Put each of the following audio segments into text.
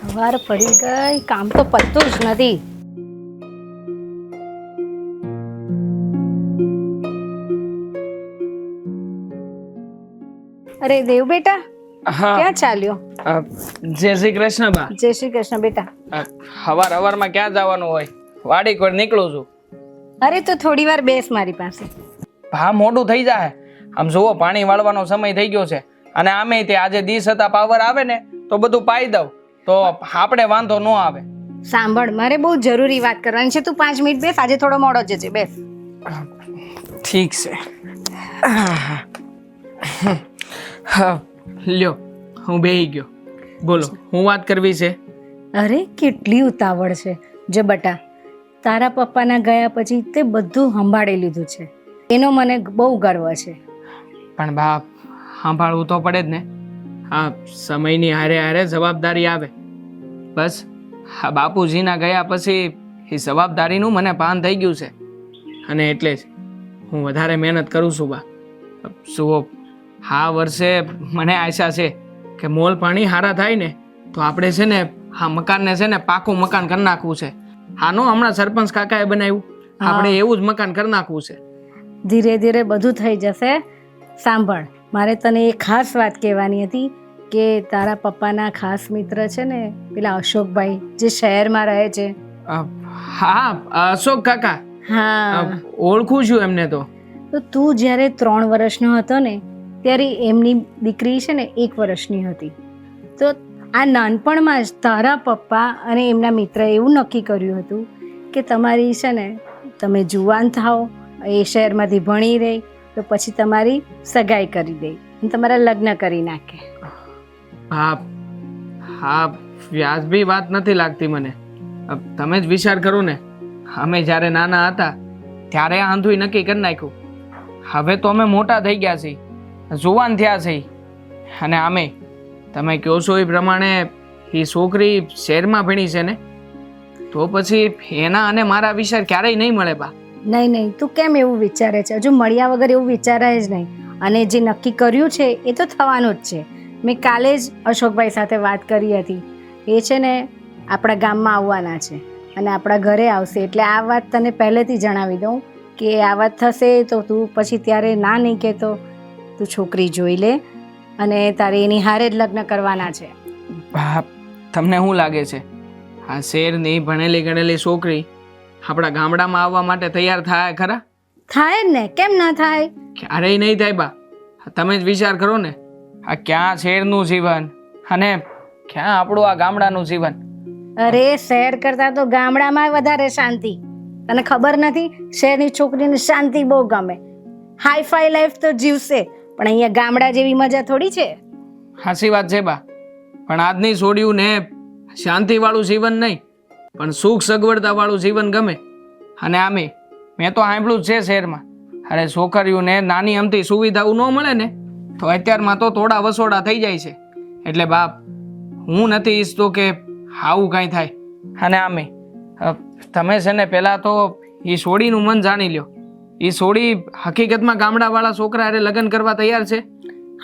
સવાર પડી ગઈ, કામ તો પતતું જ નથી. અરે દેવ બેટા, હા ક્યાં ચાલ્યો? જય શ્રી કૃષ્ણ બા. જય શ્રી કૃષ્ણ બેટા. હવારમાં ક્યાં જવાનું હોય? વાડી કોઈ નીકળું છું. અરે તો થોડી વાર બેસ મારી પાસે. ભા મોડું થઈ જાય. આમ જુઓ પાણી વાળવાનો સમય થઈ ગયો છે અને આમે તે આજે દી છતાં પાવર આવે ને તો બધું પાઈ દઉં તો આપણે વાંધો ન આવે. સાંભળ, મારે બહુ જરૂરી વાત કરવાની છે. તું 5 મિનિટ બેસ, આજે થોડો મોડો જજે. બેસ. ઠીક છે. હા લ્યો, હું બેહી ગયો. બોલો, હું વાત કરવી છે? અરે કેટલી ઉતાવળ છે. જો બટા, તારા પપ્પાના ગયા પછી તે બધું સંભાળી લીધું છે, એનો મને બહુ ગર્વ છે. પણ બાપ, સાંભળવું તો પડે જ ને. હા, સમયની હારે હારે જવાબદારી આવે. બસ હા, બાપુજીના ગયા પછી એ જવાબદારીનું મને ભાન થઈ ગયું છે અને એટલે જ હું વધારે મહેનત કરું છું બા. જુઓ, આ વર્ષે મને આશા છે કે મોલ પાણી સારા થાય ને તો આપણે છે ને આ મકાનને છે ને પાકું મકાન કરી નાખવું છે. આનો હમણાં સરપંચ કાકાએ બનાવ્યું, આપણે એવું જ મકાન કરી નાખવું છે. ધીરે ધીરે બધું થઈ જશે. સાંભળ, મારે તને એક ખાસ વાત કહેવાની હતી કે તારા પપ્પાના ખાસ મિત્ર છે ને પેલા અશોકભાઈ, જે શહેરમાં રહે છે. હા, અશોક કાકા. હા, ઓળખું છું એમને. તો તું જ્યારે 3 વર્ષનો હતો ને ત્યારે એમની દીકરી છે ને 1 વર્ષની હતી. તો આ નાનપણમાં જ તારા પપ્પા અને એમના મિત્રએ એવું નક્કી કર્યું હતું કે તમારી છે ને તમે જુવાન થાઓ, એ શહેરમાંથી ભણી રહી તો પછી તમારી સગાઈ કરી દે અને તમારા લગ્ન કરી નાખે. હા હા, વ્યાજબી વાત નથી લાગતી મને. તમે જ વિચાર કરો ને, અમે જ્યારે નાના હતા ત્યારે આંધું નક્કી કરી નાખ્યું. હવે તો અમે મોટા થઈ ગયા છીએ, જુવાન થયા છીએ અને આમે તમે કહો છો એ પ્રમાણે એ છોકરી શહેરમાં ભણી છે ને તો પછી એના અને મારા વિચાર ક્યારેય નહીં મળે બા. નહીં નહીં, તું કેમ એવું વિચારે છે? હજુ મળ્યા વગર એવું વિચારાય જ નહીં. અને જે નક્કી કર્યું છે એ તો થવાનું જ છે. મેં કાલે જ અશોકભાઈ સાથે વાત કરી હતી. એ છે ને આપણા ગામમાં આવવાના છે અને આપણા ઘરે આવશે. એટલે આ વાત તને પહેલેથી જણાવી દઉં કે આ વાત થશે તો તું પછી ત્યારે ના નહીં કહેતો. તું છોકરી જોઈ લે અને તારે એની હારે જ લગ્ન કરવાના છે. બા, તમને શું લાગે છે આ શહેરની ભણેલી ગણેલી છોકરી આપણા ગામડામાં આવવા માટે તૈયાર થાય ખરા? થાય જ ને, કેમ ના થાય? ક્યારેય નહીં થાય બા. તમે જ વિચાર કરો ને, આ ક્યાં શહેરનું જીવન અને ક્યાં આપણું આ ગામડાનું જીવન. અરે શહેર કરતાં તો ગામડામાં વધારે શાંતિ. તને ખબર નથી? શહેરની છોકરીને શાંતિ બહુ ગમે, હાઈફાઈ લાઈફ તો જીવશે, પણ અહીંયા ગામડા જેવી મજા થોડી છે. સાચી વાત છે બા, પણ આજની છોડ્યું ને શાંતિવાળું જીવન નહીં પણ સુખ સગવડતાવાળું જીવન ગમે. અને આમે મેં તો સાંભળ્યું જ છે શહેરમાં અરે છોકરીઓને નાની અમથી સુવિધાઓ ન મળે ને તો અત્યારમાં તો થોડા વસોડા થઈ જાય છે. એટલે બાપ, હું નથી ઈચ્છતો કે આવું કાંઈ થાય. અને આમે તમે છે ને પહેલાં તો એ છોડીનું મન જાણી લ્યો. એ છોડી હકીકતમાં ગામડાવાળા છોકરા અરે લગ્ન કરવા તૈયાર છે.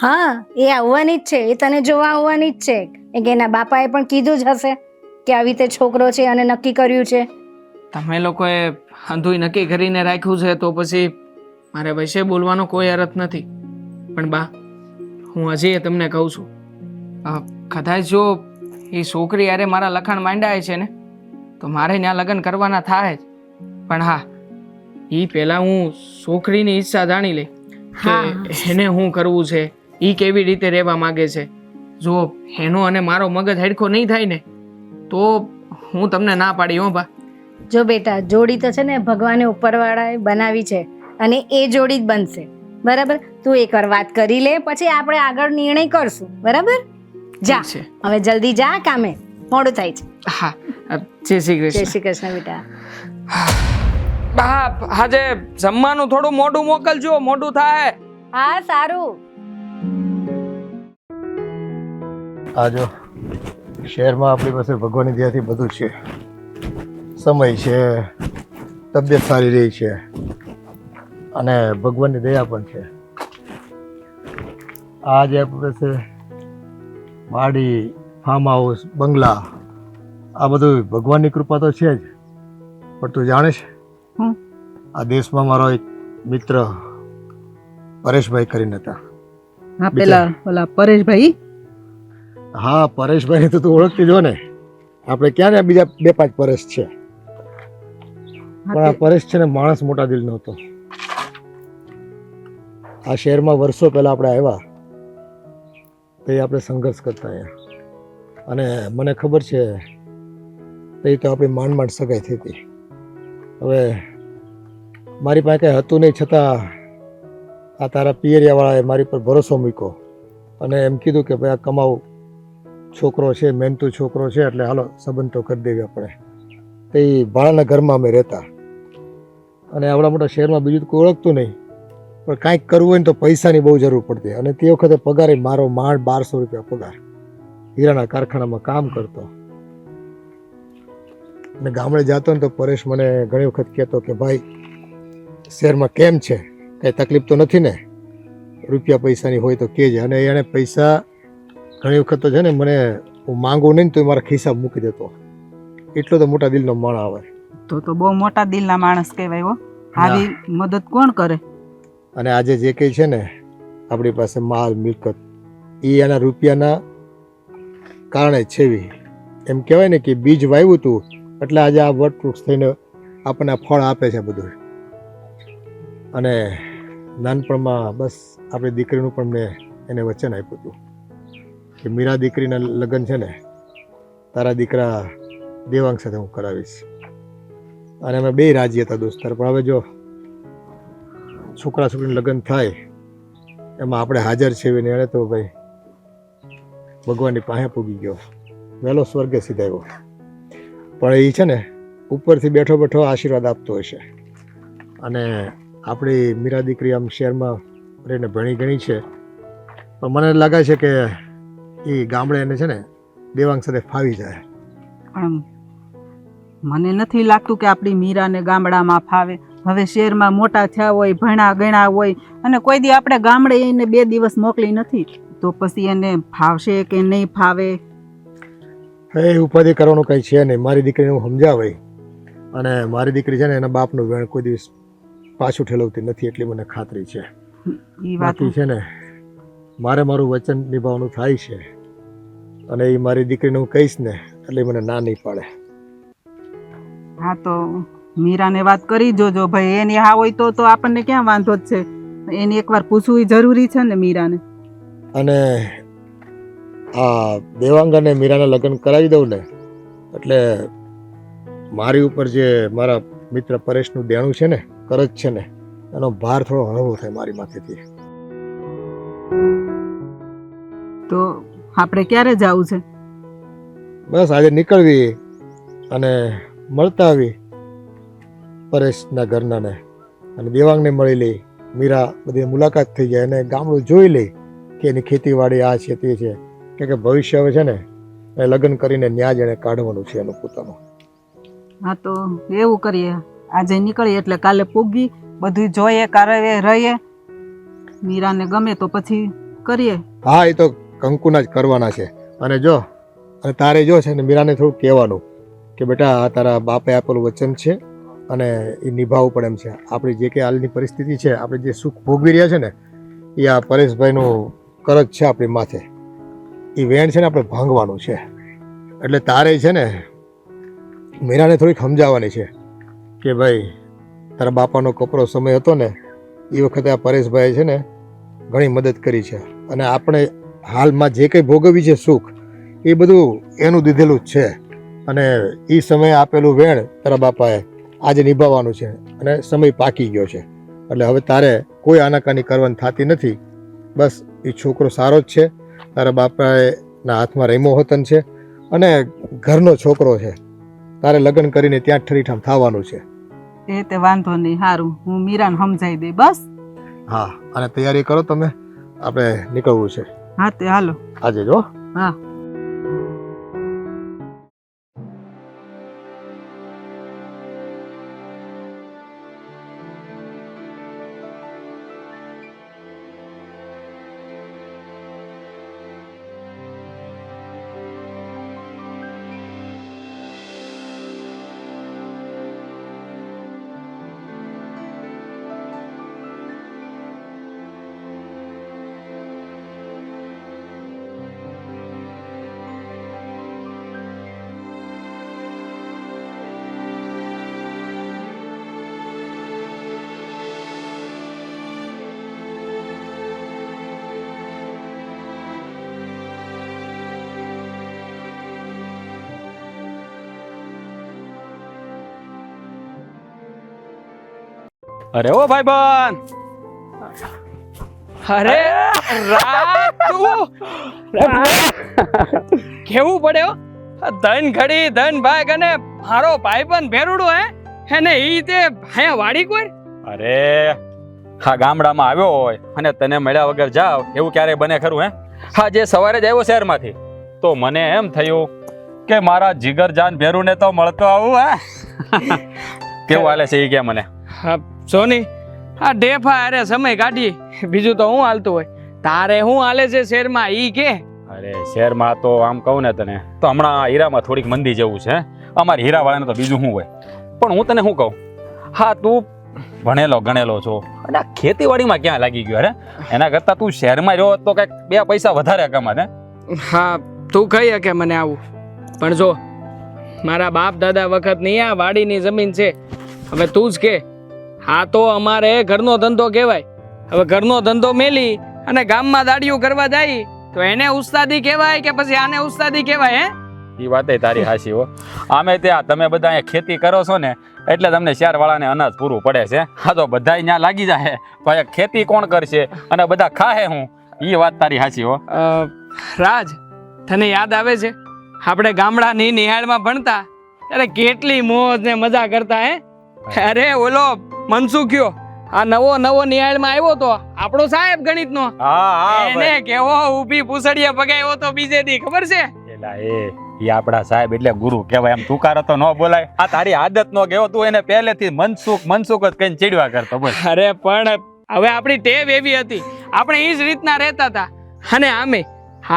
હા, એ આવવાની જ છે. એ તને જોવા આવવાની જ છે. કે એના બાપાએ પણ કીધું જ હશે કે આવી રીતે છોકરો છે અને નક્કી કર્યું છે. તમે લોકોએ અંધુય નક્કી કરીને રાખ્યું છે તો પછી મારે વિશે બોલવાનો કોઈ અર્થ નથી. પણ બા, હું હજી તમને કહું છું, કદાચ જો એ છોકરી યારે મારા લખાણ માંડ્યા છે ને તો મારે ત્યાં લગ્ન કરવાના થાય જ. પણ હા, એ પહેલાં હું છોકરીની ઈચ્છા જાણી લઈ કે એને શું કરવું છે, એ કેવી રીતે રહેવા માગે છે. જો એનો અને મારો મગજ હેડખો નહીં થાય ને તો હું તમને ના પાડી. હો બા. જો બેટા, જોડી તો છે ને ભગવાને ઉપરવાળાએ બનાવી છે અને એ જોડી જ બનશે. બરાબર? તું એકવાર વાત કરી લે, પછી આપણે આગળ નિર્ણય કરશું. બરાબર? જા, હવે જલ્દી જા કામે, મોડું થાય છે. હા, જય શ્રી કૃષ્ણ. જય શ્રી કૃષ્ણ બેટા. બાપ, આજે જમવાનું થોડું મોઢું મોકલજો, મોઢું થાય. હા, સારું. આજો શહેરમાં આપણી પાસે ભગવાનની દયાથી બધું છે. સમય છે, તબિયત સારી રહી છે અને ભગવાનની દયા પણ છે. આ જે આપણી પાસે વાડી, ફાર્મ હાઉસ, બંગલા આ બધું ભગવાનની કૃપા તો છે જ, પણ તું જાણે છે હું? આ દેશમાં મારો એક મિત્ર પરેશભાઈ કરીને હતા. હા, પેલા ઓલા પરેશભાઈ. હા, પરેશભાઈને તો તું ઓળખતી જ હો ને. આપણે ક્યાં ને બીજા 2-5 પરેશ છે, પણ આ પરેશ છે ને માણસ મોટા દિલનો હતો. આ શહેરમાં વર્ષો પહેલા આપણે આવ્યા તો આપણે સંઘર્ષ કરતા અહીંયા, અને મને ખબર છે એ તો આપણી માંડ સગાઈ થઈ હતી. હવે મારી પાસે કંઈ હતું નહીં, છતાં આ તારા પિયરિયાવાળાએ મારી પર ભરોસો મૂક્યો અને એમ કીધું કે ભાઈ આ કમાવ છોકરો છે, મહેનતુ છોકરો છે, એટલે હાલો સંબંધ તો કરી દેવી આપણે. તો એ ભાડાના ઘરમાં અમે રહેતા, અને આવડા મોટા શહેરમાં બીજું કોઈ ઓળખતું નહીં, પણ કાંઈક કરવું હોય ને તો પૈસાની બહુ જરૂર પડતી. અને તે વખતે પગાર મારો માંડ 1200 રૂપિયા પગાર, હીરાના કારખાનામાં કામ કરતો. અને ગામડે જતો ને તો પરેશ મને ઘણી વખત કહેતો કે ભાઈ શહેરમાં કેમ છે, કંઈ તકલીફ તો નથી ને, રૂપિયા પૈસાની હોય તો કહેજે. અને એણે પૈસા ઘણી વખત તો છે ને મને હું માંગું નહીં તો એ મારા ખિસ્સા મૂકી દેતો. એટલો તો મોટા દિલનો માણસ આવે. તો બહુ મોટા દિલના માણસ કહેવાય હો. આવી મદદ કોણ કરે? અને આજે જે કંઈ છે ને આપણી પાસે માલ મિલકત, એ એના રૂપિયાના કારણે છેવી. એમ કહેવાય ને કે બીજ વાવ્યું હતું એટલે આજે આ વટવૃક્ષ થઈને આપણને ફળ આપે છે બધું. અને નાનપણમાં બસ આપણી દીકરીનું પણ મેં એને વચન આપ્યું હતું કે મીરા દીકરીના લગ્ન છે ને તારા દીકરા દેવાંગ સાથે હું કરાવીશ. અને અમે 2 રાજી હતા દોસ્તાર. પણ હવે જો છોકરા છોકરીનું લગ્ન થાય એમાં આપણે હાજર છે ને, એણે તો ભાઈ ભગવાનની પાસે પૂગી ગયો, વહેલો સ્વર્ગે સીધાયો. પણ એ છે ને ઉપરથી બેઠો બેઠો આશીર્વાદ આપતો હશે. અને આપણી મીરા દીકરી આમ શહેરમાં રહીને ભણી ગણી છે, પણ મને લાગે છે કે એ ગામડે એને છે ને દેવાંગ સાથે ફાવી જાય. પણ મને નથી લાગતું કે આપણી મીરાને ગામડામાં ફાવે. હવે શહેરમાં મોટા થયા હોય, ભણ્યા ગણ્યા હોય, અને કોઈ દી આપણે ગામડે એને 2 દિવસ મોકલી નથી, તો પછી એને ફાવશે કે નહીં ફાવે? એ ઉપાધિ કરવાનું કંઈ છે નહીં. મારી દીકરીને હું સમજાવાય, અને મારી દીકરી છે ને એના બાપનું વેણ કોઈ દિવસ પાછું ઠેલવતી નથી, એટલી મને ખાતરી છે. એ વાત બાકી છે ને મારે મારું વચન નિભાવવાનું થાય છે, અને એ મારી દીકરીને હું કહીશ ને એટલે મને ના નહીં પાડે. હા, તો મીરાને વાત કરી જોજો ભાઈ. એની હા હોય તો આપણને ક્યાં વાંધો જ છે. એને એકવાર પૂછવું જરૂરી છે ને મીરાને. અને આ દેવાંગ અને મીરાના લગ્ન કરાવી દઉં ને એટલે મારી ઉપર જે મારા મિત્ર પરેશનું દેણું છે ને, કરજ છે ને, એનો ભાર થોડો હળવો થાય મારી માથેથી. તો આપણે ક્યારે જવું છે? બસ આજે નીકળવી અને મળતા આવી પરેશના ઘરનાને, અને દેવાંગને મળી લઈ. મીરા બધી મુલાકાત થઈ જાય અને ગામડું જોઈ લઈ કે એની ખેતીવાડી આ છે તે છે, કે ભવિષ્ય હવે છે ને એ લગ્ન કરીને ન્યાજ એને કાઢવાનું છે એનું પોતાનું. હા, તો એવું કરીએ. આજે નીકળીએ એટલે કાલે પૂગી બધું જોઈએ, કારે રહીએ. મીરાને ગમે તો પછી કરીએ. હા, એ તો કંકુના જ કરવાના છે. અને જો અને તારે જો છે ને મીરાને થોડું કહેવાનું કે બેટા આ તારા બાપે આપેલું વચન છે અને એ નિભાવવું પડે એમ છે. આપણી જે કંઈ હાલની પરિસ્થિતિ છે, આપણે જે સુખ ભોગવી રહ્યા છે ને, એ આ પરેશભાઈનું કરજ છે આપણી માથે. એ વેણ છે ને આપણે ભાંગવાનું છે. એટલે તારે છે ને મીરાને થોડીક સમજાવવાની છે કે ભાઈ તારા બાપાનો કપરો સમય હતો ને એ વખતે આ પરેશભાઈ છે ને ઘણી મદદ કરી છે, અને આપણે હાલમાં જે કંઈ ભોગવી છે સુખ, એ બધું એનું દીધેલું જ છે. અને એ સમયે આપેલું વેણ તારા બાપાએ આજે નિભાવવાનું છે, અને સમય પાકી ગયો છે. એટલે હવે તારે કોઈ આનાકાની કરવાની થતી નથી. બસ એ છોકરો સારો જ છે, તારા બાપાના હાથમાં રેમો વતન છે, અને ઘરનો છોકરો છે. તારે લગ્ન કરીને ત્યાં ઠરીઠામ થવાનું છે. એ તે વાંધો નહીં. સારું, હું મીરાને સમજાવી દઈ. બસ. હા, અને તૈયારી કરો તમે, આપણે નીકળવું છે. હા, તે હાલો આજે જો. હા. અરે ઓ ભાઈબંધ, અરે રાજ તું કેવું પડ્યો? ધન ઘડી ધન ભાગ અને મારો ભાઈબંધ ભેરુડો એને ઈ તે અહીંયા વાડી કોઈ અરે હા ગામડામાં આવ્યો હોય અને તને મળ્યા વગર જાવ એવું ક્યારેય બને ખરું હે? હા જે સવારે જ આવ્યો શહેરમાંથી તો મને એમ થયું કે મારા જીગરજાન ભેરુને તો મળતો આવું હે. કેવું હાલે છે એ કે મને? હા સોની આ ડેફા અરે સમય કાઢી બીજું તો હું હાલતું હોય તારે હું હાલે છે શહેરમાં ઈ કે? અરે શહેરમાં તો આમ કહું ને તને તો હમણાં હીરામાં થોડીક મંદી જેવું છે. અમારી હીરાવાળાને તો બીજું શું હોય. પણ હું તને શું કહું, હા તું ભણેલો ગણેલો છો અને આ ખેતીવાડીમાં ક્યાં લાગી ગયો? અરે એના કરતાં તું શહેરમાં રહ્યો તો કંઈક 2 પૈસા વધારે કમાત હે. હા તું કહી શકે મને આવું, પણ જો મારા બાપ દાદા વખતની આ વાડીની જમીન છે. હવે તું જ કે આ તો અમારે ઘરનો ધંધો કહેવાય. હવે ઘરનો ધંધો મેલી અને ગામમાં દાડિયું કરવા જાય તો એને ઉસ્તાદી કહેવાય કે પછી આને ઉસ્તાદી કહેવાય? હે એ વાત તારી હાચી હો. આમે ત્યાં તમે બધા અહીંયા ખેતી કરો છો ને એટલે તમને શહેરવાળાને અનાજ પૂરું પડે છે. હા તો બધા ત્યાં લાગી જાય તો અહીંયા ખેતી કોણ કરશે અને બધા ખાહે હું? એ વાત તારી હાચી હો. રાજ તને યાદ આવે છે આપણે ગામડાની નિહાળમાં ભણતા ત્યારે કેટલી મોજ ને મજા કરતા? અરે ઓલો મનસુખ્યો આ નવો નિહાળમાં આવ્યો તો આપણો સાહેબ ગણિતનો, એને કેવો ઊભી પૂછડીએ પગાવ્યો તો બીજે દી ખબર છે? એલા એ આપડા સાહેબ એટલે ગુરુ કહેવાય. એમ તુકારો તો ન બોલાય. આ તારી આદત નો ગયો તું એને પહેલેથી મનસુખ જ કઈ ચીડવા કરતો બોલ. અરે પણ હવે આપણી ટેવ એવી હતી આપણે એ જ રીતના રહેતા હતા. અને આમે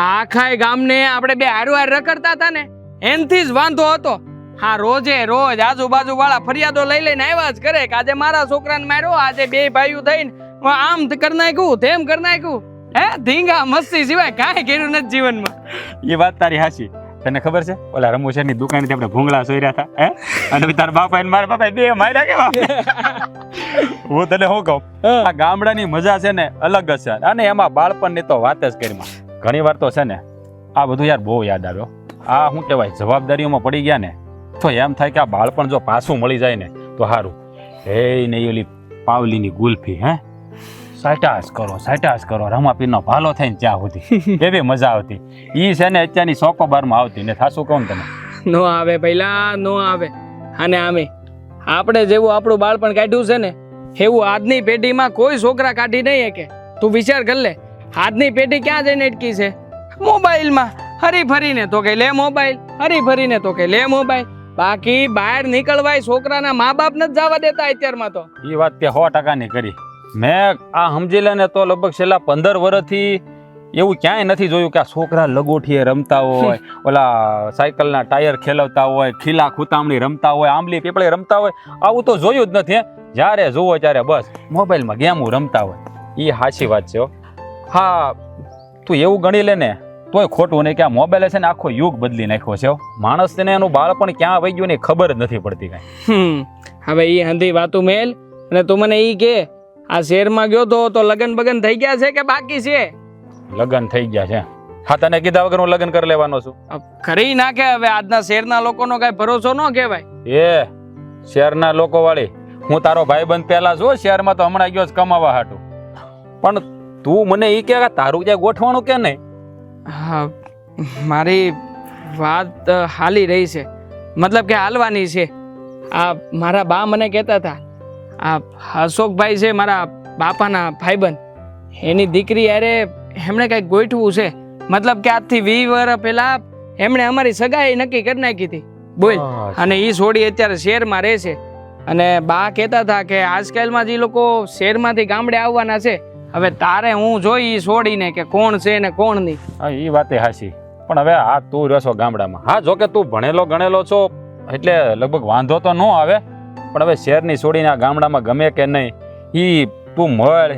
આખા ગામને આપણે બે હારવાર રખડતા હતા ને એનથી જ વાંધો હતો. હા રોજે રોજ આજુબાજુ વાળા ફરિયાદો લઈ લઈને આવ્યા જ કરે કે આજે મારા છોકરાને માર્યો, આજે 2 ભાઈઓ થઈને આમ કરી નાખ્યું તેમ કરી નાખ્યું. ધીંગા મસ્તી સિવાય કાંઈ કર્યું નથી જીવનમાં. એ વાત તારી હાચી. તને ખબર છે ઓલા રમુશરની દુકાનેથી આપણે ભૂંગળા સોર્યા હતા અને તારા બાપા અને મારા બાપા 2 માર્યા કેવા? હું તને શું કહું, આ ગામડાની મજા છે ને અલગ જ છે. અને એમાં બાળપણની તો વાત જ કરીમાં. ઘણી વાર તો છે ને આ બધું યાર બહુ યાદ આવ્યો. આ શું કહેવાય જવાબદારીઓમાં પડી ગયા ને તો એમ થાય કે આ બાળપણ જો પાછું મળી જાય ને તો સારું. હે નહીં ઓલી પાવલીની ગુલ્ફી સાટાસ કરો રમાપીરનો ભાલો થઈને ચા હતી એવી મજા આવતી. ઈ છે ને અત્યારની ચોકોબારમાં આવતી ને થાશું કહું તને નો આવે પહેલા નો આવે. અને આમે આપણે જેવું આપણું બાળપણ કાઢ્યું છે ને એવું આજની પેઢીમાં કોઈ છોકરા કાઢી નહીં કે. તું વિચાર કર લે આજની પેઢી ક્યાં જઈને અટકી છે? મોબાઈલમાં હરી ફરીને તો કે લે મોબાઈલ, હરી ફરીને તો કે લે મોબાઈલ. બાકી બહાર નીકળવાય છોકરાના મા બાપ નથી જવા દેતા અત્યારમાં તો. એ વાત તે 100% કરી. મેં આ સમજી લે ને તો લગભગ છેલ્લા 15 વર્ષથી એવું ક્યાંય નથી જોયું કે આ છોકરા લગોટીએ રમતા હોય, ઓલા સાયકલના ટાયર ખેલવતા હોય, ખીલા ખૂતામણી રમતા હોય, આંબલી પીપળી રમતા હોય. આવું તો જોયું જ નથી. જ્યારે જોવો ત્યારે બસ મોબાઈલમાં ગેમો રમતા હોય. એ સાચી વાત છે. હા તું એવું ગણી લે ને તોય ખોટું નહીં કે આ મોબાઈલે છે ને આખો યુગ બદલી નાખ્યો છે. માણસને એનું બાળપણ ક્યાં વહી ગયું ને ખબર જ નથી પડતી કાંઈ. હવે એ હંધી વાતું મેલ અને તું મને ઈ કે આ શહેરમાં ગયો તો લગન બગન થઈ ગયા છે કે બાકી છે? લગન થઈ ગયા છે. હા તને કીધા વગર હું લગન કરી લેવાનો છું? કરી નાખે. હવે આજના શહેરના લોકોનો કઈ ભરોસો ન કહેવાય. શહેરના લોકો વાળી હું તારો ભાઈબંધ પહેલા જો શહેરમાં તો હમણાં ગયો કમાવા હાટું. પણ તું મને ઈ કે તારું ક્યાં ગોઠવાનું કે નહીં? હા મારી વાત હાલી રહી છે, મતલબ કે હાલવાની છે. આ મારા બા મને કહેતા હતા આ અશોકભાઈ છે મારા બાપાના ભાઈબંધ, એની દીકરી અરે એમણે કંઈક ગોઠવું છે. મતલબ કે આજથી 20 વર્ષ પહેલા એમણે અમારી સગાઈ નક્કી કરી નાખી હતી બોલ. અને એ છોડી અત્યારે શહેરમાં રહે છે. અને બા કહેતા હતા કે આજકાલમાં જે લોકો શહેરમાંથી ગામડે આવવાના છે. હવે તારે હું જોઈ છોડીને કે કોણ છે ને કોણ નહીં. હા એ વાત હાચી. પણ હવે આ તું રહેશો ગામડામાં. હા જો કે તું ભણેલો ગણેલો છો એટલે લગભગ વાંધો તો ન આવે. પણ હવે શહેરની છોડીને આ ગામડામાં ગમે કે નહીં એ તું મળ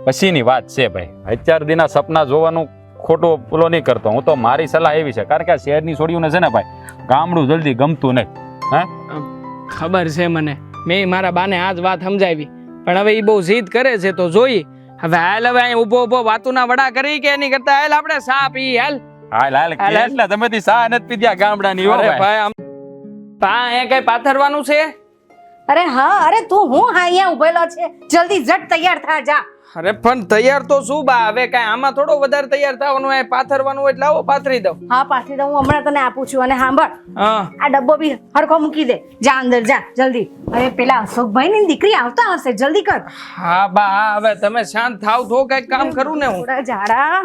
પછીની વાત છે ભાઈ. અત્યાર દીના સપના જોવાનું ખોટો પૂલો નહીં કરતો. હું તો મારી સલાહ એવી છે કારણ કે આ શહેરની છોડીઓને છે ને ભાઈ ગામડું જલ્દી ગમતું નહીં. ખબર છે મને, મેં મારા બાને આ જ વાત સમજાવી પણ હવે એ બહુ જીદ કરે છે તો જોઈ. હવે હાલ હવે અહીં ઊભો વાતુના વડા કરી કે એની કરતા હાલ આપણે સા પી હાલ. એટલે તમે સા નથી પીધ્યા ગામડાની. ભાઈ પા એ કઈ પાથરવાનું છે? અરે હા, અરે તું હું હા અહીંયા ઉભેલો છે, જલ્દી ઝટ તૈયાર થા જા. અરે પણ તૈયાર તો શું બા, હવે કાંઈ આમાં થોડો વધારે તૈયાર થવાનું હોય, પાથરવાનું હોય એટલે આવો પાથરી દઉં. હા પાછી તો હું હમણાં તને આપું છું. અને સાંભળ, હા આ ડબ્બો બી હરખો મૂકી દે, જા અંદર જા જલ્દી. અરે પેલા અશોકભાઈ ની દીકરી આવતા હશે, જલ્દી કર. હા બા, હા હવે તમે શાંત થાવ તો કઈક કામ કરું ને હું. થોડા ઝાડા.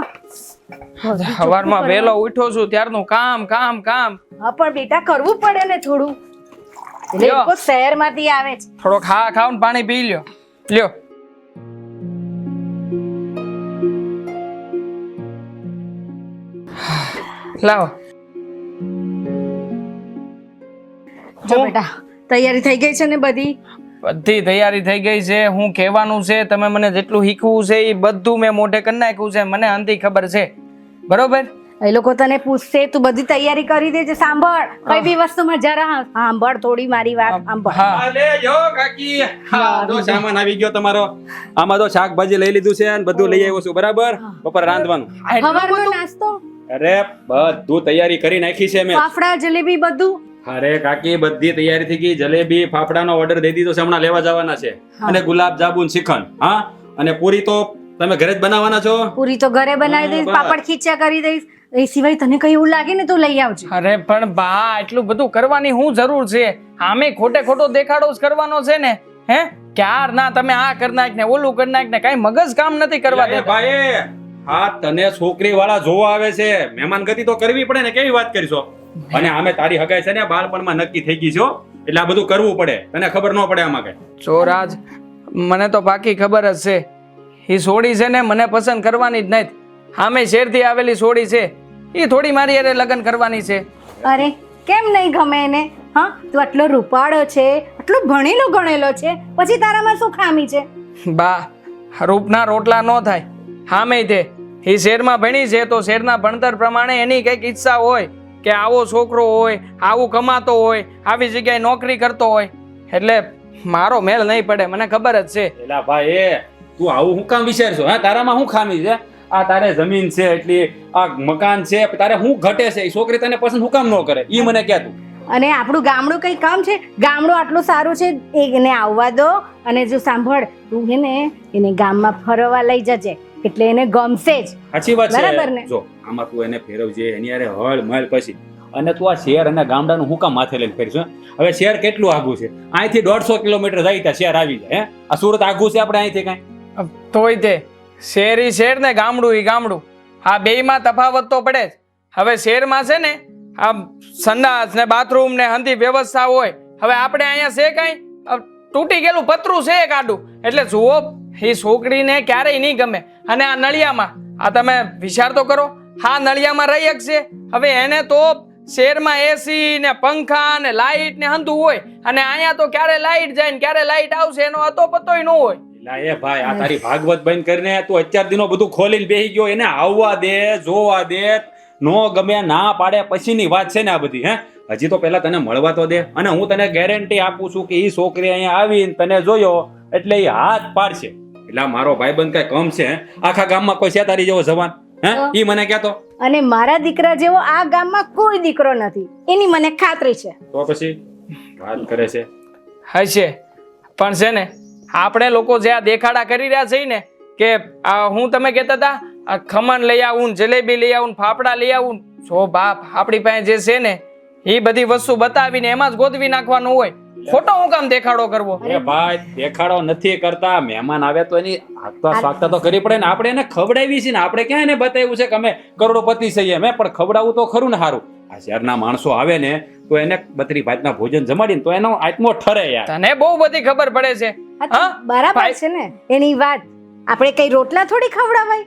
સવારમાં વહેલો ઉઠ્યો છું ત્યારનું કામ કામ કામ. હા પણ બેટા કરવું પડે ને થોડું. એટલે લ્યો. લોકો શહેરમાંથી આવે છે. થોડો ખાવ ને પાણી પી લ્યો. લ્યો. લાવો. જો બેટા તૈયારી થઈ ગઈ છે ને બધી? બધી તૈયારી થઈ ગઈ છે. હું કહેવાનું છે તમે મને જેટલું શીખવું છે એ બધું મેં મોઢે કરી નાખ્યું છે. મને અંધી ખબર છે, બરોબર? એ લોકો તને પૂછશે, તું બધી તૈયારી કરી દેજે. સાંભળ, કઈ બી વસ્તુમાં જરા સાંભળ થોડી મારી વાત સાંભળ. હા અલે જો કાકી, હા જો સામાન આવી ગયો તમારો. આમાં તો શાકભાજી લઈ લીધું છે અને બધું લઈ આવ્યો છું, બરાબર? બપોર રાંધવાનું. સવારનો નાસ્તો, અરે બધું તૈયારી કરી નાખી છે મેં. ફાફડા જલેબી બધું. અરે કાકી બધી તૈયારી થઈ ગઈ. જલેબી ફાફડાનો ઓર્ડર દઈ દીધો છે, હમણાં લેવા જવાના છે. અને ગુલાબ જાંબુ ને શ્રીખંડ. હા, અને પૂરી તો તમે ઘરે જ બનાવવાના છો? પૂરી તો ઘરે બનાવી દઈશ, બસ. પાપડ ખીચા કરી દઈશ. એ સિવાય તને કઈ એવું લાગે ને તો લઈ આવજો. અરે પણ બા, એટલું બધું કરવાની શું જરૂર છે? આમે ખોટે ખોટો દેખાડો જ કરવાનો છે ને. હે ક્યાર ના તમે આ કરી નાખ ને ઓલું કરી નાખ ને, કઈ મગજ કામ નથી કરવા અરે દેતા. ભાઈ, હા તને છોકરી વાળા જોવા આવે છે, મહેમાન ગતિ તો કરવી પડે ને. કેવી વાત કરીશો? અને આમે તારી હગાઈ છે ને બાળપણમાં નક્કી થઈ ગઈ છે, એટલે આ બધું કરવું પડે. તને ખબર ન પડે આમાં કઈ? ચોરાજ, મને તો પાકી ખબર જ છે એ સોડી છે ને મને પસંદ કરવાની જ નથી. આમે શેરથી આવેલી સોડી છે, એ થોડી મારી હારે લગ્ન કરવાની છે. અરે કેમ નહીં ગમે એને? હા, તું આટલો રૂપાળો છે, આટલો ભણેલો ગણેલો છે, પછી તારામાં શું ખામી છે? બા, રૂપના રોટલા ન થાય. હામે તે એ શહેરમાં ભણી છે તો શહેરના ભણતર પ્રમાણે એની કંઈક ઈચ્છા હોય કે આવો છોકરો હોય, આવું કમાતો હોય, આવી જગ્યાએ નોકરી કરતો હોય. એટલે મારો મેળ નહીં પડે, મને ખબર જ છે. એલા ભાઈ, તું આવું હું કામ વિચારશો? હા, તારામાં શું ખામી છે? આ તારે જમીન છે એટલી, આ મકાન છે, તારે શું ઘટે છે? એ છોકરી તને પસંદ શું કામ ન કરે? ઈ મને કહે તું. અને આપણું ગામડું કઈ કામ છે? ગામડું આટલું સારું છે, એને આવવા દો. અને જો સાંભળ, તું હે ને એને ગામમાં ફરવા લઈ જજે, એટલે એને ગમશે જ. સાચી વાત બરાબર છે. ને? જો આમાં તું એને ફેરવજે, એની હારે હળ મળ પછી. અને તું આ શહેર અને ગામડાનું હું કામ માથે લઈને ફેરશું? હવે શહેર કેટલું આઘું છે? અહીંથી 150 કિલોમીટર જાય ત્યાં શહેર આવી જાય. હે, આ સુરત આઘું છે આપણે અહીંથી કઈ? તોય તે શહેરી શહેર ને ગામડું ઈ ગામડું, આ બેયમાં તફાવત તો પડે જ. હવે શહેરમાં છે ને આ સંડાસ ને બાથરૂમ ને હંધી વ્યવસ્થા હોય. હવે આપણે અહીંયા છે કઈ તૂટી ગયેલું પતરું છે એક આડું. એટલે જુઓ, એ છોકરીને ક્યારેય નહીં ગમે. અને આ નળિયામાં, આ તમે વિચાર તો કરો, હા નળિયામાં રહી શકશે? હવે એને તો શહેરમાં એસી ને પંખા ને લાઈટ ને હંધું હોય, અને અહીંયા તો ક્યારે લાઈટ જાય ને ક્યારે લાઈટ આવશે એનો અતો પતોય ન હોય. એલા એ ભાઈ, આ તારી ભાગવત બંધ કરીને તું અત્યાર દિનો બધું ખોલીને બેસી ગયો. એને આવવા દે, જોવા દે. નો ગમે ના પાડે પછીની વાત છે ને આ બધી. હે, હજી તો પેલા તને મળવા તો દે. અને હું તને ગેરંટી આપું છું કે ઈ છોકરી અહીંયા આવીને તને જોયો એટલે એ હાથ પાડશે. એટલે મારો ભાઈબંધ કઈ કમ છે? આખા ગામમાં કોઈ છે તારી જેવો જવાન? હે, ઈ મને કહેતો. અને મારા દીકરા જેવો આ ગામમાં કોઈ દીકરો નથી, એની મને ખાતરી છે. તો પછી વાત કરે છે. હશે પણ છે ને આપણે લોકો જે આ દેખાડા કરી રહ્યા છીએ ને કે હું તમે કહેતા હતા આ ખમણ લઈ આવું, જલેબી લઈ આવું, ફાફડા લઈ આવું. જો બાપ, આપણી પાસે જે છે ને એ બધી વસ્તુ બતાવીને એમાં જ ગોતવી નાખવાનું હોય. ખોટો હું કામ દેખાડો કરવો? એ ભાઈ, દેખાડો નથી કરતા. મહેમાન આવે તો એની આગતા સ્વાગતા તો કરવી પડે ને. આપણે એને ખવડાવી છે ને, આપણે ક્યાં એને બતાવ્યું છે કે અમે કરોડોપતિ છીએ એમ? પણ ખવડાવવું તો ખરું ને. સારું, આ શહેરના માણસો આવે ને તો એને બત્રી ભાતના ભોજન જમાડીને તો એનો આત્મો ઠરે યાર. તને બહુ બધી ખબર પડે છે. હા, બરાબર છે ને એની વાત. આપણે કઈ રોટલા થોડી ખવડાવાય?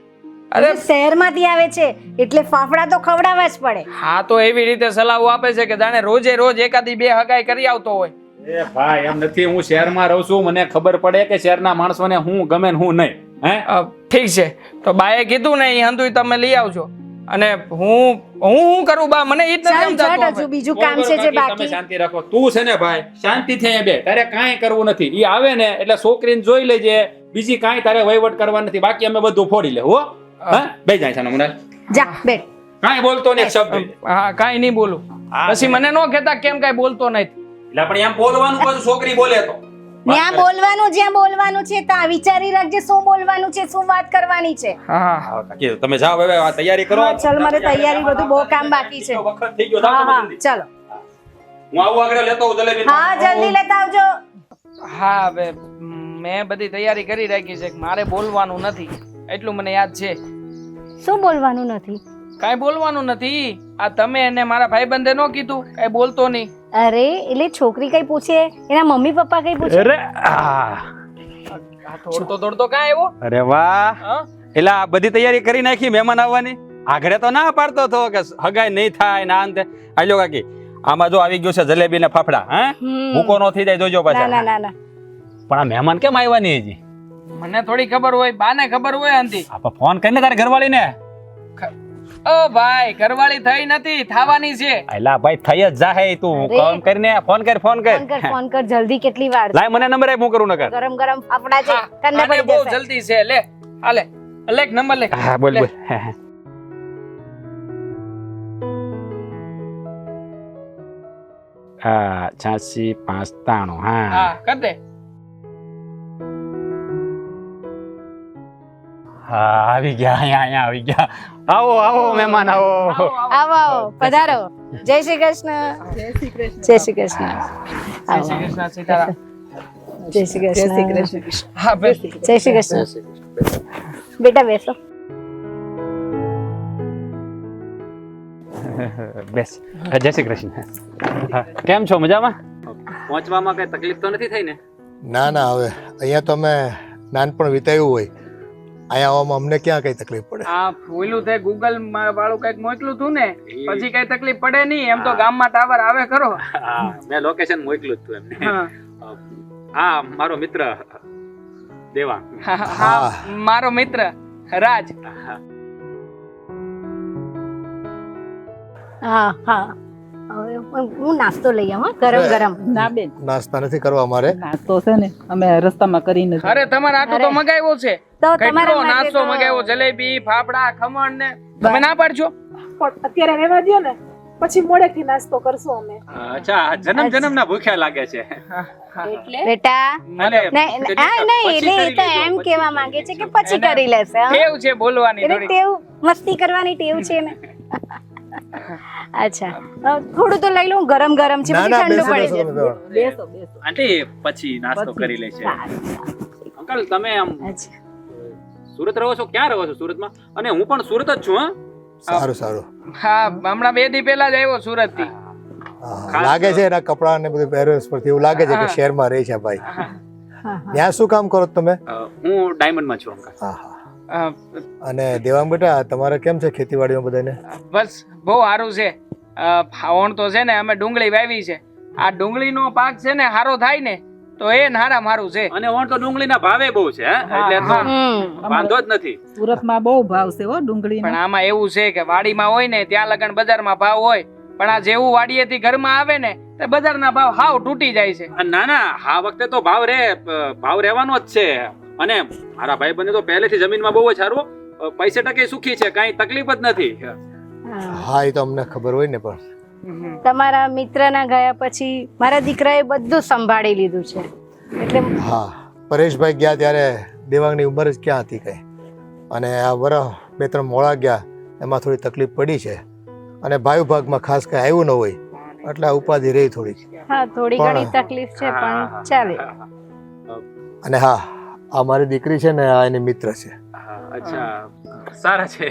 અરે શહેરમાંથી આવે છે એટલે ફાફડા તો ખવડાવવા જ પડે. હા, તો એવી રીતે સલાહ આપે છે કે જાણે રોજે રોજ એકાદી બે હગાઈ કરી આવતો હોય. એ ભાઈ, એમ નથી. હું શહેરમાં રહું છું, મને ખબર પડે કે શહેરના માણસોને હું ગમે ને હું નહીં. હે, ઠીક છે, તો બાએ કીધું ને એ હંધુય તમે લઈ આવજો. અને હું કરું બા? મને ઈ જ નથી સમજાતું. હજુ બીજું કામ છે જે તમે બાકી. શાંતિ રાખો. તું છે ને ભાઈ, શાંતિથી અહીંયા બે. તારે કાંઈ કરવું નથી. ઈ આવે ને એટલે છોકરીને જોઈ લેજે. બીજી કાંઈ તારે વહીવટ કરવા નથી. બાકી અમે બધું ફોડી લે. હો, હા, બે જાય છે મુંડા. જા બેઠ. કાંઈ બોલતો નહીં શબ્દ. હા, કાંઈ નહીં બોલું. પછી મને ન કહેતા કેમ કાંઈ બોલતો નથી. એટલે આપણે એમ બોલવાનું, પાછું છોકરી બોલે તો ત્યાં બોલવાનું જ્યાં બોલવાનું છે ત્યાં વિચારી રાખજે શું બોલવાનું છે, શું વાત કરવાની છે. હા હા, કાકી તમે જાઓ હવે આ તૈયારી કરો. હા, ચાલ મારે તૈયારી બધું બહુ કામ બાકી છે. વખત થઈ ગયો હા જાઓ હા તમે જલ્દી. ચાલો. હું આવું આગળ લેતો આવું જલેબી. હા જલ્દી લેતા આવજો. હા હવે મેં બધી તૈયારી કરી રાખી છે કે મારે બોલવાનું નથી એટલું મને યાદ છે. શું બોલવાનું નથી? કાંઈ બોલવાનું નથી. આ તમે અને મારા ભાઈબંધે ન કીધું કાંઈ બોલતો નહીં. અરે એટલે છોકરી કઈ પૂછે, એના મમ્મી પપ્પા કઈ પૂછે? અરે આ. આ દોડતો દોડતો કાં આવ્યો? અરે વાહ, હા એટલે આ બધી તૈયારી કરી નાખી મહેમાન આવવાની. આઘરે તો ના પાડતો હતો કે હગાઈ નહીં થાય ના અંતે. આલ્યો કાકી, આમાં જો આવી ગયું છે જલેબી ને ફાફડા. હે ભૂકો નો થઈ જાય જોજો ના પાછા. ના ના ના પણ આ મહેમાન કેમ આવ્યા નહીં હજી? મને થોડી ખબર હોય, બાને ખબર હોય આંટી. આપણે ફોન કરીને તારી ઘરવાળીને. ઓ ભાઈ ઘરવાળી થઈ નથી, થવાની છે. એલા ભાઈ થઈ જ જાહે તું. અરે. ફોન કરીને ફોન કર ફોન કર ફોન કર જલ્દી, કેટલી વાર છે? લાય મને નંબર આપ, હું કરું નકર. ગરમ ગરમ ફાફડા છે, હા, કન્ને આને પડી બહુ જશે. જલ્દી છે. લે હાલે લેખ નંબર લે. હા બોલ લે. બોલ. હા 86 593. હા હા કર દે. હા આવી ગયા, અહીંયા આવી ગયા. આવો આવો મહેમાન આવો. આવો, આવો. આવો આવો પધારો. જય શ્રી કૃષ્ણ. જય શ્રી કૃષ્ણ. જય શ્રી કૃષ્ણ. જય શ્રી કૃષ્ણ સીતારામ. જય શ્રી જય શ્રી કૃષ્ણ. કૃષ્ણ. હા બેસ. જય શ્રી કૃષ્ણ. બેટા બેસો. બેસ. જય શ્રી કૃષ્ણ. હા, કેમ છો? મજામાં? પહોંચવામાં કઈ તકલીફ તો નથી થઈ ને? ના ના, હવે અહીંયા તો અમે નાનપણ વિતાવ્યું હોય, અહીંયા આવવામાં અમને ક્યાં કઈ તકલીફ પડે. આ ઓલું તે ગૂગલ વાળું કઈક મોકલું તું ને પછી કઈ તકલીફ પડે નહીં. એમ તો ગામમાં ટાવર આવે ખરો. હા, મેં લોકેશન મોકલ્યું હતું એમને. હા હા, મારો મિત્ર દેવા. હા, હા મારો મિત્ર રાજ. હા હા હવે હું નાસ્તો લઈ આવું હો, ગરમ ગરમ. ના બેન, નાસ્તા નથી કરવા અમારે. નાસ્તો છે ને અમે રસ્તામાં કરીને જ. અરે તમારે આટલું તો મગાવ્યો છે. તો કેટલો તમારા માટે નાસ્તો તો- મગાવ્યો, જલેબી ફાફડા ખમણ ને તમે ના પાડજો. પણ અત્યારે રહેવા દ્યો ને, પછી મોડેથી નાસ્તો કરશું અમે. અચ્છા, જન્મ જન્મ ના ભૂખ્યા લાગે છે. બેટા મને નહીં એટલે એ તો એમ કેવા માંગે છે કે પછી કરી લેશે હા? ટેવ છે બોલવાની એટલે થોડી. ટેવ મસ્તી કરવાની ટેવ છે ને. અચ્છા થોડું તો લઈ લઉં, ગરમ ગરમ છે ના પછી ના, ઠંડુ બેસો પડી બેસો જશે. તમે બેસો. બેસો બેસો. આંટી પછી નાસ્તો કરી લે છે. અંકલ તમે આમ અચ્છા સુરત રહો છો? ક્યાં રહો છો સુરતમાં? અને હું પણ સુરત જ છું. હા સારું સારું. હા હમણાં 2 દી પહેલા જ આવ્યો સુરત થી. હા, લાગે છે એના કપડા ને બધું પહેરવેશ પરથી એવું લાગે છે કે શહેરમાં રહે છે ભાઈ. હા હા ત્યાં શું કામ કરો છો તમે? હું ડાયમંડમાં છું અંકલ. હા હા. અને દેવાંગ બેટા, તમારે કેમ છે ખેતીવાડીમાં બધાને? બસ બહુ સારું છે. ફાવણ તો છે ને અમે ડુંગળી વાવી છે. આ ડુંગળીનો પાક છે ને સારો થાય ને તો એ નારા મારું છે. અને ઓણ તો ડુંગળીના ભાવે બહુ છે એટલે તો વાંધો જ નથી. સુરતમાં બહુ ભાવ છે હો ડુંગળી. પણ આમાં એવું છે કે વાડીમાં હોય ને ત્યાં લગન બજારમાં ભાવ હોય, પણ આ જેવું વાડીએથી ઘરમાં આવે ને તે બજારના ભાવ હાવ તૂટી જાય છે. ના ના, આ વખતે તો ભાવ રહેવાનો જ છે. અને મારા ભાઈ બંને તો પહેલેથી જમીનમાં બહુ જ સારું, પૈસે ટકે સુખી છે, કાંઈ તકલીફ જ નથી. હા, એ તો અમને ખબર હોય ને, પણ તમારા મિત્રના ગયા પછી મારા દીકરાએ બધું સંભાળી લીધું છે એટલે હા, પરેશભાઈ ગયા ત્યારે દેવાંગની ઉંમર જ ક્યાં હતી કઈ, અને આ વરસ 2-3 મોડા ગયા એમાં થોડી તકલીફ પડી છે. અને ભાઈ ભાગમાં ખાસ કઈ આવ્યું ન હોય એટલે આ ઉપાધિ રહી થોડીક. હા થોડી ઘણી તકલીફ છે પણ ચાલે. અને હા, આ મારી દીકરી છે ને, આ એની મિત્ર છે. અચ્છા, સારા છે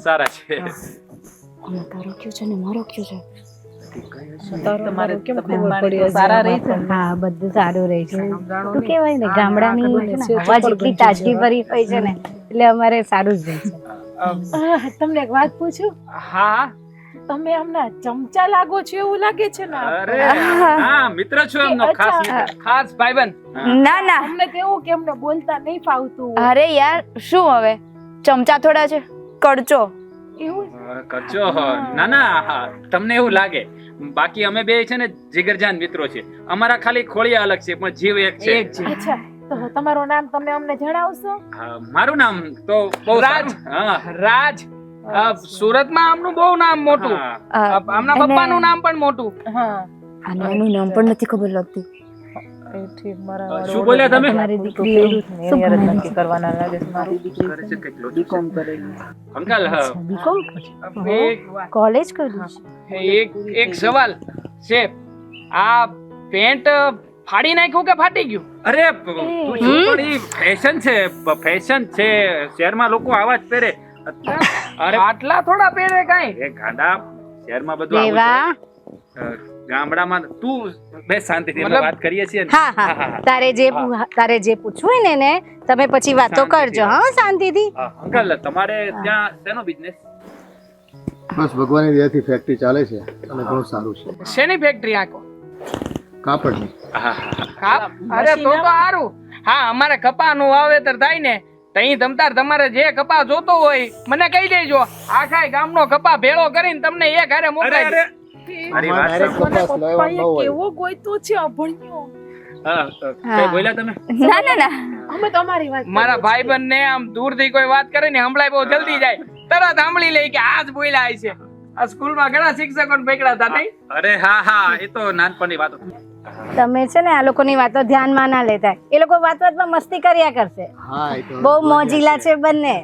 સારા છે. તારો કયો છે ને મારો કયો છે? તમારે કેમ ખબર પડી? સારા રહી છે ને? હા બધું સારું રહે છે. તું કેવાય ને ગામડાની હવા જેટલી તાજગી ભરી હોય છે ને એટલે અમારે સારું જ રહે છે. તમને એક વાત પૂછું? હા તમે હમણાં ચમચા લાગો છો એવું લાગે છે ને. અરે હા, મિત્ર છું એમનો ખાસ મિત્ર. ખાસ ભાઈબંધ. ના ના અમને કેવું કે અમને બોલતા નહીં ફાવતું. અરે યાર શું હવે ચમચા થોડા છે કરચો. એવું કરજો. ના ના, તમને એવું લાગે, બાકી અમે બે છે ને જીગરજાન મિત્રો છે. અમારા ખાલી ખોળિયા અલગ છે પણ જીવ એક છે. અચ્છા, તો તમારું નામ તમે અમને જણાવશો? મારું નામ તો બહુ રાજ. સારું. હા રાજ. સુરતમાં આમનું બહુ નામ મોટું. હા. આમના પપ્પાનું નામ પણ મોટું. હા. આનું નામ પણ નથી ખબર લાગતું. શું બોલ્યા તમે તમારી દીકરી શું ભણે છે? કરવાના લાગે છે મારી કરે છે કંઈક લોચો. બીકોમ કરેલી. અંકલ બીકોમ કોલેજ કર્યું છે? એક સવાલ છે, આ પેન્ટ ફાડી નાખ્યું કે ફાટી ગયું? અરે તું શું પણ ઈ ફેશન છે, ફેશન છે. શહેરમાં લોકો આવા જ પહેરે. અરે આટલા થોડા પહેરે કાંઈ. એ ગાંડા, શહેરમાં બધું આવું દેવા છે. ગામડામાં તું બે શાંતિથી મતલબ- વાત કરીએ છીએ ને. હા તારે જે પૂછવું હોય ને તમે પછી વાતો શાંતિથી કરજો. હા શાંતિથી. હા, અંકલ તમારે ત્યાં શેનો બિઝનેસ? બસ ભગવાનની દયાથી ફેક્ટરી ચાલે છે અને ઘણું સારું છે. શેની ફેક્ટરી આખો? કાપડની. અરે તો સારું. હા, અમારે કપાનું વાવેતર થાય ને તઈ તમારે જે કપા જોતો હોય મને કહી દેજો. આખા ગામનો કપા ભેળો કરીને તમને એક હારે મોકલાઈ દઉં. મારી વાત સાંભળો. કપાસ લેવા ન હોય. કેવો ગોઈતો છે અભણ્યો. હા, કઈ બોલ્યા તમે? ના ના ના અમે તમારી વાત મારા ભાઈબંધ ને આમ દૂરથી કોઈ વાત કરે ને સંભળાય બહુ જલ્દી જાય, તરત સાંભળી લે કે આ જ બોલ્યા છે. આ સ્કૂલમાં ઘણા શિક્ષકોને પકડ્યા હતા નહીં? અરે હા, એ તો નાનપણની વાતો. તમે છે ને આ લોકોની વાતો ધ્યાનમાં ના લેતા. એ લોકો વાતમાં મસ્તી કર્યા કરશે. હા એ તો બહુ મોજીલા છે બંને.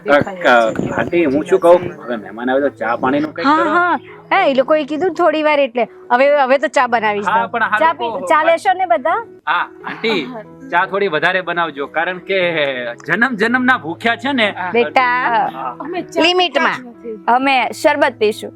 આંટી હું શું કહું, હવે મહેમાન આવે તો ચા પાણીનું કંઈક હા કરો. હા એ લોકોએ કીધું થોડી વાર એટલે હવે તો ચા બનાવીશ. હા, પણ આ ચા લોકો- ચા લેશો ને બધા? હા આંટી, ચા થોડી વધારે બનાવજો, કારણ કે જન્મના ભૂખ્યા છે ને. બેટા અમે ચા લિમિટમાં. પીતા જ નથી. અમે શરબત પીશું.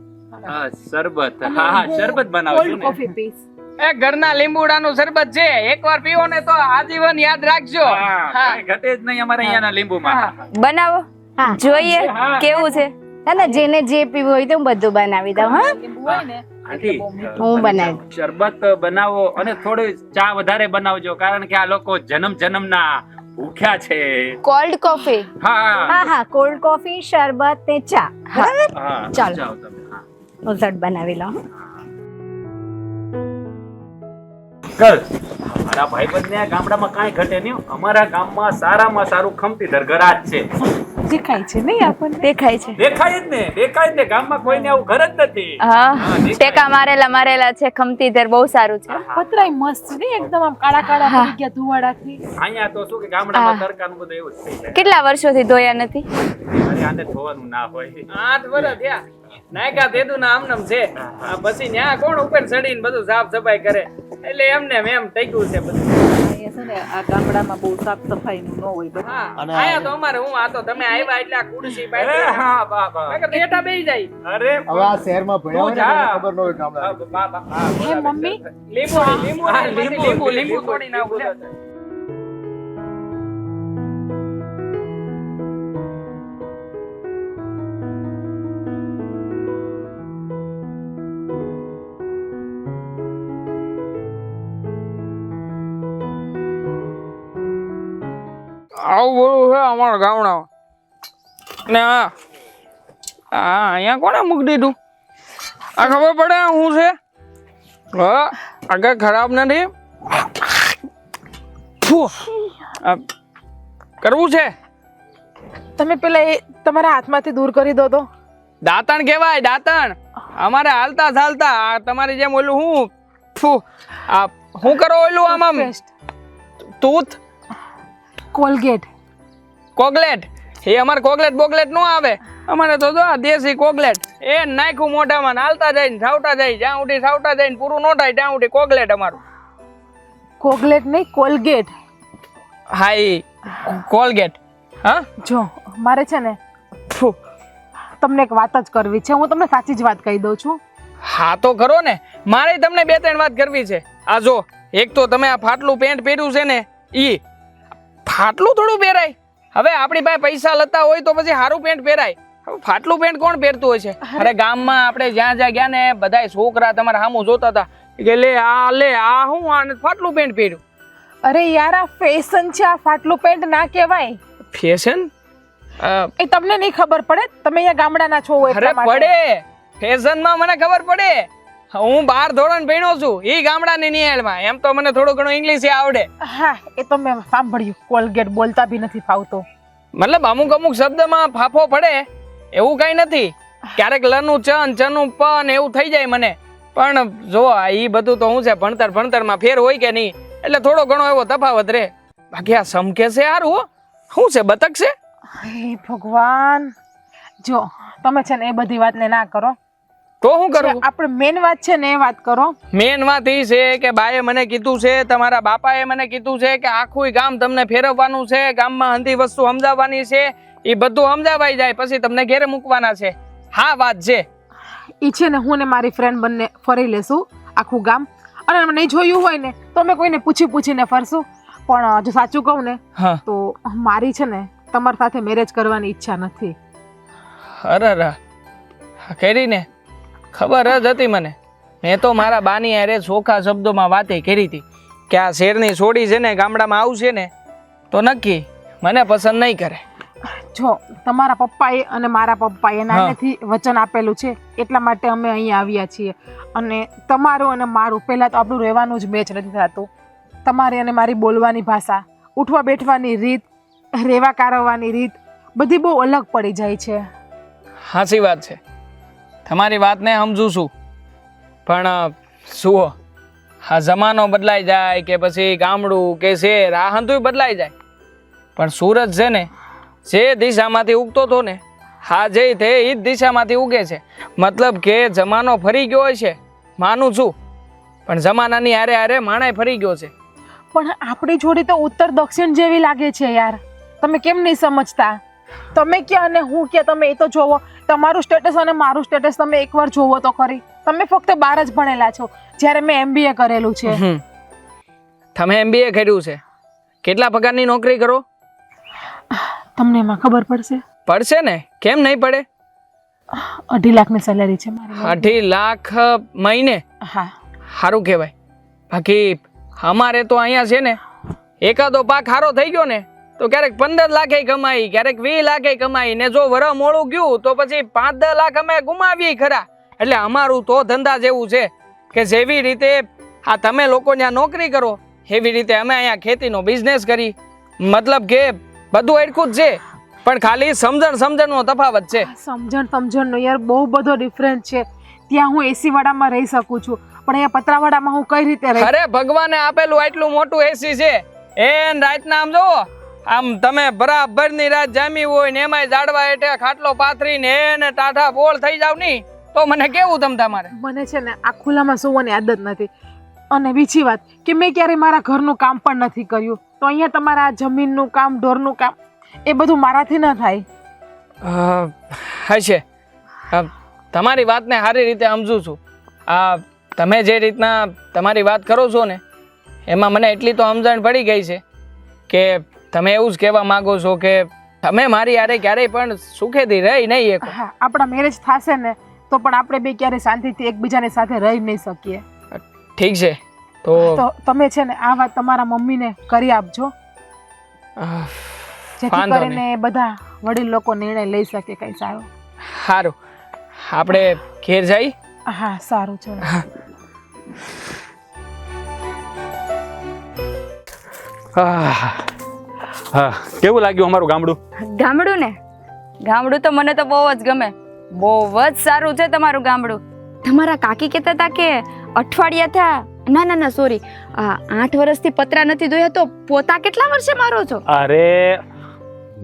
હા, શરબત. હા, શરબત બનાવજો કોલ્ડ ને. Coffee piece. એ ઘરના લીંબુડાનું શરબત છે, એકવાર પીવો ને તો આજીવન યાદ રાખજો. હા, કાંઈ ઘટે જ નહીં અમારે અહીંયાના લીંબુમાં. બનાવો હા જોઈએ કેવું છે. ના ના જેને જે પીવું હોય તો હું બધું બનાવી દઉં. હા લીંબુ હોય ને આંટી, હું બનાવી. શરબત બનાવો અને થોડી ચા વધારે બનાવજો, કારણ કે આ લોકો જન્મના ભૂખ્યા છે. Cold coffee. હા હા હા કોલ્ડ કોફી શરબત ને ચા. બરાબર હા, ચાલો. જાઓ તમે. હા. હું ઝટ બનાવી લઉં. કર મારા ભાઈબંધને ગામડામાં કાંઈ ઘટે નહીં. અમારા ગામમાં સારામાં સારું ખમતીધર ઘર આ જ છે. દેખાય છે નહીં આપણને? દેખાય છે. દેખાય જ ને ગામમાં કોઈને આવું ઘર જ નથી. હા દેખાય. ટેકા મારેલા છે. ખમતીધર બહુ સારું છે. પતરાય મસ્ત છે નહીં? એકદમ આમ કાળા કાળા પડી ગયા ધુવાડાથી. અહીંયા તો શું કે ગામડામાં તડકાનું બધું એવું જ થઈ જાય. કેટલા વર્ષોથી ધોયા નથી. અરે આને ધોવાનું ના હોય. 8 વર્ષ થયા. નાયકા તેદુ ના આમનમ છે. આ પછી ન્યા કોણ ઉપર ચડીને બધું સાફ સફાઈ કરે, એટલે એમને એમ થઈ ગયું છે બધું. અહીંયા છે ને આ ગામડામાં બહુ સાફ સફાઈનું ન હોય બધું. હા, અને આયા તો અમારે હું આ તો તમે આવ્યા એટલે આ ખુરશી પાડી એ હા, બા, બા. નકર બેઠા બેહી જાય. અરે હવે આ શહેરમાં ભણ્યા હોય ને જા. એને ખબર ન હોય ગામડા. બા, બા. હા, હે બોલાવે. મમ્મી? લીંબુ લીંબુ હા, લીંબુ લીંબુ લીંબુ તોડીને આવું લે. આવું બોલું છે અમારા ગામડામાં. ને અહીંયા કોને મૂકી દીધું? આ ખબર પડે હું છે? હા, આગળ ખરાબ નથી. ફુ. આ કરવું છે? તમે પેલા એ તમારા હાથમાંથી દૂર કરી દો તો. દાંતણ કહેવાય, દાંતણ. અમારે હાલતા ચાલતા આ તમારી જેમ ઓલું હું ફુ. આ હું કરો ઓલું આમ ટૂથ કોલગેટ. કોગલેટ. એ અમારે કોગલેટ બોગલેટ નો આવે. અમારે તો જો આ દેશી કોગલેટ એ નાખ્યું મોઢામાં ને હાલતા જાય ને સાવટા જાય, જ્યાં ઉઠી સાવટા જાય ને પૂરું ન થાય ત્યાં ઉઠી કોગલેટ અમારું. કોગલેટ નહીં કોલગેટ. હા એ કોલગેટ. હા જો મારે છે ને ફુ. તમને એક વાત જ કરવી છે. હું તમને સાચી જ વાત કહી દઉં છું. હા તો ખરો ને, મારે તમને 2-3 વાત કરવી છે. આ જો, એક તો તમે આ ફાટલું પેન્ટ પહેર્યું છે ને, ઈ ફાટલું થોડું પહેરાય. હવે આપણી પાસે પૈસા લતા હોય તો પછી સારું પેન્ટ પહેરાય. હવે ફાટલું પેન્ટ કોણ પહેરતું હોય છે? અરે ગામમાં આપણે જ્યાં જ્યાં ગયા ને બધાય છોકરા તમારા સામું જોતા હતા કે લે આ હું આ ફાટલું પેન્ટ પહેર્યું. અરે યાર આ ફેશન છે. આ ફાટલું પેન્ટ ના કહેવાય. ફેશન? એ તમને નહીં ખબર પડે. તમે અહીંયા ગામડાના છો અરે એટલા માટે. પડે, ફેશનમાં મને ખબર પડે. હું 12 ધોરણ ભણ્યો છું, ઈ ગામડાની નિહાળમાં. એમ તો મને થોડું ઘણું ઇંગ્લિશ આવડે. હા એ તો મેં સાંભળ્યું. કોલગેટ બોલતા બી નથી ફાવતો. મતલબ અમુક શબ્દમાં ફાફો પડે એવું કઈ નથી. ક્યારેક લનું ચન ચનું પન એવું થઈ જાય મને. પણ જો એ બધું તો શું છે, ભણતરમાં ફેર હોય કે નહીં, એટલે થોડો ઘણો એવો તફાવત રહે. બાકી આ સમકે છે યાર, શું છે, બતક છે? હે ભગવાન, જો તમે છે ને એ બધી વાતને ના કરો. તો શું કરું? આપણે મેન વાત છે ને એ વાત કરો. મેન વાત એ છે કે બાએ મને કીધું છે, તમારા બાપાએ મને કીધું છે કે આખું ગામ તમને ફેરવવાનું છે, ગામમાં અંધી વસ્તુ સમજાવવાની છે, એ બધું સમજાવાઈ જાય પછી તમને ઘેરે મૂકવાના છે. હા વાત છે ઈ છે ને હું ને મારી ફ્રેન્ડ બંને ફરી લેશું આખું ગામ, અને નહીં જોયું હોય ને તો અમે કોઈને પૂછીને ફરશું. પણ જો સાચું કહું ને હા. તો મારી છે ને તમારી સાથે મેરેજ કરવાની ઈચ્છા નથી. અરે કરીને ખબર જ હતી મને. મેં તો મારા બાની હારે ચોખ્ખા શબ્દોમાં વાતે કરી હતી કે આ શેરની છોડી છે ને ગામડામાં આવશે ને તો નક્કી મને પસંદ નહીં કરે. જો તમારા પપ્પાએ અને મારા પપ્પાએ નાનેથી વચન આપેલું છે, એટલા માટે અમે અહીંયા આવ્યા છીએ. અને તમારું અને મારું પહેલાં તો આપણું રહેવાનું જ મેચ નથી થતું. તમારી અને મારી બોલવાની ભાષા, ઉઠવા બેઠવાની રીત, રહેવા કારવવાની રીત બધી બહુ અલગ પડી જાય છે. સાચી વાત છે, તમારી વાતને સમજું છું. પણ શું આ જમાનો બદલાઈ જાય કે પછી ગામડું કે શહેર આ હંધુય બદલાઈ જાય, પણ સુરત છે ને જે દિશામાંથી ઉગતો હતો ને, હા જે તે એ જ દિશામાંથી ઉગે છે. મતલબ કે જમાનો ફરી ગયો હોય છે, માનું છું, પણ જમાનાની હારે હારે માણાય ફરી ગયો છે. પણ આપણી જોડી તો ઉત્તર દક્ષિણ જેવી લાગે છે યાર. તમે કેમ નહીં સમજતા? તમે ક્યાં અને હું ક્યાં, તમે એ તો જોવો. તમારું સ્ટેટસ અને મારું સ્ટેટસ તમે એકવાર જોવો તો ખરી. તમે ફક્ત 12 જ ભણેલા છો, જ્યારે મેં MBA કરેલું છે. તમે MBA કર્યું છે, કેટલા પગારની નોકરી કરો? તમને એમાં ખબર પડશે? પડશે ને, કેમ નહીં પડે? 2.5 લાખની સેલેરી છે મારી. 2.5 લાખ મહિને? હા. સારું કહેવાય. બાકી અમારે તો અહીંયા છે ને એકાદો પાક સારો થઈ ગયો ને તો ક્યારેક 15 લાખે કમાઈ, ક્યારેક 20 લાખે કમાઈ, ને જો વરહ મોડું ગયું તો પછી 5-10 લાખ અમે ગુમાવીએ ખરા. એટલે અમારું તો ધંધા જેવું છે કે જેવી રીતે આ તમે લોકો ત્યાં નોકરી કરો એવી રીતે અમે અહીંયા ખેતીનો બિઝનેસ કરી. મતલબ કે બધું એડખું જ છે, પણ ખાલી સમજણનો તફાવત છે. સમજણનો યાર બહુ બધો ડિફરન્સ છે. ત્યાં હું AC વાળામાં રહી શકું છું, પણ અહીંયા પતરાવાળામાં હું કઈ રીતે રહી? અરે ભગવાને આપેલું આટલું મોટું AC છે, એન રાતના આમ જોવો, આમ તમે બરાબરની રાત જામી હોય ને એમાંય ઝાડવા હેઠે ખાટલો પાથરીને એને ટાઢા બોળ થઈ જાવ નહીં તો મને કેવું તમારે? મને છે ને આ ખુલ્લામાં સૂવાની આદત નથી. અને બીજી વાત કે મેં ક્યારે મારા ઘરનું કામ પણ નથી કર્યું, તો અહીંયા તમારા આ જમીનનું કામ, ઢોરનું કામ એ બધું મારાથી ન થાય. હશે, તમારી વાતને સારી રીતે સમજું છું. તમે જે રીતના તમારી વાત કરો છો ને એમાં મને એટલી તો સમજણ પડી ગઈ છે કે તમે એવું જ કહેવા માંગો છો કે તમે મારી હારે ક્યારેય પણ સુખેથી રહી નહીં શકો. હા, આપણા મેરેજ થશે ને તો પણ આપણે બે ક્યારે શાંતિથી એકબીજાની સાથે રહી નહીં શકીએ. ઠીક છે, તો તમે છે ને આ વાત તમારા મમ્મીને કરી આપજો, જેથી કરીને બધા વડીલ લોકો નિર્ણય લઈ શકે કઈ સારો. સારું, આપણે ઘેર જઈ. હા સારું, ચલો. હા, કેવું લાગ્યું અમારું ગામડું? ગામડું તો મને તો બહુ જ ગમે. બહુ જ સારું છે તમારું ગામડું. તમારા કાકી કહેતા હતા કે અઠવાડિયા થયા, ના સોરી, 8 વર્ષથી પતરા નથી ધોયા, તો પોતા કેટલા વર્ષે મારો છો? અરે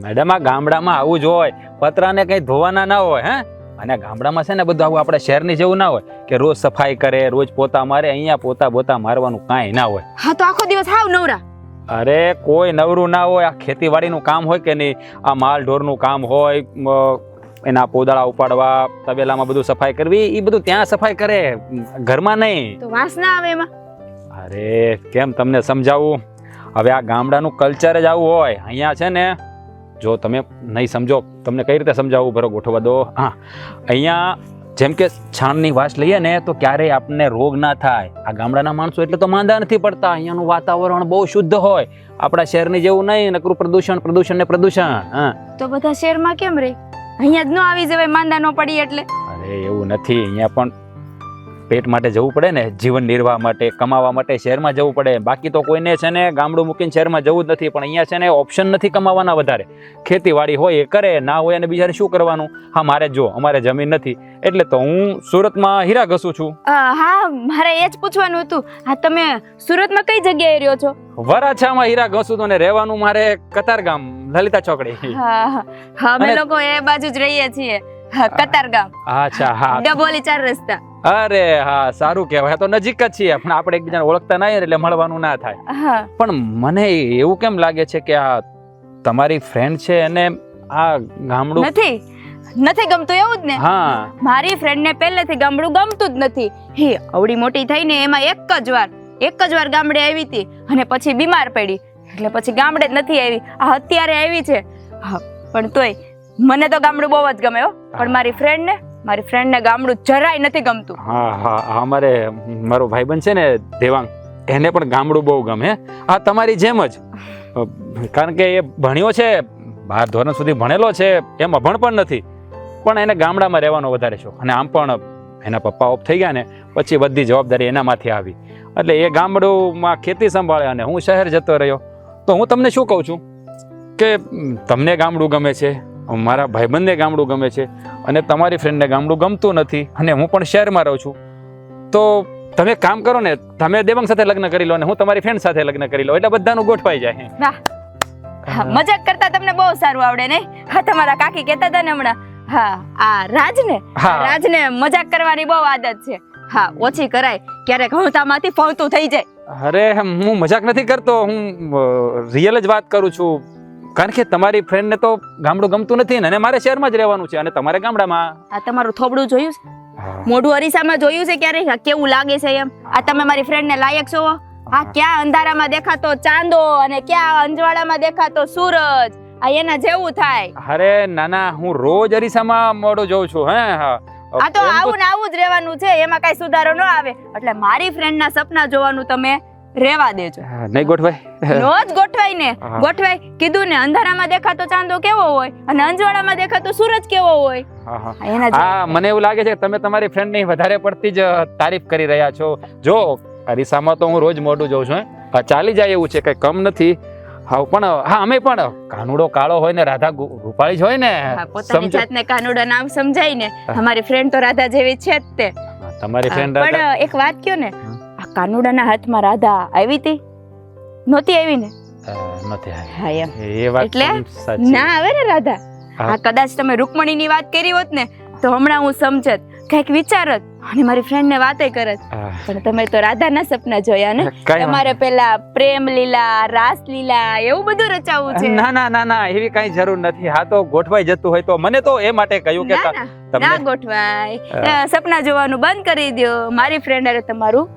મેડમ, આ ગામડામાં આવું જ હોય, પતરાને કઈ ધોવાના ના હોય. હે, અને ગામડામાં છે ને બધું આવું આપણે શહેરની જેવું ના હોય કે રોજ સફાઈ કરે, રોજ પોતા મારે. અહીંયા પોતા મારવાનું કાંઈ ના હોય. હા, તો આખો દિવસ હાવ નવરા. અરે કોઈ નવરું ના હોય. આ ખેતીવાડીનું કામ હોય કે નહીં, આ માલ ઢોરનું કામ હોય, એના પોદળા ઉપાડવા, તબેલામાં બધું સફાઈ કરવી, એ બધું ત્યાં સફાઈ કરે, ઘરમાં નહીં. તો વાસ ના આવે એમાં? અરે કેમ તમને સમજાવું? હવે આ ગામડાનું કલ્ચર જ આવું હોય. અહીંયા છે ને, જો તમે નહીં સમજો, તમને કઈ રીતે સમજાવવું, બરો ગોઠવવા દો. હા, અહીંયા જેમ કે છાણની વાસ લઈએ ને તો ક્યારેય આપણને રોગ ના થાય. આ ગામડાના માણસો એટલે તો માંદા નથી પડતા. અહીંયાનું વાતાવરણ બહુ શુદ્ધ હોય, આપણા શહેરની જેવું નહીં. નકરું પ્રદૂષણ. હા, તો બધા શહેરમાં કેમ રહે? અહીંયા જ ન આવી જવાય માંદા ન પડી એટલે? અરે એવું નથી, અહીંયા પણ પેટ માટે જવું પડે ને, જીવન નિર્વાહ માટે, કમાવા માટે શહેરમાં જવું પડે. બાકી તો કોઈને છે ને ગામડું મૂકીને શહેરમાં જવું જ નથી. પણ અહીંયા છે ને ઓપ્શન નથી કમાવાના વધારે. ખેતીવાડી હોય એ કરે, ના હોય અને બીજાને શું કરવાનું. હા, મારે જો અમારે જમીન નથી એટલે તો હું સુરતમાં હીરા ઘસું છું. હા, મારે એ જ પૂછવાનું હતું. હા, તમે સુરતમાં કઈ જગ્યાએ રહ્યો છો? વરાછામાં હીરા ઘસું તો ને રહેવાનું મારે કતારગામ, લલિતા ચોકડી. હા, અમે લોકો એ બાજુ જ રહીએ છીએ. કતારગામ. અચ્છા, હા. ડબોલી 4 રસ્તા. અરે હા, સારું કહેવાય. તો નજીક જ છીએ પણ આપણે એકબીજાને ઓળખતા નહીં એટલે મળવાનું ના થાય. હા. પણ મને એવું કેમ લાગે છે કે આ તમારી ફ્રેન્ડ છે અને આ ગામડું નથી ગમતું એવું જ ને? હા, મારી ફ્રેન્ડ ને પહેલેથી ગામડું ગમતું જ નથી. હે, આવડી મોટી થઈને એમાં એક જ વાર ગામડે આવી હતી અને પછી બીમાર પડી એટલે પછી ગામડે જ નથી આવી. આ અત્યારે આવી છે. હા, પણ તોય મને તો ગામડું બહુ જ ગમે હો. પણ મારી ફ્રેન્ડ ને ગામડું જરાય નથી ગમતું. હા, અમારે મારો ભાઈબંધ છે ને દેવાંગ, એને પણ ગામડું બહુ ગમે. હા, તમારી જેમ જ. કારણ કે એ ભણ્યો છે, 12 ધોરણ સુધી ભણેલો છે, એમ અભણ પણ નથી. પણ એને ગામડામાં રહેવાનો વધારે શોખ. અને આમ પણ એના પપ્પા ઓફ થઈ ગયા ને પછી બધી જવાબદારી એનામાંથી આવી. એટલે એ ગામડુંમાં ખેતી સંભાળે અને હું શહેર જતો રહ્યો. તો હું તમને શું કહું છું કે તમને ગામડું ગમે છે, મારા ભાઈબંધને ગામડું ગમે છે અને તમારી ફ્રેન્ડને ગામડું ગમતું નથી અને હું પણ શહેરમાં રહું છું. તો તમે કામ કરો ને, તમે દેવાંગ સાથે લગ્ન કરી લો અને હું તમારી ફ્રેન્ડ સાથે લગ્ન કરી લો એટલે બધાનું ગોઠવાઈ જાય. હા, મજાક કરતા તમને બહુ સારું આવડે ને? હા, તમારા કાકી કહેતા હતા ને હમણાં. હા, આ રાજને મજાક કરવાની બહુ આદત છે. હા, ઓછી કરાય, ક્યારેક હંતામાંથી ફાવતું થઈ જાય. અરે, હું મજાક નથી કરતો, હું રિયલ જ વાત કરું છું. કારણ કે તમારી ફ્રેન્ડને તો ગામડું ગમતું નથી ને અને મારે શહેરમાં જ રહેવાનું છે અને તમારે ગામડામાં. આ તમારું થોબડું જોયું છે? મોઢું અરીસામાં જોયું છે ક્યારે કેવું લાગે છે એમ? આ તમે મારી ફ્રેન્ડને લાયક છો? આ ક્યાં અંધારામાં દેખાતો ચાંદો અને ક્યાં અંજવાળામાં દેખાતો સૂરજ, આ એના જેવું થાય. અરે નાના, હું રોજ અરીસામાં મોઢું જોઉં છું. આ તો આવું ને આવું જ રહેવાનું છે, એમાં કઈ સુધારો ન આવે. એટલે મારી ફ્રેન્ડના સપના જોવાનું તમે રેવા દેજો. નહીં ગોઠવાય? નો જ ગોઠવાય ને. ગોઠવાય કીધું ને, અંધારામાં દેખાતો ચાંદો કેવો હોય અને અંજવાળામાં દેખાતો સૂરજ કેવો હોય. હા, મને એવું લાગે છે કે તમે તમારી ફ્રેન્ડની વધારે પડતી જ તારીફ કરી રહ્યા છો. જો અરીસામાં તો હું રોજ મોઢું જોઉં છું, ચાલી જાય એવું છે, કઈ કમ નથી. હા, પણ હા, અમે પણ કાનુડો કાળો હોય ને રાધા રૂપાળી જ હોય ને. પોતાની જાતને કાનુડા નામ સમજાય ને. અમારી ફ્રેન્ડ તો રાધા જેવી છે જ તે. તમારી ફ્રેન્ડ પણ એક વાત કયો ને, આ કાનુડાના હાથમાં રાધા આવી હતી? નહોતી આવી ને? નથી આવી. હા, એમ એ વાત એટલે ના આવે ને રાધા. આ કદાચ તમે રૂકમણીની વાત કરી હોત ને તો હમણાં હું સમજત, કઈક વિચારત અને મારી ફ્રેન્ડ ને વાતે કરત. પણ તમે તો રાધાના સપના જોયા ને. તમારે પેલા પ્રેમ લીલા, રાસ લીલા એવું બધું રચાવવું છે. ના, એવી કઈ જરૂર નથી. હા, તો ગોઠવાઈ જતું હોય તો મને તો એ માટે કહ્યું કે ના ગોઠવાય. સપના જોવાનું બંધ કરી દો. મારી ફ્રેન્ડ અરે તમારું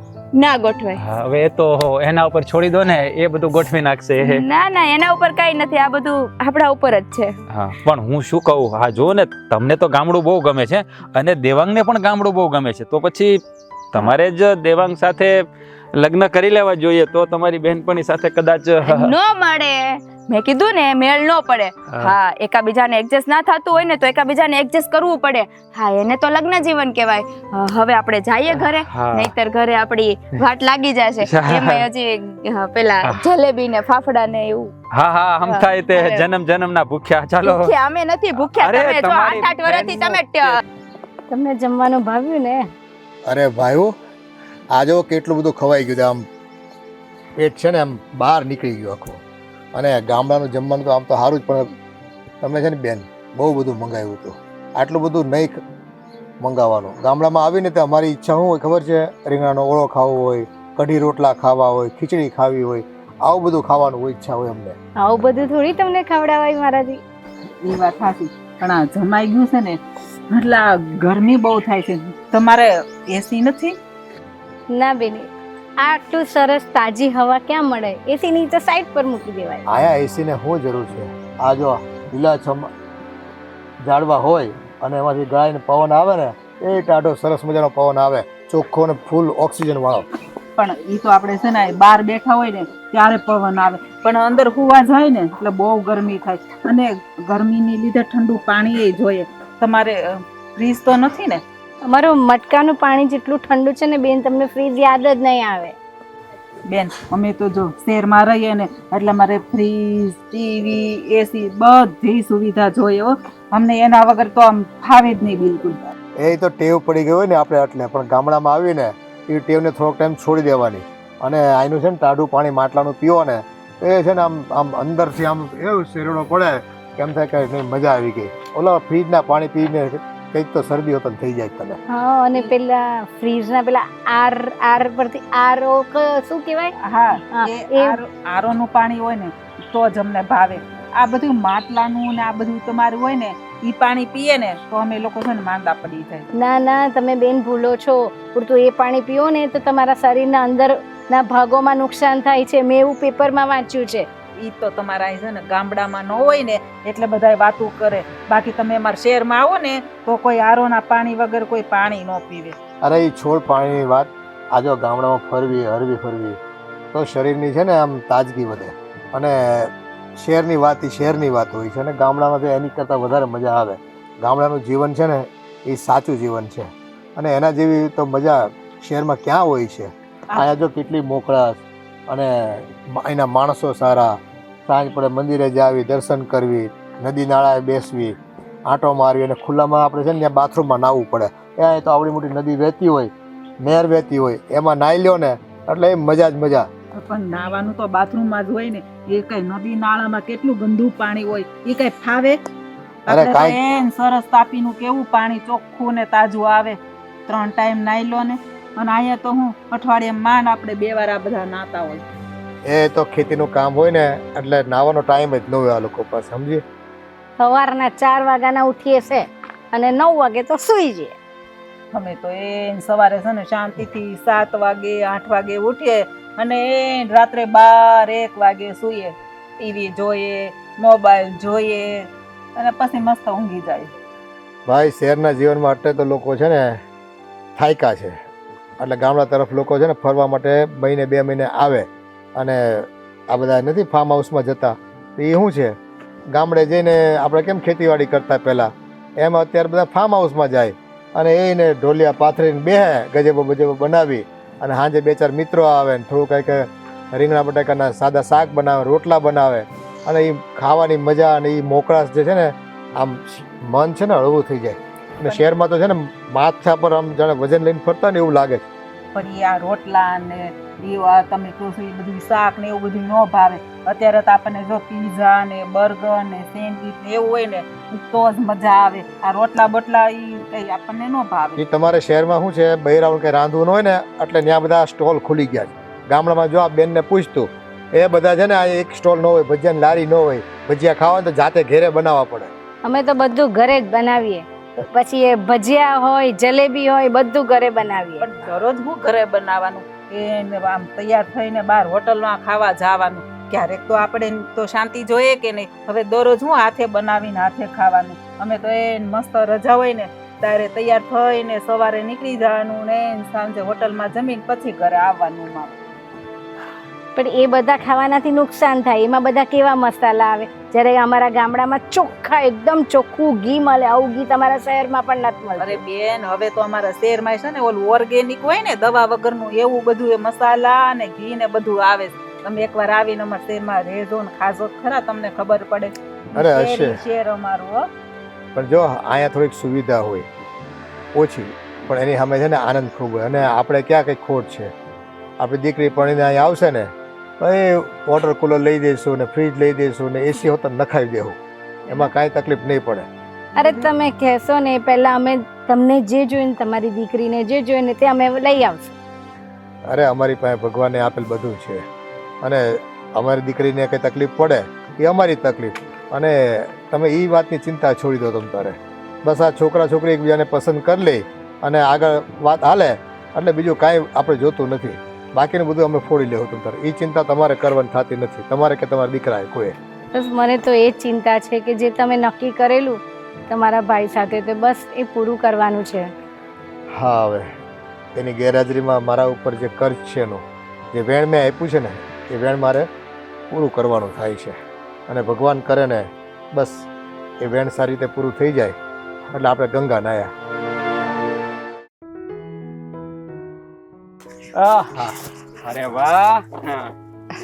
ના ગોઠવાય. હવે તો એના ઉપર છોડી દો ને, એ બધું ગોઠવી નાખશે. ના, એના ઉપર કઈ નથી, આ બધું આપણા ઉપર જ છે. હા, પણ હું શું કહું, હા જો ને, તમને તો ગામડું બહુ ગમે છે અને દેવાંગને પણ ગામડું બહુ ગમે છે. તો પછી તમારે જ દેવાંગ સાથે લગ્ન કરી લેવા જોઈએ. તો તમારી બહેનપણી સાથે કદાચ ન મળે. મેં કીધું ને, મેળ ન પડે. હા, એકાબીજાને એડજસ્ટ ના થતું હોય ને તો એકાબીજાને એડજસ્ટ કરવું પડે. હા, એને તો લગ્ન જીવન કહેવાય. હવે આપણે જઈએ ઘરે, નહીતર ઘરે આપણી વાટ લાગી જશે. એમાં હજી પેલા જલેબી ને ફાફડા ને એવું. હા, આમ થાય તે જન્મના ભૂખ્યા. ચાલો, અમે નથી ભૂખ્યા. તમે જો 8 વર્ષથી તમે તમને જમવાનું ભાવ્યું ને? અરે ભાઈઓ, આજો કેટલું બધું ખવાઈ ગયું. આમ પેટ છે ને આમ બહાર નીકળી ગયું આખું. અને ગામડાનું જમવાનું તો આમ તો સારું જ, પણ તમે છે ને બેન બહુ બધું મંગાવ્યું હતું. આટલું બધું નહીં મંગાવવાનું. ગામડામાં આવીને તો અમારી ઈચ્છા શું હોય ખબર છે? રીંગણાનો ઓળો ખાવો હોય, કઢી રોટલા ખાવા હોય, ખીચડી ખાવી હોય, આવું બધું ખાવાનું ઈચ્છા હોય અમને. આવું બધું થોડી તમને ખવડાવાય મારાથી. એ વાત સાચી, પણ આ જમાઈ ગયું છે ને એટલે ગરમી બહુ થાય છે. તમારે એસી નથી? ના બેની, આટલું સરસ તાજી હવા ક્યાં મળે? એસી ની તો સાઈડ પર મૂકી દેવાય. આયા એસી ને શું જરૂર છે? આ જો લીલાછમ ઝાડવા હોય અને એમાંથી ગાયને પવન આવે ને, એ ટાઢો સરસ મજાનો પવન આવે, ચોખ્ખો ને ફૂલ ઓક્સિજન વાળો. પણ એ તો આપણે છે ને બહાર બેઠા હોય ને ત્યારે પવન આવે, પણ અંદર હુવા જાય ને એટલે બહુ ગરમી થાય. અને ગરમીની લીધે ઠંડુ પાણી જોઈએ. તમારે ફ્રીજ તો નથી ને? અમારું મટકાનું પાણી જેટલું ઠંડુ છે ને બેન, તમને ફ્રીજ યાદ જ નહીં આવે. બેન અમે તો જો શહેરમાં રહીએ ને એટલે મારે ફ્રીજ, ટીવી, એસી બધી સુવિધા જોઈએ હો. અમને એના વગર તો આમ ફાવે જ નહીં બિલકુલ. એ તો ટેવ પડી ગઈ હોય ને આપણે એટલે, પણ ગામડામાં આવીને એ ટેવને થોડોક ટાઈમ છોડી દેવાની. અને આનું છે ને ટાઢું પાણી માટલાનું પીવો ને એ છે ને આમ અંદરથી આમ એવું શેરડો પડે કેમ થાય કે નહીં મજા આવી ગઈ. ઓલા ફ્રીજના પાણી પીને કંઈક તો શરદી હોતો થઈ જાય તને. હા, અને પેલા ફ્રીજના પેલા આર પરથી આરો શું કહેવાય? હા, હા, એ આરો નું પાણી હોય ને તો જ અમને ભાવે. આ બધું માટલાનું ને આ બધું તમારું હોય ને ઈ પાણી પીએ ને તો અમે લોકો છે ને માંદા પડી જાય. ના ના, તમે બેન ભૂલો છો. પૂરતું એ પાણી પીઓ ને તો તમારા શરીરના અંદરના ભાગોમાં નુકસાન થાય છે. મેં એવું પેપરમાં વાંચ્યું છે. ઈ તો તમારા અહીં છે ને ગામડામાં ન હોય ને એટલે બધાય વાતું કરે. બાકી તમે અમારા શહેરમાં આવો ને તો કોઈ આરોના પાણી વગર કોઈ પાણી ન પીવે. અરે એ છોડ પાણીની વાત, આ જો ગામડામાં ફરવી તો શરીરની છે ને આમ તાજગી વધે. અને શહેરની વાત હોય છે અને ગામડામાં તો એની કરતાં વધારે મજા આવે. ગામડાનું જીવન છે ને એ સાચું જીવન છે અને એના જેવી તો મજા શહેરમાં ક્યાં હોય છે. અહીંયા જો કેટલી મોકળાશ અને અહીંના માણસો સારા. સાંજ પડે મંદિરે જાવી, દર્શન કરવી, નદી નાળાએ બેસવી, આંટો મારવી અને ખુલ્લામાં આપણે છે ને ત્યાં બાથરૂમમાં નાહવું પડે. ત્યાં તો આવડી મોટી નદી વહેતી હોય, નહેર વહેતી હોય, એમાં નાહી લ્યો ને એટલે એ મજા જ મજા. પણ નાવાનું તો બાથરૂમમાં જ હોય ને. એ કઈ નદી નાળામાં કેટલું ગંદુ પાણી હોય એ કઈ ફાવે? અરે આપણે તો એન સરસ તાપીનું કેવું પાણી ચોખ્ખું ને તાજું આવે. 3 ટાઈમ નાઈ લો ને. અને અહીંયા તો હું અઠવાડિયામાં માંડ આપણે 2 વાર આ બધા નાતા હોય. એ તો ખેતીનું કામ હોય ને એટલે નાવાનો ટાઈમ જ ન હોય આ લોકો પાસે, સમજી? સવારના 4 વાગ્યાના ઉઠીએ છે અને 9 વાગે તો સૂઈ જઈએ. અમે તો એન સવારે છે ને શાંતિથી 7 વાગે 8 વાગે ઉઠીએ અને એન રાત્રે 12 1 વાગે સૂઈએ. ટીવી જોઈએ, મોબાઈલ જોઈએ અને પછી મસ્ત ઊંઘી જાય. ભાઈ શહેરના જીવનમાં એટલે તો લોકો છે ને થાયકા છે. એટલે ગામડા તરફ લોકો છે ને ફરવા માટે મહિને 2 મહિને આવે અને આ બધા નથી ફાર્મ હાઉસમાં જતા. તો એ શું છે, ગામડે જઈને આપણે કેમ ખેતીવાડી કરતા પહેલાં એમ અત્યારે બધા ફાર્મ હાઉસમાં જાય અને એને ઢોલિયા પાથરીને બેહે, ગજેબો બજેબો બનાવી અને સાંજે 2-4 મિત્રો આવે ને થોડું કંઈક રીંગણા બટાકાના સાદા શાક બનાવે, રોટલા બનાવે અને એ ખાવાની મજા અને એ મોકળાશ જે છે ને આમ મન છે ને હળવું થઈ જાય. અને શહેરમાં તો છે ને માથા પર આમ જાણે વજન લઈને ફરતા ને એવું લાગે છે. પણ એ આ રોટલા ને એ તમે કહો છો એ બધું શાક ને એવું બધું ન ભાવે. અત્યારે તો આપણને જો પીઝા ને બર્ગર ને સેન્ડવીચ ને એવું હોય ને તો જ મજા આવે. આ રોટલા બટલા એ કઈ આપણને ન ભાવે. એ તમારે શહેરમાં શું છે, બહેરાውን કંઈ રાંધવું ન હોય ને એટલે ત્યાં બધા સ્ટોલ ખુલી ગયા છે. ગામડામાં જો આ બેનને પૂછતું એ બધા છે ને આ એક સ્ટોલ ન હોય, ભજીયાની લારી ન હોય, ભજીયા ખાવા તો જાતે ઘરે બનાવવા પડે. અમે તો બધું ઘરે જ બનાવીએ. પછી એ ભજીયા હોય, જલેબી હોય, બધું ઘરે બનાવીએ. પણ દરરોજ હું ઘરે બનાવવાનું? એને આમ તૈયાર થઈને બહાર હોટલમાં ખાવા જવાનું. ક્યારેક તો આપણે તો શાંતિ જોઈએ કે નહીં? હવે દરરોજ હું હાથે બનાવીને હાથે ખાવાનું. અમે તો એ મસ્ત રજા હોય ને ત્યારે તૈયાર થઈને સવારે નીકળી જવાનું ને સાંજે હોટલમાં જમીને પછી ઘરે આવવાનું. પણ એ બધા ખાવાનાથી નુકસાન થાય. એમાં બધા કેવા મસાલા આવે, જ્યારે અમારા ગામડામાં ચોખ્ખા એકદમ ચોખ્ખું ઘી મળે. આવું ઘી તમારા શહેરમાં પણ નથી મળતું. અરે બેન, હવે તો અમારા શહેરમાં છે ને ઓલું ઓર્ગેનિક હોય ને દવા વગરનું એવું બધું એ મસાલા ને ઘી ને બધું આવે છે. તમે એકવાર આવીને અમારા શહેરમાં રહેજો ને ખાજો ખરા, તમને ખબર પડે. અરે હશે. શહેર અમારું હો. પણ જો અહીંયા થોડીક સુવિધા હોય ઓછી, પણ એની સામે છે ને આનંદ ખૂબ હોય. અને આપણે ક્યાં કંઈ ખોટ છે? આપણી દીકરી ભણીને અહીંયા આવશે ને એ વોટર કુલર લઈ દઈશું ને ફ્રીજ લઈ દઈશું ને એસી હોત નખાવી દેવું, એમાં કાંઈ તકલીફ નહીં પડે. અરે તમે કહેશો ને પહેલા અમે તમને જે જોઈને, તમારી દીકરીને જે જોઈને તે અમે લઈ આવશું. અરે અમારી પાસે ભગવાને આપેલ બધું છે અને અમારી દીકરીને કંઈ તકલીફ પડે એ અમારી તકલીફ. અને તમે એ વાતની ચિંતા છોડી દો તમ તારે. બસ આ છોકરા છોકરી એકબીજાને પસંદ કરી લે અને આગળ વાત હાલે એટલે બીજું કાંઈ આપણે જોતું નથી. બાકીનું બધું અમે ફોડી લેવું તમ તારે. એ ચિંતા તમારે કરવાની થતી નથી, તમારે કે તમારા દીકરાએ કોઈ. બસ મને તો એ જ ચિંતા છે કે જે તમે નક્કી કરેલું તમારા ભાઈ સાથે તો બસ એ પૂરું કરવાનું છે. હા, હવે એની ગેરહાજરીમાં મારા ઉપર જે કર્જ છે એનું જે વેણ મેં આપ્યું છે ને એ વેણ મારે પૂરું કરવાનું થાય છે. અને ભગવાન કરે ને બસ એ વેણ સારી રીતે પૂરું થઈ જાય એટલે આપણે ગંગા નાયા. આહા, અરે વાહ.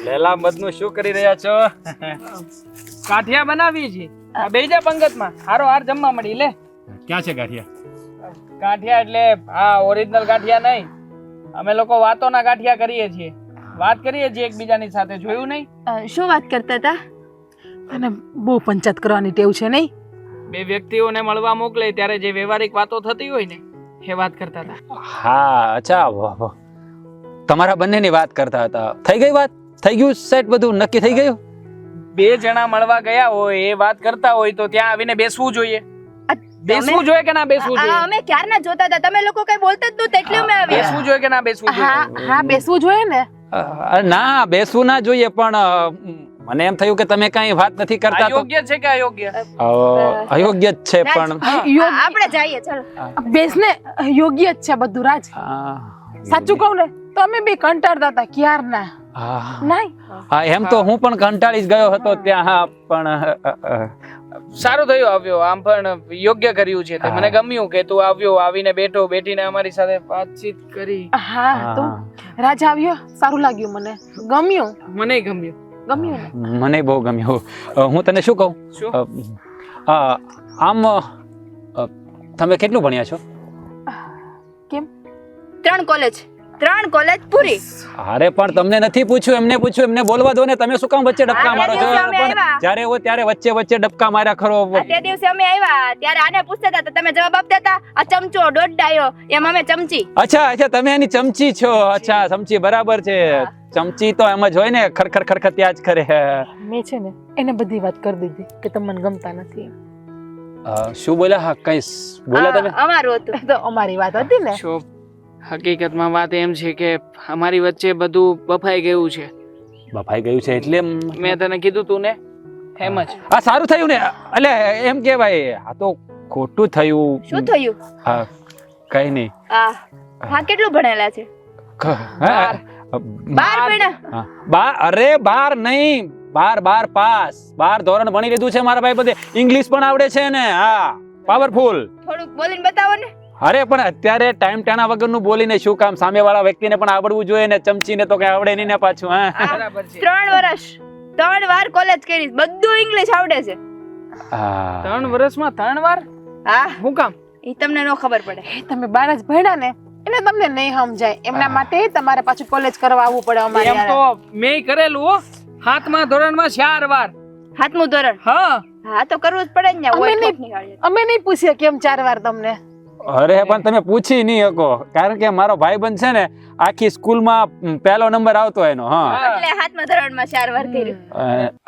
લેલા મધનું શું કરી રહ્યા છો? કાઠિયા બનાવી છે. આ બેહી જા પંગતમાં. હારો હાર જમવા મળી લે. ક્યાં છે ગાંઠિયા? ગાંઠિયા એટલે આ ઓરિજિનલ ગાંઠિયા નહીં. અમે લોકો વાતોના ગાંઠિયા કરીએ છીએ. વાત કરીએ છીએ એકબીજાની સાથે. જોયું નહીં? શું વાત કરતા હતા? અને બહુ પંચાયત કરવાની ટેવ છે નહીં? બે વ્યક્તિઓને મળવા મોકલે ત્યારે જે વ્યવહારિક વાતો થતી હોય ને એ વાત કરતા હતા. હા, અચ્છા. તમારા બંનેની વાત કરતા હતા. થઈ ગઈ વાત? થઈ ગયું સેટ? બધું નક્કી થઈ ગયું? બે જણા મળવા ગયા હોય એ વાત કરતા હોય તો ત્યાં આવીને બેસવું જોઈએ. બેસવું જોઈએ કે ના બેસવું જોઈએ? અમે ક્યારના જોતા હતા, તમે લોકો કઈ બોલતા જ નહોતા એટલે અમે આવ્યા. બેસવું જોઈએ કે ના બેસવું જોઈએ? હા બેસવું જોઈએ ને. ના, બેસવું ના જોઈએ, પણ મને એમ થયું કે તમે કઈ વાત નથી કરતા તો અયોગ્ય છે કે અયોગ્ય? અયોગ્ય જ છે, પણ આપણે જઈએ ચલો. બેસને યોગ્ય જ છે બધું રાજ. સાચું કહું ને તો અમે બે કંટાળતા હતા ક્યારના. નહીં હા, એમ તો હું પણ કંટાળી જ ગયો હતો ત્યાં. હા, પણ સારું થયું આવ્યો. આમ પણ યોગ્ય કર્યું છે તે. મને ગમ્યું કે તું આવ્યો, આવીને બેઠો, બેઠીને અમારી સાથે વાતચીત કરી. હા તો રાજ આવ્યો, સારું લાગ્યું, મને ગમ્યું. મને ગમ્યું. ગમ્યું ને? મને બહુ ગમ્યું. હું તને શું કહું? આમ તમે કેટલું ભણ્યા છો? કેમ? 3 કોલેજ પૂરી. અરે પણ તમને નથી પૂછ્યું, એમને પૂછ્યું. એમને બોલવા દો ને, તમે શું કામ વચ્ચે ડબકા મારો છો? દિવસે અમે પણ આવ્યા. જ્યારે હોય ત્યારે વચ્ચે ડબકા માર્યા ખરો. તે દિવસે અમે આવ્યા ત્યારે આને પૂછતા હતા તો તમે જવાબ આપતા હતા આ ચમચો દોઢ ડાયો, એમ અમે ચમચી. અચ્છા, તમે એની ચમચી છો. અચ્છા, ચમચી, બરાબર છે. ચમચી તો એમ જ હોય ને, ખરખર ત્યાં જ કરે. મેં છે ને એને બધી વાત કરી દીધી કે તમે મને ગમતા નથી. શું બોલ્યા? હા, કઈ બોલ્યા તમે? અમારું હતું. તો અમારી વાત હતી ને. છો હકીકતમાં વાત એમ છે કે અમારી વચ્ચે બધું બફાઈ ગયું છે. બફાઈ ગયું છે એટલે મેં તને કીધું તું ને એમ જ. હા, સારું થયું ને. એટલે એમ કેવાય, આ તો ખોટું થયું. શું થયું? હા, કઈ નહીં. હા, કેટલું ભણેલા છે? 12 ભણ્યા? અરે 12 નહીં, 12 પાસ. 12 ધોરણ ભણી લીધું છે મારા ભાઈ. બધે ઇંગ્લિશ પણ આવડે છે ને. હા, પાવરફુલ. થોડુંક બોલીને બતાવો ને. અરે પણ અત્યારે ટાઈમ ટાણા વગરનું બોલીને શું કામ? સામેવાળા વ્યક્તિને પણ આવડવું જોઈએ ને. ચમચીને તો કઈ આવડે નહીં ને પાછું. હા, બરાબર છે. 3 વર્ષ 3 વાર કોલેજ કરી, બધું ઇંગ્લિશ આવડે છે. 3 વર્ષમાં 3 વાર? હા, શું કામ? ઈ તમને નો ખબર પડે. તમે 12 જ ભણ્યા ને એને તમને નહીં સમજાય. એમના માટે તમારે પાછું કોલેજ કરવા આવવું પડે અમારે. એમ તો મેં કરેલું હો. 7મા ધોરણમાં 4 વાર. 7મું ધોરણ? હા, તો કરવું જ પડે ને. અમે નહીં પૂછીએ કેમ 4 વાર તમને. અરે પણ તમે પૂછી નહીં શકો, કારણ કે મારો ભાઈબંધ છે ને આખી સ્કૂલમાં પહેલો નંબર આવતો એનો. હા, એટલે 7મા ધોરણમાં 4 વાર કર્યું.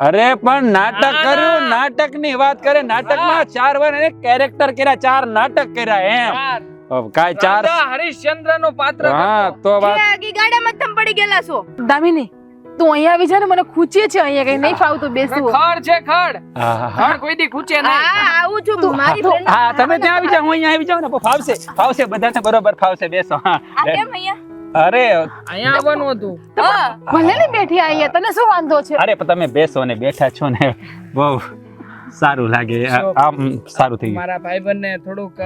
અરે પણ નાટક કર્યું. નાટકની વાત કરે. નાટકમાં 4 વાર એને કેરેક્ટર કર્યા, 4 નાટક કર્યા. એમ કાઈ 4 હરિશ્ચંદ્રનો પાત્ર. હા, તો વાત આગી ગાડામાં તમે પડી ગયેલા છો. દામિની તું અહીંયા આવી જા ને, મને ખૂચીએ છે અહીંયા કઈ નહીં ફાવતું બેસવું. ખડ છે ખડ. ખડ કોઈ દી ખૂચે નહીં. હા, આવું છું મારી friend. હા, તમે ત્યાં આવી જાઓ, હું અહીંયા આવી જાઉં ને. ફાવશે બધાને બરોબર ફાવશે. બેસો. હા, આ કેમ અહીંયા? અરે અહીંયા આવવાનું હતું. હા, ભલે ને બેઠી અહીંયા, તને શું વાંધો છે? અરે પણ તમે બેસો ને, બેઠા છો ને, બહુ સારું લાગે. આમ સારું થઈ ગયું. મારા ભાઈબંધને થોડુંક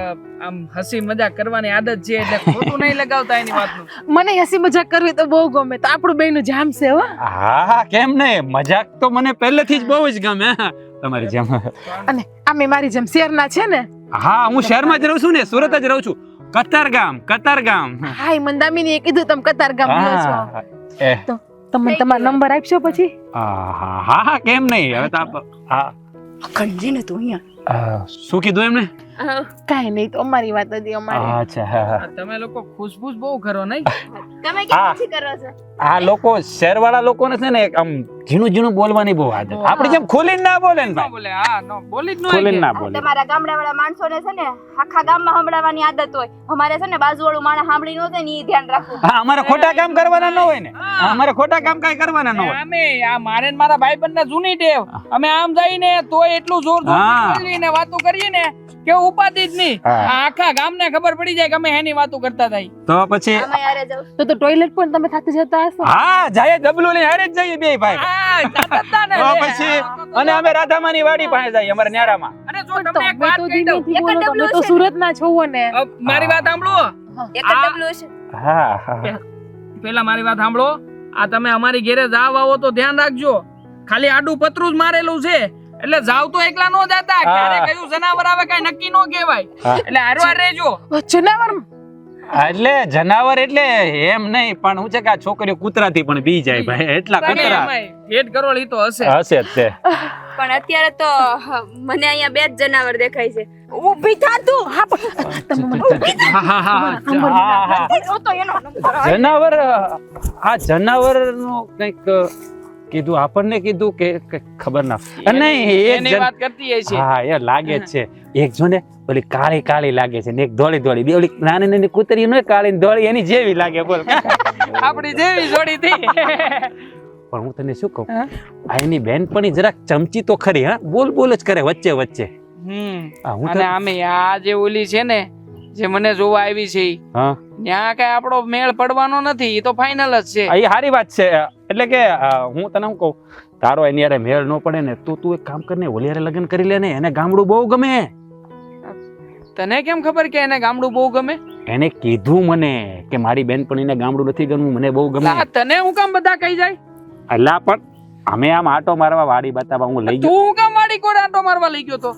આમ હસી મજાક કરવાની આદત છે એટલે ખોટું નહીં લગાવતા એની વાતનું. મને હસી મજાક કરવી તો બહુ ગમે. તો આપણું બેયનું જામ છે હો. હા, કેમ નહીં? મજાક તો મને પહેલેથી જ બહુ જ ગમે. તમારી જેમ. અને આમે મારી જેમ શેરના છે ને. હા, હું શહેરમાં જ રહું છું ને, સુરત જ રહું છું. કતારગામ. હાય મંદામીને કીધું તમે કતારગામ ગયો છો. એ તો તમે તમારો નંબર આપશો પછી? હા, કેમ નહીં? હવે તો હા. ખંજી ને તું અહીંયા શું કીધું એમને? કાઈ નહીં, તો અમારી વાત હતી અમારી. અચ્છા. તમે લોકો ખુશબુશ બહુ કરો નહીં? તમે કેમ નથી કરો છો? આ લોકો શહેરવાળા લોકોને છે ને આમ ઝીણું બોલવાની બહુ આદત. આપણે જેમ ખોલીને ના બોલે ને ભાઈ. બોલે હા, નો બોલી જ ન ખોલીને ના બોલે. તમારા ગામડાવાળા માણસોને છે ને આખા ગામમાં સંભળાવવાની આદત હોય. અમારે છે ને બાજુવાળું માણસ સાંભળી ન જાય ને ઈ ધ્યાન રાખવું. હા, અમારે ખોટા કામ કરવાના ન હોય ને. અમારે ખોટા કામ કાઈ કરવાના ન હોય. અમે આ મારે ને મારા ભાઈબંધને જૂની ટેવ. અમે આમ જઈને તોય એટલું જોર બોલીને વાતો કરીએ ને કે ઉપાધિ જ નહીં. આખા ગામને ખબર પડી જાય કે અમે એની વાતો કરતા થાય. તો પછી અમે યારે જાવ. તો ટોયલેટ પણ તમે સાથે જતા હશો? હા, જાય ડબલું લઈને હારે જ જઈએ બે ભાઈ. હા, જાતા હતા ને. તો પછી અને અમે રાધામાની વાડી પાસે જઈએ, અમારે ન્યારામાં. અને જો તમને એક વાત કહી દઉં. તમે તો સુરત ના છો ને. મારી વાત સાંભળો. એક જ ડબલું છે. હા. પેલા મારી વાત સાંભળો. આ તમે અમારી ઘેરે જાવ આવો તો ધ્યાન રાખજો. ખાલી આડું પતરું જ મારેલું છે એટલે જાવ તો એકલા નો જાતા. ક્યારે કયું જનાવર આવે કઈ નક્કી નો કહેવાય. એટલે હારવાર રહેજો. જનાવર એટલે જનાવર એટલે એમ નહીં, પણ હું છે કે આ છોકરીઓ કૂતરાથી પણ બી જાય ભાઈ, એટલા કૂતરા પેટ કરોળ ઈ તો હશે. હશે જ તે. પણ અત્યારે તો મને અહીંયા બે જ જનાવર દેખાય છે. ઊભી થા તું. જનાવર, આ જનાવર નું કઈક કીધું આપણને કીધું કે ખબર ના. નહીં એની વાત કરતી હશે. હા એ લાગે જ છે. એક જો ને ઓલી કાળી કાળી લાગે છે ને એક ધોળી ધોળી, બે ઓલી નાની નાની કૂતરી નો કાળી ને ધોળી એની જેવી લાગે. બોલ આપણી જેવી જોડી થી. પણ હું તને શું કહું, આ એની બેનપણી જરાક ચમચી તો ખરી. હા, બોલ બોલ જ કરે વચ્ચે વચ્ચે. અને આમે આ જે ઓલી છે ને જે મને જોવા આવી છે, હા ત્યાં કઈ આપણો મેળ પડવાનો નથી. એ તો ફાઇનલ જ છે. એ સારી વાત છે. એટલે કે હું તને શું કહું, તારો એની યારે મેળ ન પડે ને તો તું એક કામ કર ને ઓલી યારે લગ્ન કરી લે ને. એને ગામડું બહુ ગમે. તને કેમ ખબર કે એને ગામડું બહુ ગમે? એને કીધું મને કે મારી બેનપણીને ગામડું નથી ગમવું, મને બહુ ગમે. તને હું કામ બધા કહી જાય? અલ્લા પણ અમે આમ આટો મારવા વાડી બતાવવા હું લઈ ગયો. તું કામ વાડી કોડ આટો મારવા લઈ ગયો તો?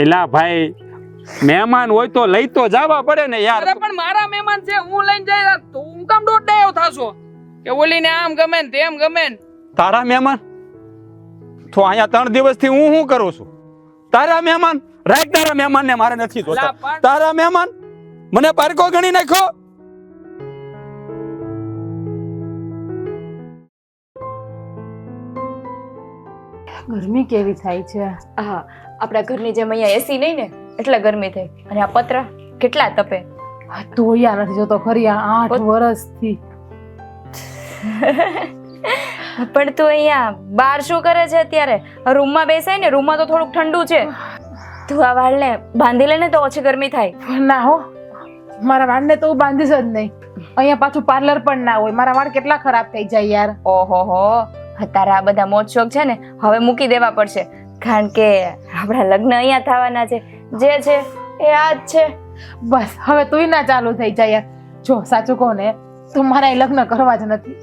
એલા ભાઈ, મહેમાન હોય તો લઈ તો જવા પડે ને યાર. અરે પણ મારા મહેમાન છે, હું લઈને જાય તો હું કામ દોડાયો થાશો કે ઓલીને આમ ગમે ને તેમ ગમે ને? તારા મહેમાન તો અહીંયા 3 દિવસથી હું શું કરું છું? તારા મહેમાન રાખ. તારા મહેમાન ને મારે નથી જોતા. તારા મહેમાન મને પારકો ગણી નાખ્યો. ગરમી કેવી થાય છે. હા, આપણા ઘરની જેમ અહીંયા એસી નહીં ને એટલે ગરમી થાય. અને આ પતરા કેટલા તપે. તું અહીંયા નથી જોતો ખરી આ 8 વર્ષથી. પણ તું અહીંયા બહાર શું કરે છે અત્યારે? રૂમમાં બેસાય ને, રૂમમાં તો થોડુંક ઠંડુ છે. તું આ વાળને બાંધી લે ને તો ઓછી ગરમી થાય. ના હો, મારા વાળને તો હું બાંધીશ જ નહીં. અહીંયા પાછું પાર્લર પણ ના હોય. મારા વાળ કેટલા ખરાબ થઈ જાય યાર. ઓહો હો, તારા આ બધા મોજ શોખ છે ને હવે મૂકી દેવા પડશે. કારણ કે આપણા લગ્ન અહીંયા થવાના છે. જે છે એ આ જ છે. બસ હવે તુંય ના ચાલુ થઈ જાય યાર. જો સાચું કહું ને તો મારા લગ્ન કરવા જ નથી.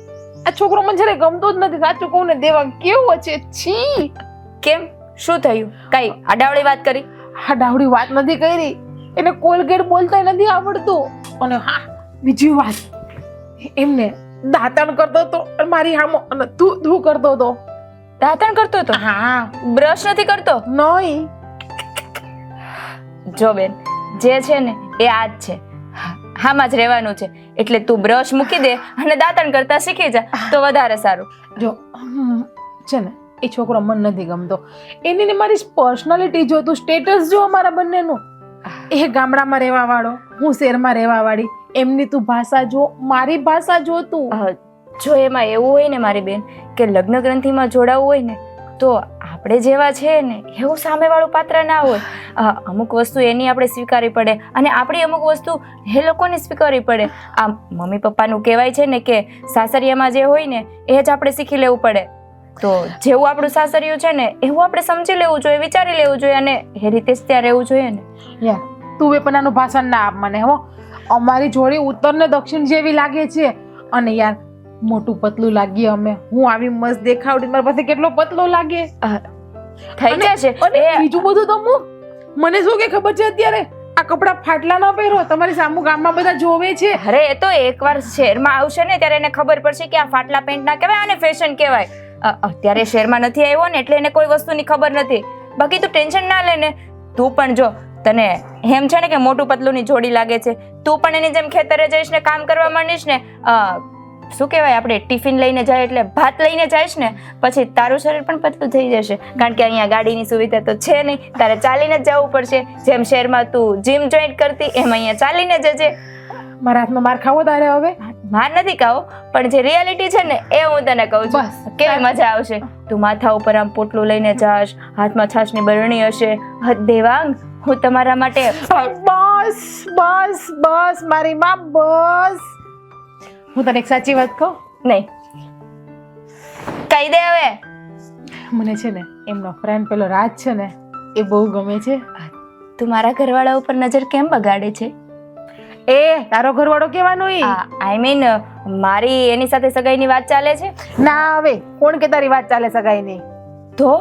આ છોકરો મને જયારે ગમતો જ નથી. સાચું કહું ને દેવા કેવો છે. છી. કેમ, શું થયું? કઈ આડાવડી વાત કરી? આ ડાવડી વાત નથી કરી. એને કોલગેટ બોલતા નથી આવડતું. અને હા, બીજી વાત, એમને દાંતણ કરતો હતો મારી હામો અને તું કરતો હતો. દાંતણ કરતો હતો? હા. બ્રશ નથી કરતો? નહીં. જો બેન, જે છે ને એ આ જ છે. હામાં જ રહેવાનું છે. એટલે તું બ્રશ મૂકી દે અને દાંતણ કરતા શીખી જા તો વધારે સારું. જો છે ને એ છોકરો મને નથી ગમતો. એની ને મારી પર્સનાલિટી જો, તું સ્ટેટસ જો અમારા બંનેનું. એ ગામડામાં રહેવા વાળો, હું શહેરમાં રહેવા વાળી. એમની તું ભાષા જો, મારી ભાષા જો તું. જો એમાં એવું હોય ને મારી બેન કે લગ્ન ગ્રંથિમાં જોડાવું હોય ને તો આપણે જેવા છે ને એવું સામેવાળું પાત્ર ના હોય. અમુક વસ્તુ એની આપણે સ્વીકારવી પડે અને આપણી અમુક વસ્તુ એ લોકોને સ્વીકારવી પડે. આ મમ્મી પપ્પાનું કહેવાય છે ને કે સાસરિયામાં જે હોય ને એ જ આપણે શીખી લેવું પડે. તો જેવું આપણું સાસરિયું છે ને એવું આપણે સમજી લેવું જોઈએ, વિચારી લેવું જોઈએ અને એ રીતે જ ત્યાં રહેવું જોઈએ ને. યાર તું એ પણ આનું ભાષણ ના આપ મને. હો, અમારી જોડી ઉત્તર ને દક્ષિણ જેવી લાગે છે. અને યાર મોટું પતલું લાગીએ અમે. હું આવી મસ્ત દેખાવડી, મારા પાસે કેટલો પતલો લાગે. થઈ જશે. અને બીજું બધું તો મને શું કે ખબર છે અત્યારે આ કપડા ફાટલા ન પહેરો. તમારી સામુ ગામમાં બધા જોવે છે. અરે એ તો એકવાર શહેરમાં આવશે ને ત્યારે એને ખબર પડશે કે આ ફાટલા પેન્ટ ના કહેવાય, આને ફેશન કહેવાય. અત્યારે શહેરમાં નથી આવ્યો ને એટલે એને કોઈ વસ્તુની ખબર નથી. બાકી તું ટેન્શન ના લે ને. તું પણ જો, તને એમ છે ને કે મોટું પતલું ની જોડી લાગે છે, તું પણ એની જેમ ખેતરે જઈશ ને કામ કરવા માંડીશ ને, શું કહેવાય આપણે ટિફિન લઈને જાય એટલે ભાત લઈને જઈશ ને, પછી તારું શરીર પણ પતલું થઈ જશે. કારણ કે અહીંયા ગાડીની સુવિધા તો છે નહીં, તારે ચાલીને જ જવું પડશે. જેમ શહેરમાં તું જીમ જોઈન્ટ કરતી એમ અહીંયા ચાલીને જજે. મારા હાથનો માર ખાવો તારે હવે? માર નથી ખાવો, પણ જે રિયાલિટી છે ને એ હું તને કહું છું. કેવી મજા આવશે. તું માથા ઉપર આમ પોટલું લઈને જાશ, હાથમાં છાશની બરણી હશે. દેવાંગ, હું તમારા માટે બસ બસ બસ મારી માં બસ. હું તને એક સાચી વાત કહું? નહીં, કહી દે હવે. મને છે ને એમનો ફ્રેન્ડ પેલો રાજ છે ને એ બહુ ગમે છે. તું મારા ઘરવાળા ઉપર નજર કેમ બગાડે છે? એ તારો ઘરવાળો કેવાનો? આઈ મીન મારી એની સાથે સગાઈની વાત ચાલે છે ના હવે કોણ કે તારી વાત ચાલે સગાઈ નહીં. તો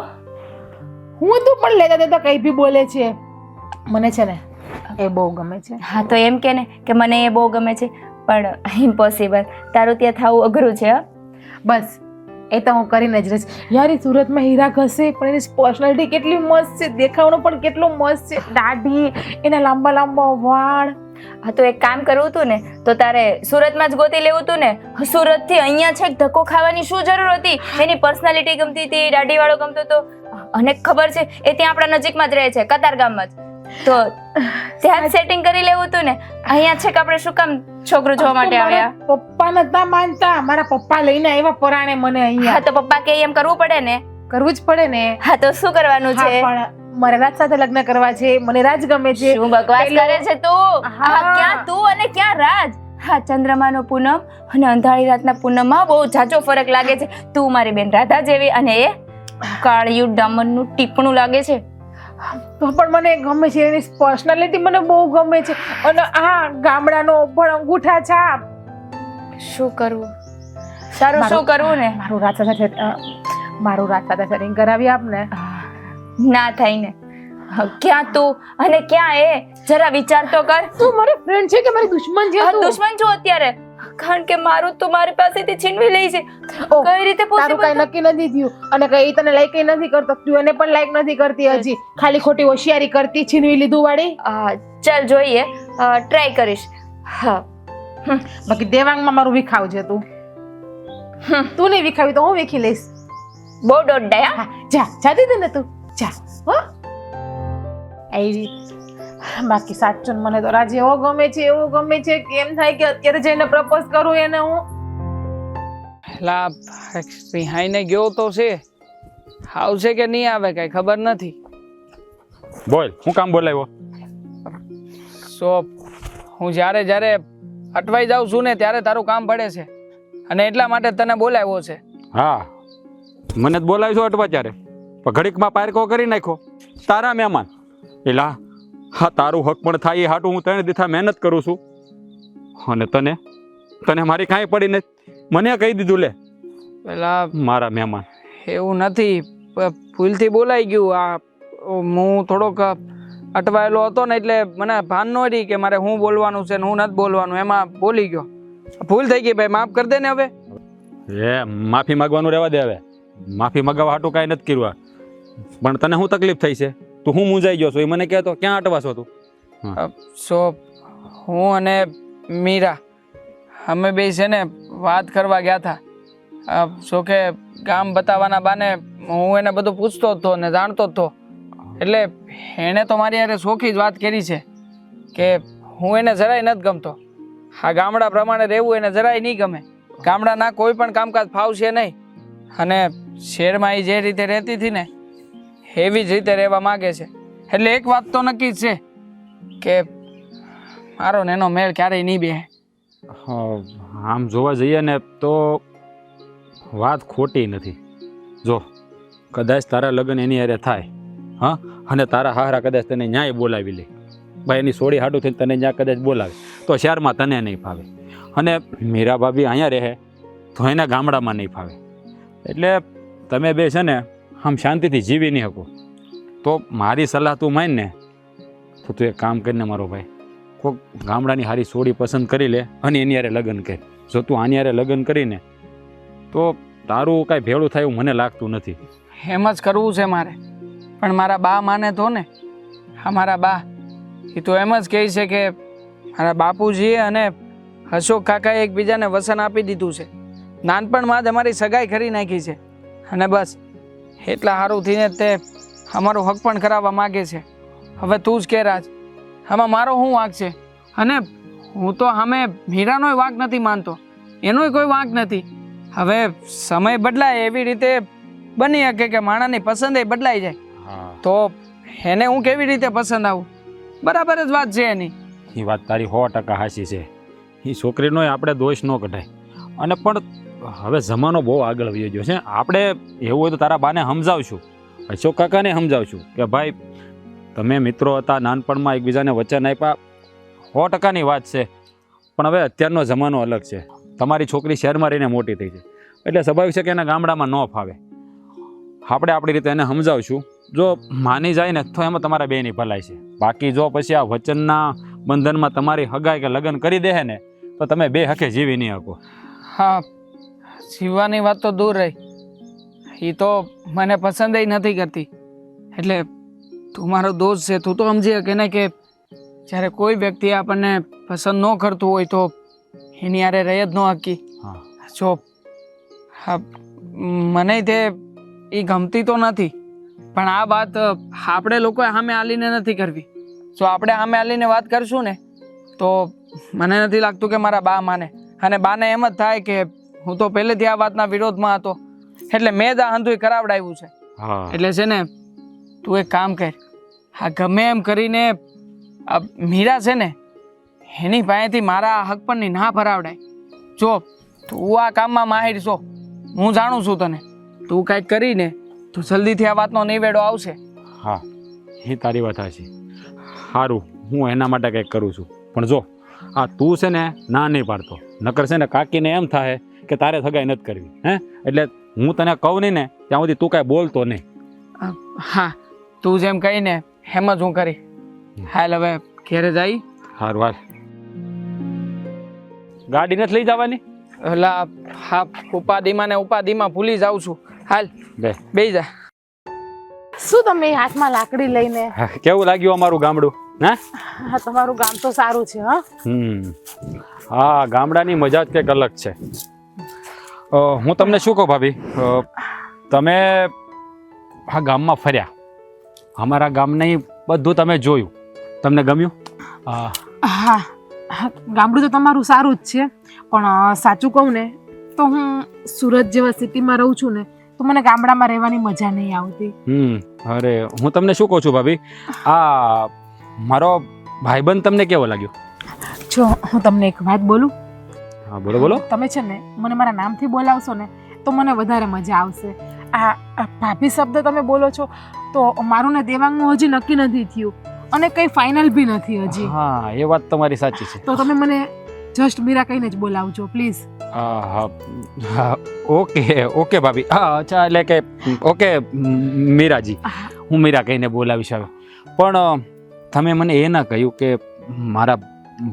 હું તું પણ લેતા દેતા કઈ બી બોલે છે. મને છે ને એ બહુ ગમે છે. હા તો એમ કે ને કે મને એ બહુ ગમે છે, પણ ઇમ્પોસિબલ, તારું ત્યાં થવું અઘરું છે. હા, બસ એ તો હું કરીને જ રહીશ. યાર એ સુરતમાં હીરા ઘસે પણ એની પર્સનાલિટી કેટલી મસ્ત છે, દેખાવનો પણ કેટલો મસ્ત છે, દાઢી, એના લાંબા લાંબા વાળ. હા તો એક કામ કરવું હતું ને તો તારે સુરતમાં જ ગોતી લેવું હતું ને. સુરતથી અહીંયા છેક ધક્કો ખાવાની શું જરૂર હતી? એની પર્સનાલિટી ગમતી હતી, દાઢીવાળો ગમતો હતો, અને ખબર છે એ ત્યાં આપણા નજીકમાં જ રહે છે, કતારગામમાં જ. તો ત્યાં સેટિંગ કરી લેવું હતું ને. અહીંયા છેક આપણે શું કામ છોકરું જોવા માટે આવ્યા? પપ્પા નતા માનતા, મારા પપ્પા લઈને આવ્યા પરાણે મને હા અહીંયા. તો પપ્પા કે એમ કરવું પડે ને. કરવું જ પડે ને. હા તો શું કરવાનું હા, છે? પણ મારે રાજ સાથે લગ્ન કરવા છે, મને રાજ ગમે છે. શું બકવાસ કરે છે તું? હા. હા, ક્યાં તું અને ક્યાં રાજ? હા, ચંદ્રમાનો પૂનમ અને અંધારી રાતના પૂનમમાં બહુ જાજો ફરક લાગે છે. તું મારી બેન રાધા જેવી અને એ કાળિયું ડામરનું ટીપણું લાગે છે. તો પણ મને ગમે છે, એની પર્સનાલિટી મને બહુ ગમે છે. અને આ ગામડાનો પણ અંગૂઠા છાપ. શું કરવું? તારું શું કરવું ને? મારું રાજ સાથે મારું રાજ સાથે setting કરાવી આપને. ના થાય ને. ક્યાં તું અને ક્યાં એ? જરા વિચાર તો કર. તું મારો ફ્રેન્ડ છે કે મારી દુશ્મન છે? આ તું દુશ્મન છું અત્યારે, કારણ કે મારું તું મારી પાસેથી છીનવી લે છે. ઓહ, કઈ રીતે તારું કઈ possible? નક્કી નથી થયું અને કઈ તને લાઈક નથી કરતો, તું એને પણ લાઈક નથી કરતી હજી, ખાલી ખોટી હોશિયારી કરતી, છીનવી લીધું વાળી. ચાલ જોઈએ, ટ્રાય કરીશ. હા, બાકી દેવાંગમાં મારું વિખાવ છે તું. તું નહીં વિખાવી તો હું વિખી લઈશ. બહુ દોડાય. હા, હા, જા જાતી દે ને તું, જા હો. આવી બાકી સાચું મને તો રાજ એવો ગમે છે, એવો ગમે છે કે એમ થાય કે અત્યારે જઈને પ્રપોઝ કરું એને હું. લા રિહાઈને ગયો તો છે, આવશે કે નહીં આવે કઈ ખબર નથી. બોલ, હું કામ બોલાવ્યો? સો હું જ્યારે જ્યારે અટવાઈ જાઉં છું ને ત્યારે તારું કામ પડે છે અને એટલા માટે તને બોલાવ્યો છે. હા, મને જ બોલાવ્યો અટવા ત્યારે, પણ ઘડીકમાં પારકો કરી નાખ્યો. તારા મહેમાન એલા, હા તારું હક પણ થાય એ હાટું હું 3 દિવસથી મહેનત કરું છું, અને તને મારી કાંઈ પડી નથી. મને કહી દીધું લે પેલા મારા મહેમાન. એવું નથી, ભૂલથી બોલાઈ ગયું. આ હું થોડોક અટવાયેલો હતો ને એટલે મને ભાન ન રહી કે મારે હું બોલવાનું છે ને હું નથી બોલવાનું, એમાં બોલી ગયો. ભૂલ થઈ ગઈ ભાઈ, માફ કરી દે ને. હવે એ માફી માગવાનું રહેવા દે. હવે માફી મગાવવા હાટું કાંઈ નથી કર્યું, પણ તને શું તકલીફ થઈ છે? તું હું મૂંઝાઈ ગયો છો એ મને કહેતો. ક્યાં અટવાશો તું? સો હું અને મીરા અમે બે છે ને વાત કરવા ગયા હતા. સો કે ગામ બતાવવાના બાને હું એને બધું પૂછતો હતો ને જાણતો હતો, એટલે એણે તો મારી યારે સોખી જ વાત કરી છે કે હું એને જરાય નથી ગમતો. આ ગામડા પ્રમાણે રહેવું એને જરાય નહીં ગમે. ગામડાના કોઈ પણ કામકાજ ફાવશે નહીં, અને શહેરમાં એ જે રીતે રહેતી હતી ને એવી જ રીતે રહેવા માગે છે. એટલે એક વાત તો નક્કી જ છે કે મારો ને એનો મેળ ક્યારેય નહીં બે. આમ જોવા જઈએ ને તો વાત ખોટી નથી. જો કદાચ તારા લગ્ન એની હારે થાય, હા, અને તારા હારા કદાચ તને ન્યાય બોલાવી લે, ભાઈ એની સોડી હાટું થઈને તને ન્યા કદાચ બોલાવે તો શહેરમાં તને નહીં ફાવે, અને મીરા ભાભી અહીંયા રહે તો એના ગામડામાં નહીં ફાવે. એટલે તમે બે છે ને આમ શાંતિથી જીવી નહીં શકો. તો મારી સલાહ તું માન ને તો તું એક કામ કરીને મારો ભાઈ, કોઈક ગામડાની સારી સોડી પસંદ કરી લે અને એની હારે લગ્ન કર. જો તું આની હારે લગ્ન કરીને તો તારું કાંઈ ભેળું થાય એવું મને લાગતું નથી. એમ જ કરવું છે મારે, પણ મારા બા માને તો ને. હા, મારા બા એ તો એમ જ કહે છે કે મારા બાપુજીએ અને અશોક કાકાએ એકબીજાને વસન આપી દીધું છે. નાનપણમાં જ અમારી સગાઈ કરી નાખી છે, અને બસ એટલા સારું થઈને તે અમારો હક પણ કરાવવા માગે છે. હવે તું જ કે રાજ, આમાં મારો શું વાંક છે? અને હું તો અમે મીરાનોય વાંક નથી માનતો, એનોય કોઈ વાંક નથી. હવે સમય બદલાય એવી રીતે બની શકે કે માણસની પસંદ એ બદલાઈ જાય, તો એને હું કેવી રીતે પસંદ આવું? બરાબર જ વાત છે એની. એ વાત તારી 100% હાચી છે. એ છોકરીનો આપણે દોષ ન કઢાય. અને પણ હવે જમાનો બહુ આગળ વયો ગયો છે. આપણે એવું હોય તો તારા બાને સમજાવશું, અશોક કાકાને સમજાવશું કે ભાઈ તમે મિત્રો હતા, નાનપણમાં એકબીજાને વચન આપ્યા, 100%ની વાત છે. પણ હવે અત્યારનો જમાનો અલગ છે. તમારી છોકરી શહેરમાં રહીને મોટી થઈ છે એટલે સ્વાભાવિક છે કે એને ગામડામાં ન ફાવે. આપણે આપણી રીતે એને સમજાવશું. જો માની જાય ને તો એમાં તમારા બેની ભલાઈ છે. બાકી જો પછી આ વચનના બંધનમાં તમારી હગાઈ કે લગ્ન કરી દે ને તો તમે બે હકે જીવી નહીં શકો. હા, જીવવાની વાત તો દૂર રહી, એ તો મને પસંદ નથી કરતી. એટલે તું મારો દોસ્ત છે, તું તો સમજી શકે ને કે જ્યારે કોઈ વ્યક્તિ આપણને પસંદ ન કરતું હોય તો એની યારે રહી જ ન હકી. હા. જો હા, મને તે એ ગમતી તો નથી, પણ આ વાત આપણે લોકોએ સામે આલીને નથી કરવી. જો આપણે સામે આલીને વાત કરશું ને તો મને નથી લાગતું કે મારા બા માને, અને બાને એમ જ થાય કે હું તો પહેલેથી આ વાતના વિરોધમાં હતો, એટલે મેં જ આ હંધુય કરાવડાવ્યું છે. હા. એટલે છે ને તું એક કામ કર, આ ગમે એમ કરીને આ મીરા છે ને એની પાસેથી મારા હક પરની ના ભરાવડાય. જો તું આ કામમાં માહિર છો, હું જાણું છું તને, તું કાંઈક કરીને તું જલ્દીથી આ વાતનો નિવેડો આવશે. હા, એ તારી વાત સાચી. સારું, હું એના માટે કંઈક કરું છું. પણ જો આ તું છે ને ના નહીં પાડતો, નકર છે ને કાકીને એમ થાય કે તારે સગાઈ નથી કરવી. હે, એટલે હું તને કહું નહીં ને ત્યાં સુધી તું કાંઈ બોલતો નહીં. હા, તું જેમ કહીને એમ જ હું કરી. હાલ હવે ઘેરે જઈ. સારું હાલ. ગાડી નથી લઈ જવાની? ઓલા હા, ઉપાધિમાં ને ઉપાધિમાં ભૂલી જાઉં છું. હાલ બે જા. શું તમે હાથમાં લાકડી લઈને? કેવું લાગ્યું અમારું ગામડું? હે, હા, તમારું ગામ તો સારું છે. હા, હા, ગામડાની મજા જ કંઈક અલગ છે. હું તમને શું કહું ભાભી, તમે આ ગામમાં ફર્યા, અમારા ગામની બધું તમે જોયું, તમને ગમ્યું? હા, ગામડું તો તમારું સારું જ છે, પણ સાચું કહું ને તો હું સુરત જેવા સિટીમાં રહું છું ને તો મને ગામડામાં રહેવાની મજા નહીં આવતી. અરે હું તમને શું કહું છું ભાભી, આ મારો ભાઈબંધ તમને કેવો લાગ્યો? જો હું તમને એક વાત બોલું. હા, બોલો બોલો. તમે છે ને મને મારા નામથી બોલાવશો ને તો મને વધારે મજા આવશે. આ ભાભી શબ્દ તમે બોલો છો તો મારું ને દેવાંગનું હજી નક્કી નથી થયું અને કંઈ ફાઇનલ બી નથી હજી. હા, એ વાત તમારી સાચી છે. તો તમે મને જસ્ટ મીરા કહીને જ બોલાવજો પ્લીઝ. હા, ઓકે ભાભી. હા, અચ્છા, એટલે કે ઓકે મીરાજી, હું મીરા કહીને બોલાવીશ હવે. પણ તમે મને એ ના કહ્યું કે મારા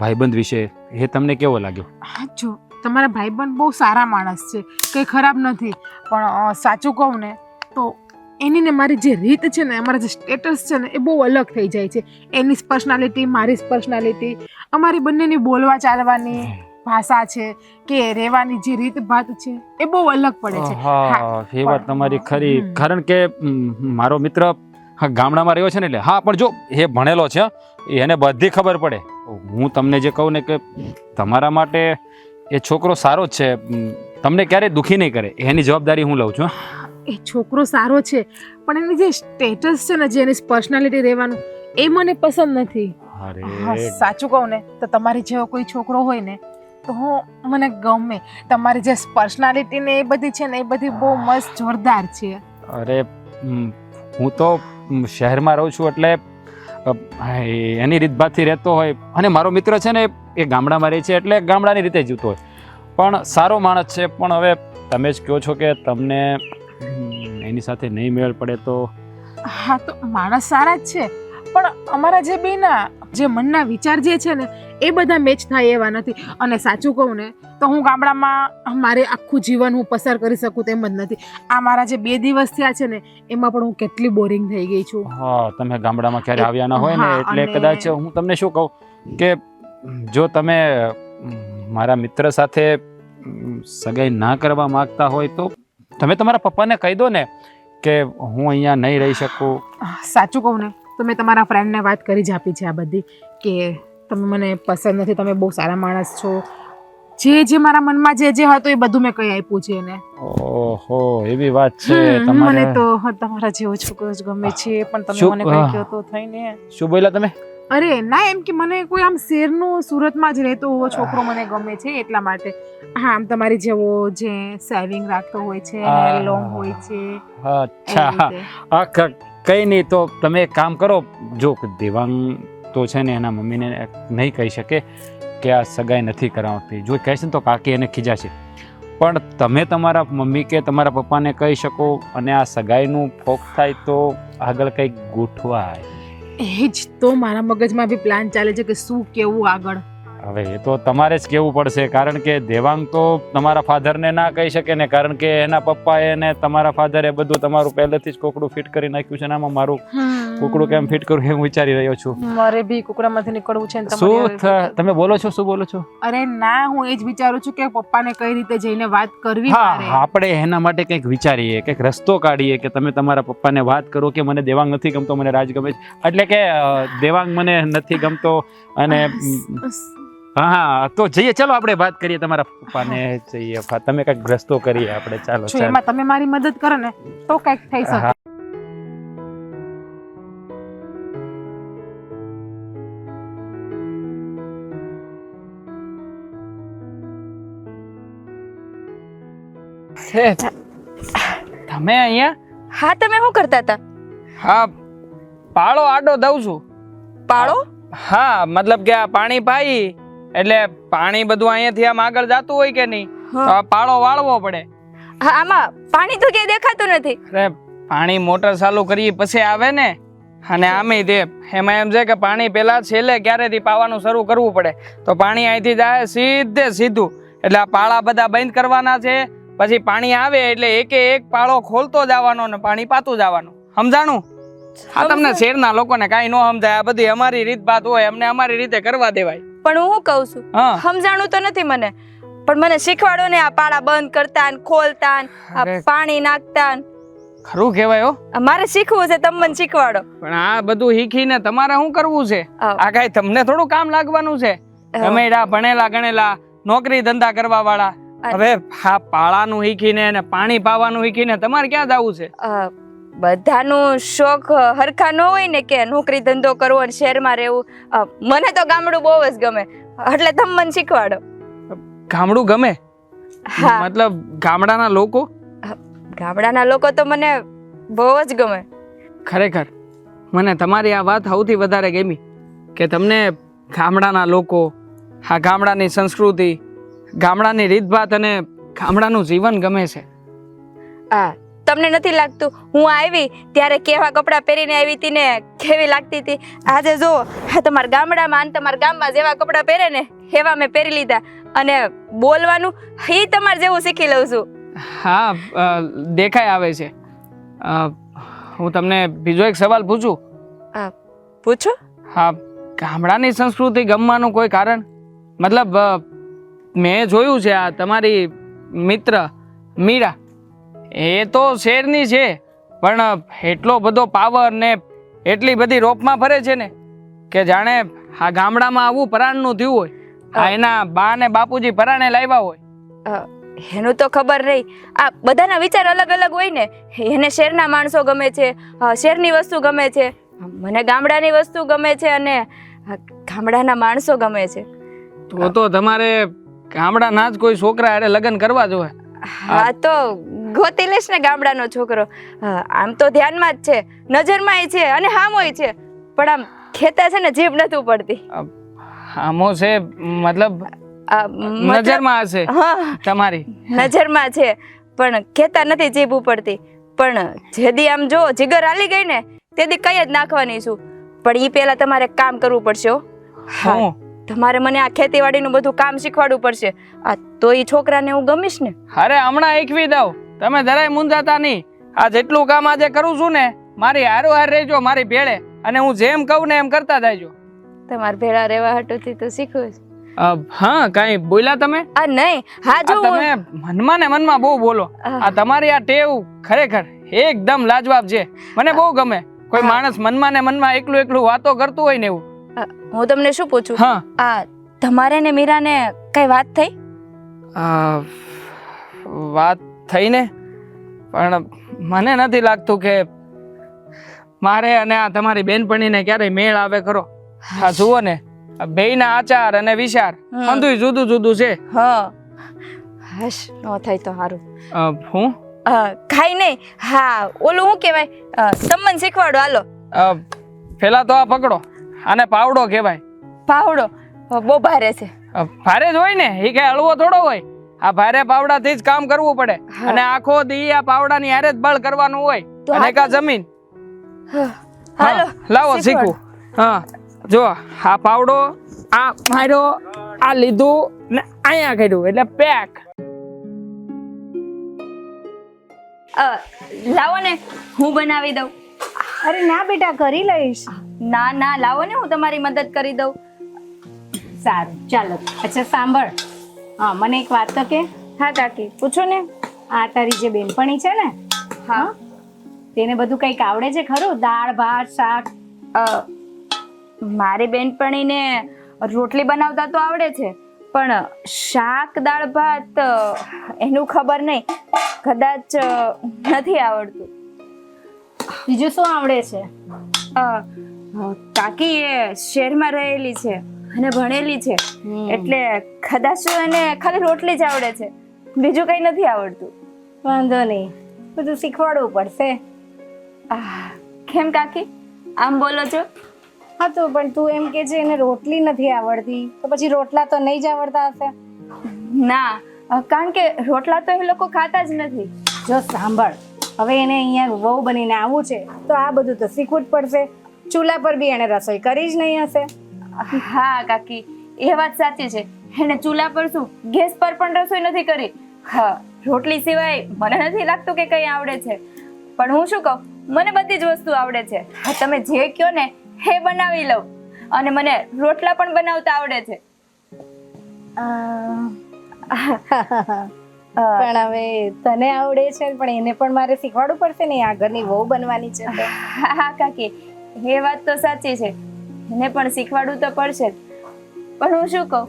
ભાઈબંધ વિશે, એ તમને કેવો લાગ્યો? હા, જો તમારા ભાઈબંધ બહુ સારા માણસ છે, કંઈ ખરાબ નથી, પણ સાચું કહું ને તો એની ને મારી જે રીત છે ને, અમારા જે સ્ટેટસ છે ને એ બહુ અલગ થઈ જાય છે. એની પર્સનાલિટી, મારી પર્સનાલિટી, અમારી બંનેની બોલવા ચાલવાની ભાષા છે કે રહેવાની જે રીત ભાત છે એ બહુ અલગ પડે છે. હા, એ વાત તમારી ખરી. કારણ કે મારો મિત્ર ગામડામાં રહ્યો છે ને, એટલે હા, પણ જો એ ભણેલો છે, એને બધી ખબર પડે. હું તમને જે કહું ને કે તમારા માટે એ છોકરો સારો જ છે, તમને ક્યારેય દુઃખી નહીં કરે, એની જવાબદારી હું લઉં છું. એ છોકરો સારો છે, પણ એની જે સ્ટેટસ છે ને, જે એની પર્સનાલિટી રહેવાનું એ મને પસંદ નથી. સાચું કહું ને તો તમારી જેવો કોઈ છોકરો હોય ને તો મને ગમે. તમારી જે પર્સનાલિટી ને એ બધી છે ને એ બધી બહુ મસ્ત જોરદાર છે. અરે હું તો શહેરમાં રહું છું એટલે એની રીતભાતથી રહેતો હોય, અને મારો મિત્ર છે ને એ ગામડામાં રહે છે એટલે ગામડાની રીતે જીવતો હોય, પણ સારો માણસ છે. પણ હવે તમે જ કહો છો કે તમને એની સાથે નહીં મેળ પડે તો? હા, તો માણસ સારા જ છે, પણ અમારા જે બેના જે મનના વિચાર જે છે ને એ બધા મેચ થાય એવા નથી. અને સાચું કહું ને તો હું ગામડામાં મારે આખું જીવન હું પસાર કરી શકું તેમ જ નથી. આ મારા જે 2 દિવસ થયા છે ને એમાં પણ હું કેટલી બોરિંગ થઈ ગઈ છું. હા, તમે ગામડામાં ક્યારે આવ્યા ના હોય ને એટલે કદાચ હું તમને શું કહું કે જો તમે મારા મિત્ર સાથે સગાઈ ના કરવા માંગતા હોય તો તમે તમારા પપ્પાને કહી દો ને કે હું અહીંયા નહીં રહી શકું. સાચું કહું ને તો મેં તમારા ફ્રેન્ડને વાત કરી જ આપી છે આ બધી, કે તમે મને પસંદ નથી, તમે બહુ સારા માણસ છો. જે મારા મનમાં જે હતું એ બધું મેં કહી આપ્યું છે એને. ઓહો, એવી વાત છે. મને તો તમારા જેવો છોકરો જ ગમે છે, પણ તમે મને કઈ કહો તો થઈને. શું બોલ્યા તમે? અરે ના, એમ કે મને કોઈ આમ શેરનું સુરતમાં જ રહેતો હોવો છોકરો મને ગમે છે એટલા માટે. હા, આમ તમારી જેવો જે સેવિંગ રાખતો હોય છે, લોંગ હોય છે. અચ્છા, કઈ નહીં, તો તમે એક કામ કરો. જો દેવાંગ તો છે ને એના મમ્મીને નહીં કહી શકે કે આ સગાઈ નથી કરાવતી. જો કહેશે ને તો કાકી એને ખીજાશે, પણ તમે તમારા મમ્મી કે તમારા પપ્પાને કહી શકો અને આ સગાઈનું ફોક થાય તો આગળ કંઈક ગોઠવાય. એ જ તો મારા મગજમાં બી પ્લાન ચાલે છે કે શું કેવું આગળ. હવે એ તો તમારે જ કહેવું પડશે, કારણ કે દેવાંગ તો તમારા ફાધરને ના કહી શકે ને, કારણ કે એના પપ્પાએ ને તમારા ફાધરે બધું તમારું પહેલેથી જ કોકડું ફિટ કરી નાખ્યું છે ને આમાં મારું કોકડું કેમ ફિટ કરવું એ હું વિચારી રહ્યો છું. મારે બી કુકડામાંથી નીકળવું છે ને શું તમે બોલો છો? શું બોલો છો? અરે ના, હું એ જ વિચારું છું કે પપ્પાને કઈ રીતે જઈને વાત કરવી. હા, આપણે એના માટે કંઈક વિચારીએ, કંઈક રસ્તો કાઢીએ કે તમે તમારા પપ્પાને વાત કરો કે મને દેવાંગ નથી ગમતો, મને રાજ ગમે છે, એટલે કે દેવાંગ મને નથી ગમતો અને હા તો જઈએ, ચલો આપણે વાત કરીએ તમારા પપ્પાને, જઈએ તમે કંઈક રસ્તો કરીએ આપણે. ચાલો જો એમાં તમે મારી મદદ કરો ને તો કંઈક થઈ શકે. તમે અહીંયા? હા, તમે શું કરતા હતા? હા, પાળો આડો દઉં છું. પાળો? હા, મતલબ કે આ પાણી પાઈ એટલે પાણી બધું અહીંયાથી આમ આગળ જતું હોય કે નહીં, તો આ પાળો વાળવો પડે. હા, આમાં પાણી તો ક્યાંય દેખાતું નથી. અરે પાણી મોટર ચાલુ કરી પછી આવે ને, અને આમે તે એમાં એમ છે કે પાણી પેલા છેલ્લે ક્યારેથી પાવાનું શરૂ કરવું પડે, તો પાણી અહીંથી જાય સીધું, એટલે આ પાળા બધા બંધ કરવાના છે. પછી પાણી આવે એટલે એકે એક પાળો ખોલતો જવાનો ને પાણી પાતું જવાનું. સમજાણું? આ તમને શહેરના લોકોને કાંઈ ન સમજાય, આ બધી અમારી રીત ભાત હોય, અમને અમારી રીતે કરવા દેવાય. પણ હું કહું છું, સમજાણું તો નથી મને, પણ મને શીખવાડો ને, આ પાળા બંધ કરતા ને ખોલતા ને આ પાણી નાખતા. ખરું કહેવાય હો. મારે શીખવું છે, તમે મને શીખવાડો. પણ આ બધું શીખીને તમારે શું કરવું છે? આ કાંઈ તમને થોડું કામ લાગવાનું છે? તમે ભણેલા ગણેલા નોકરી ધંધા કરવા વાળા, હવે આ પાળાનું શીખીને અને પાણી પાવાનું શીખીને તમારે ક્યાં જવું છે? બધાનું શોખ હરખા ન હોય ને, કે નોકરી ધંધો કરવો અને શહેરમાં રહેવું. મને તો ગામડું બહુ જ ગમે, એટલે તમે મને શીખવાડો. ગામડું ગમે? મતલબ ગામડાના લોકો? ગામડાના લોકો તો મને બહુ જ ગમે. ખરેખર મને તમારી આ વાત સૌથી વધારે ગમી કે તમને ગામડાના લોકો, આ ગામડાની સંસ્કૃતિ, ગામડાની રીતભાત અને ગામડાનું જીવન ગમે છે. તમને નથી લાગતું હું આવી ત્યારે કેવા કપડાં પહેરીને આવી હતી ને કેવી લાગતી હતી? આજે જો તમારા ગામડામાં તમારા ગામમાં જેવા કપડાં પહેરે ને એવા મેં પહેરી લીધા, અને બોલવાનું એ તમારે જેવું શીખી લઉં છું. હા, દેખાય આવે છે. હું તમને બીજો એક સવાલ પૂછું? પૂછો. હા, ગામડાની સંસ્કૃતિ ગમવાનું કોઈ કારણ? મતલબ મેં જોયું છે આ તમારી મિત્ર મીરા, એ તો શહેરની છે, પણ એટલો બધો પાવર ને એટલી બધી રોપમાં ફરે છે ને કે જાણે આ ગામડામાં આવું પરાણનું થયું હોય, આ એના બા ને બાપુજી પરાણે લાવ્યા હોય. એનું તો ખબર નહીં. આ બધાના વિચાર અલગ અલગ હોય ને. એને શહેરના માણસો ગમે છે, શહેરની વસ્તુ ગમે છે, મને ગામડાની વસ્તુ ગમે છે, અને ગામડાના માણસો ગમે છે. તો તમારે ગામડાના જ કોઈ છોકરા હારે લગ્ન કરવા જોઈએ. હા, તો ગોતી લઈશ ને ગામડાનો છોકરો. આમ તો ધ્યાનમાં જ છે, નજરમાં છે અને હામોય છે, પણ આમ ખેતા છે ને જીભ નથી પડતી. હામો છે મતલબ નજરમાં હશે તમારી? નજરમાં છે પણ ખેતા નથી જીભ ઉપડતી. પણ જેદી આમ જો જીગર હાલી ગઈ ને તેદી કઈ જ નાખવાની છું. પણ ઈ પેલા તમારે કામ કરવું પડશે હો. હા, તમારે મને આ ખેતીવાડીનું બધું કામ શીખવાડવું પડશે. આ તો ઈ છોકરાને હું ગમીશ ને. અરે હમણાં એકવી દઉં, તમે જરાય મૂંઝાતા નહીં. આ જેટલું કામ આજે કરું છું ને, મારી હારોહાર રહેજો, મારી ભેળે, અને હું જેમ કહું ને એમ કરતા જાયજો. તમારે ભેળા રહેવા હાટુથી તો શીખવું છે. હા, કાંઈ બોલ્યા તમે? નહીં. હા, જો તમે મનમાં ને મનમાં બહુ બોલો. આ તમારી આ ટેવ ખરેખર એકદમ લાજવાબ છે, મને બહુ ગમે. કોઈ માણસ મનમાં ને મનમાં એકલું એકલું વાતો કરતું હોય ને એવું. હું તમને શું પૂછું? હા, આ તમારે ને મીરાને કઈ વાત થઈ? વાત થઈ ને, પણ મને નથી લાગતું કે મારે અને આ તમારી બેનપણીને ક્યારેય મેળ આવે ખરો. હા, જુઓ ને, બેયના આચાર અને વિચાર બધું જુદું જુદું છે. હા, હશ, ન થાય તો સારું. હું કાઈ નહીં. હા, ઓલું શું કહેવાય, તમને શીખવાડો. હાલો, પેલા તો આ પકડો, આને પાવડો કહેવાય. પાવડો? બહુ ભારે છે. ભારે જ હોય ને, એ કઈ હળવો થોડો હોય. આ ભારે પાવડાથી જ કામ કરવું પડે. હા. અને આખો દી આ પાવડાની હારે જ બળ કરવાનું હોય. તો અને કા હાથ- જમીન. હાલો હા, લાવો શીખવાડ. શીખું. હા, જો આ પાવડો, આ માર્યો, આ લીધું ને અહીંયા કર્યું એટલે પેક. લાવો ને હું બનાવી દઉં. અરે ના બેટા, કરી લઈશ. ના ના લાવો ને હું તમારી મદદ કરી દઉં. સારું, ચાલો. અચ્છા સાંભળ, હા, મને એક વાત તો કે. હા કાકી પૂછો ને. આ તારી જે બેનપણી છે ને, હા તેને બધું કંઈક આવડે છે ખરું? દાળ ભાત શાક? મારી બેનપણીને રોટલી બનાવતા તો આવડે છે, પણ શાક દાળ ભાત એનું ખબર નહીં, કદાચ નથી આવડતું. બીજું શું આવડે છે? કાકી એ શહેરમાં રહેલી છે અને ભણેલી છે, એટલે કદાચ એને ખાલી રોટલી જ આવડે છે, બીજું કઈ નથી આવડતું. વાંધો નહીં, બધું શીખવાડવું પડશે. કેમ કાકી આમ બોલો છો? હા તો પણ તું એમ કે છે એને રોટલી નથી આવડતી, તો પછી રોટલા તો નહીં જ આવડતા હશે. ના, કારણ કે રોટલા તો એ લોકો ખાતા જ નથી. જો સાંભળ, હવે એને અહીંયા વહુ બનીને આવવું છે તો આ બધું તો શીખવું જ પડશે. ચૂલા પર બી એને રસોઈ કરી જ નહીં હશે. હા કાકી એ વાત સાચી છે, એને ચૂલા પર શું ગેસ પર પણ રસોઈ નથી કરી. હા, રોટલી સિવાય મને નથી લાગતું કે કઈ આવડે છે, પણ હું શું કહું, મને બધી જ વસ્તુ આવડે છે. હા, તમે જે કહો ને એ બનાવી લઉં, અને મને રોટલા પણ બનાવતા આવડે છે. પણ હવે તને આવડે છે પણ એને પણ મારે શીખવાડવું પડશે ને, આ ઘરની વહુ બનવાની છે તો. હા કાકી એ વાત તો સાચી છે, એને પણ શીખવાડવું તો પડશે જ. પણ હું શું કહું,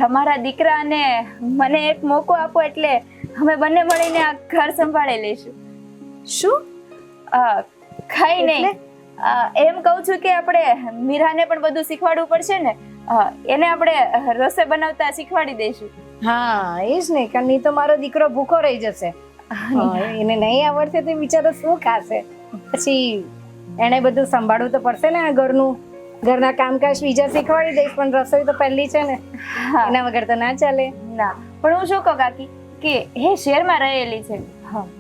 અમારા દીકરા અને મને એક મોકો આપો એટલે અમે બંને મળીને આ ઘર સંભાળી લઈશું. શું? કઈ નહીં, એમ કહું છું કે આપણે મીરાને પણ બધું શીખવાડવું પડશે ને, એને આપણે રસોઈ બનાવતા શીખવાડી દઈશું. હા એ જ ને, કારણ નહીં તો મારો દીકરો ભૂખો રહી જશે. એને નહીં આવડશે તો બિચારો શું ખાશે? પછી એને બધું સંભાળવું તો પડશે ને, આ ઘરના કામકાજ બીજા શીખવાડી દઈશ, પણ રસોઈ તો પહેલી છે ને, એના વગર તો ના ચાલે. ના, પણ હું શું કહું કાકી કે એ શહેરમાં રહેલી છે,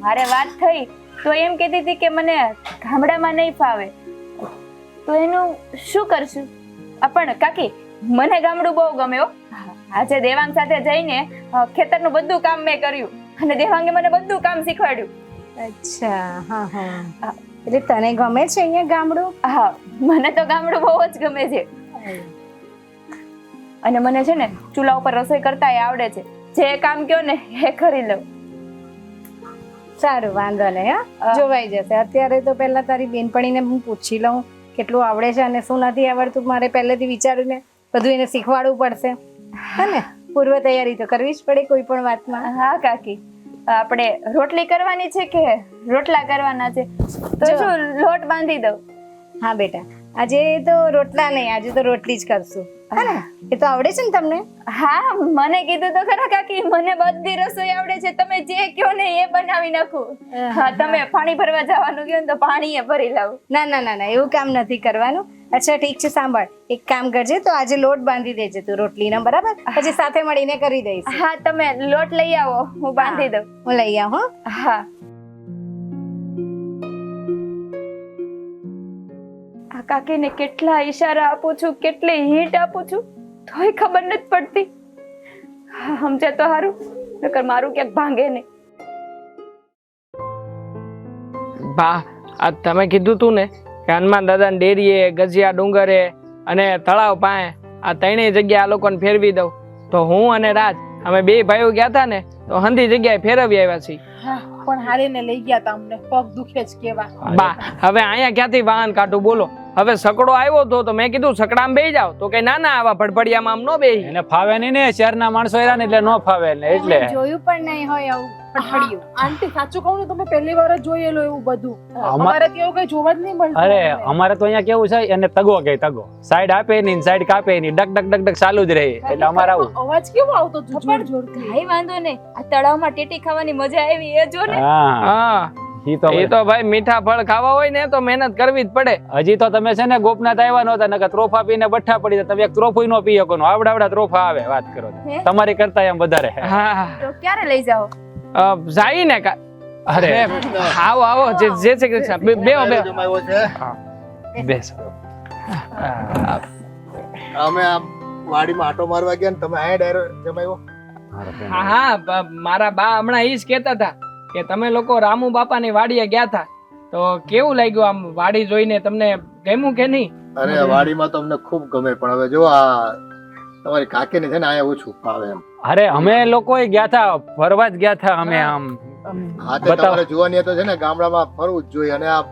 મારે વાત થઈ તો એમ કહેતી હતી કે મને ગામડામાં નહીં ફાવે, તો એનું શું કરશું? પણ કાકી મને ગામડું બહુ ગમે હો. આજે દેવાંગ સાથે જઈને ખેતરનું બધું કામ મેં કર્યું અને દેવાંગે મને બધું કામ શીખવાડ્યું. અચ્છા, હા હા, એટલે તને ગમે છે અહીંયા ગામડું? હા, મને તો ગામડું બહુ જ ગમે છે, અને મને છે ને ચૂલા ઉપર રસોઈ કરતા આવડે છે, જે કામ કયો ને એ કરી લઉં. સારું, વાંધો નહીં, હા, જોવાઈ જશે. અત્યારે તો પહેલા તારી બેનપણીને હું પૂછી લઉં કેટલું આવડે છે અને શું નથી આવડતું. મારે પહેલેથી વિચારીને બધું એને શીખવાડવું પડશે, હે ને? પૂર્વ તૈયારી તો કરવી જ પડે કોઈ પણ વાતમાં. હા કાકી, આપણે રોટલી કરવાની છે કે રોટલા કરવાના છે? તો શું લોટ બાંધી દઉં? હા બેટા, આજે તો રોટલા નહીં, આજે તો રોટલી જ કરશું, હે ને? એ તો આવડે છે ને તમને? હા, મને કીધું તો ખરા કાકી, મને બધી રસોઈ આવડે છે, તમે જે કહો ને એ બનાવી નાખું. હા, તમે પાણી ભરવા જવાનું કહો ને તો પાણી એ ભરી લાવું. ના ના ના ના, એવું કામ નથી કરવાનું. અચ્છા ઠીક છે, સાંભળ, એક કામ કરજે, તો આજે લોટ બાંધી દેજે તું રોટલીનો, બરાબર? પછી સાથે મળીને કરી દઈશું. હા, તમે લોટ લઈ આવો, હું બાંધી દઉં. હું લઈ આવું. હા. આ કાકીને કેટલા ઈશારા આપું છું, કેટલી હિન્ટ આપું છું, તોય ખબર નથી પડતી. સમજે તો સારું, નકર મારું ક્યાંક ભાંગે નહીં. બા, આ તમે કીધું તું ને કે હનુમાન દાદાની ડેરીએ, ગજિયા ડુંગરે અને તળાવ પાસે આ ત્રણેય જગ્યા આ લોકોને ફેરવી દઉં, તો હું અને રાજ અમે બે ભાઈઓ ગયા હતા ને તો હંધી જગ્યાએ ફેરવી આવ્યા છીએ. પણ હારીને લઈ ગયા તા, અમને પગ દુખે જ કેવા. બા, હવે અહીંયા ક્યાંથી વાહન કાઢું બોલો? હવે સકડો આવ્યો હતો તો મેં કીધું સકડામાં બેહી જાવ, તો કે ના ના, આવા ભડભડિયામાં આમ નો બેહી. એને ફાવે નહીં ને, શહેરના માણસો એરા ને એટલે ન ફાવે ને, એટલે જોયું પણ નહીં હોય આવું ફટફડિયું. આંટી સાચું કહું ને, તમે પહેલી વાર જ જોયેલું એવું બધું. અમા- અમારે ત્યાં કઈ જોવા જ નહીં મળતું. અરે અમારે તો અહીંયા કેવું છે, એને તગો કે તગો, સાઈડ આપે નહીં, સાઈડ કાપે નહીં, ડક ડક ડક ડક ચાલુ જ રહે, એટલે અમારે આવું. અવાજ કેવો આવતો હતો જોર જોરથી. કાંઈ વાંધો નહીં, આ તળાવમાં ટેટી ખાવાની મજા આવી એ જો ને. હા, હા, ઈ તો એ તો ભાઈ મીઠા ફળ ખાવા હોય ને તો મહેનત કરવી જ પડે. હજી તો તમે છે ને ગોપનાથ આવ્યા નહોતા, નકર ત્રોફા પીને બઠ્ઠા પડી જાય. તમે એક ત્રોફુય નો પી શકો, આવડા ત્રોફા આવે. વાત કરો હે? તમારી કરતા એમ વધારે. હા તો ક્યારે લઈ જાઓ? જાય ને અરે આવો આવો જે છે કૃષ્ણ બેહો બેહો. જમાવ્યો છે બેસ. અમે આ વાડીમાં આટો મારવા ગયા ને તમે અહીંયા ડાયરેક્ટ જમાવ્યો. હા હા મારા બા હમણાં ઈ જ કહેતા હતા કે તમે લોકો રામુ બાપાની વાડીએ ગયા હતા તો કેવું લાગ્યું આમ વાડી જોઈને? તમને ગમ્યું કે નહીં? અરે વાડીમાં તો અમને ખૂબ ગમે, પણ હવે જો આ તમારી કાકીને છે ને અહીંયા ઓછું ફાવે એમ. અરે અમે લોકો ગયા હતા, ફરવા જ ગયા હતા અમે. આમ હા તે તમારે જોવાની તો છે ને ગામડામાં ફરવું જ જોઈએ. અને આ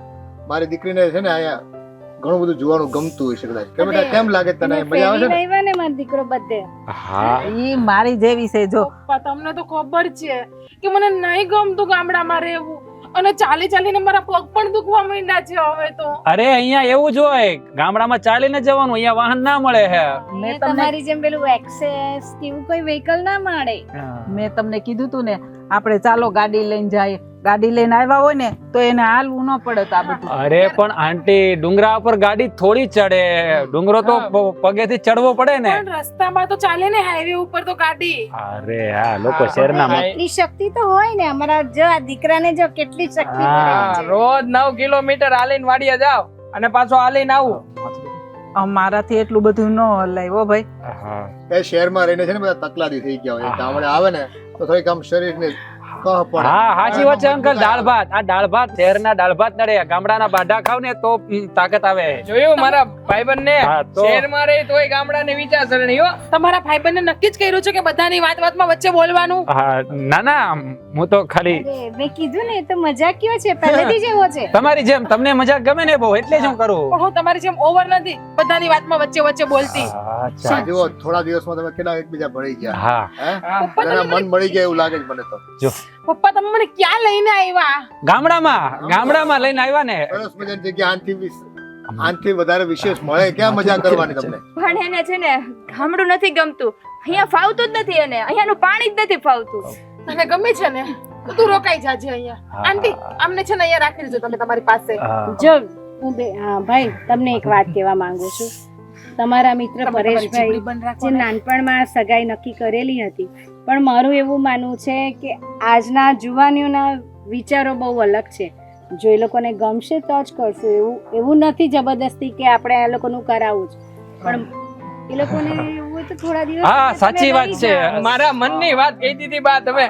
મારી દીકરીને છે ને અહીંયા ઘણું બધું જોવાનું ગમતું હોય છે કદાચ. કેમ બેટા, કેમ લાગે તને? મજા આવે છે ને? આવ્યા ને મારો દીકરો બધે. હા ઈ મારી જેવી છે જો. પપ્પા તમને તો ખબર છે કે મને નહીં ગમતું ગામડામાં રહેવું, અને ચાલી ચાલીને મારા પગ પણ દુખવા માંડ્યા છે હવે તો. અરે અહીંયા એવું જ હોય, ગામડામાં ચાલીને જવાનું, અહીંયા વાહન ના મળે હે. મેં તમને તમારી જેમ પેલું એક્સેસ કેવું કોઈ વ્હીકલ ના મળે. મેં તમને કીધું તું ને આપણે ચાલો ગાડી લઈને જાય. ગાડી લઈને આવ્યા હોય ને તો એને હાલવું ન પડે તો આ બધું. અરે પણ આંટી, ડુંગરા ઉપર ગાડી થોડી ચડે, ડુંગરો તો પગેથી ચડવો પડે ને. પણ રસ્તામાં તો ચાલે ને, હાઈવે ઉપર તો ગાડી. અરે હા, લોકો શહેરના એટલી શક્તિ તો હોય ને અમારા. જો આ દીકરાને જો કેટલી શક્તિ હા, પડે છે. રોજ 9 કિલોમીટર હાલીને વાડીએ જાવ અને પાછો હાલીને આવું. મારાથી એટલું બધું ન હલાય હો ભાઈ. હા. એ શહેરમાં રહીને છે ને બધા તકલાદી થઈ ગયા હોય. ગામડે આવે ને તો થોડીક આમ શરીરને કહ પડે. હા સાચી વાત છે અંકલ. દાળ ભાત, આ દાળ ભાત શહેરના દાળ ભાત નડે, ગામડાના બાઢા ખાવ ને તો તાકાત આવે. જોયું મારા ભાઈબંધ ને? હા, તો. શહેરમાં રહી તોય ગામડાની વિચારસરણી હો. તમારા ભાઈબંધને નક્કી જ કર્યું છે કે બધાની વાતમાં વચ્ચે બોલવાનું? હા ના ના, હું તો ખાલી અરે, મેં કીધું ને એ તો મજાકિયો છે, પહેલેથી જ એવો છે. તમારી જેમ તમને મજાક ગમે ને બહુ, એટલે જ હું કરું. પણ હું તમારી જેમ ઓવર નથી, બધાની વાતમાં વચ્ચે બોલતી. અચ્છા. આ જુઓ, થોડા દિવસમાં તમે કેટલા એકબીજા ભળી ગયા. હા હે? પપ્પા એના તમે મન મળી ગયા એવું લાગે છે મને તો. જો પપ્પા તમે મને ક્યાં લઈને આવ્યા? ગામડામાં લઈને આવ્યા ને. સરસ મજાની જગ્યા. આનથી વધારે વિશેષ મળે ક્યાં મજા કરવાની તમને? પણ એને છે ને ગામડું નથી ગમતું, અહીંયા ફાવતું જ નથી, અને અહીંયાનું પાણી જ નથી ફાવતું. તને ગમે છે ને તો તું રોકાઈ જાજે અહીંયા. આંટી આમને છે ને અહીંયા રાખી દેજો તમે તમારી પાસે. જો હા ભાઈ, તમને એક વાત કહેવા માંગુ છું. તમારા મિત્ર પરેશભાઈ જે નાનપણમાં સગાઈ નક્કી કરેલી હતી, પણ મારું એવું માનવું છે કે આજના જુવાનીઓના વિચારો બહુ અલગ છે. જો એ લોકોને ગમશે તો જ કરશું. એવું નથી જબરદસ્તી કે આપણે આ લોકોનું કરાવવું જ, પણ એ લોકોને એવું હોય તો થોડા દિવસ હા, સાચી વાત છે. મારા મનની વાત કહી દીધી બા તમે.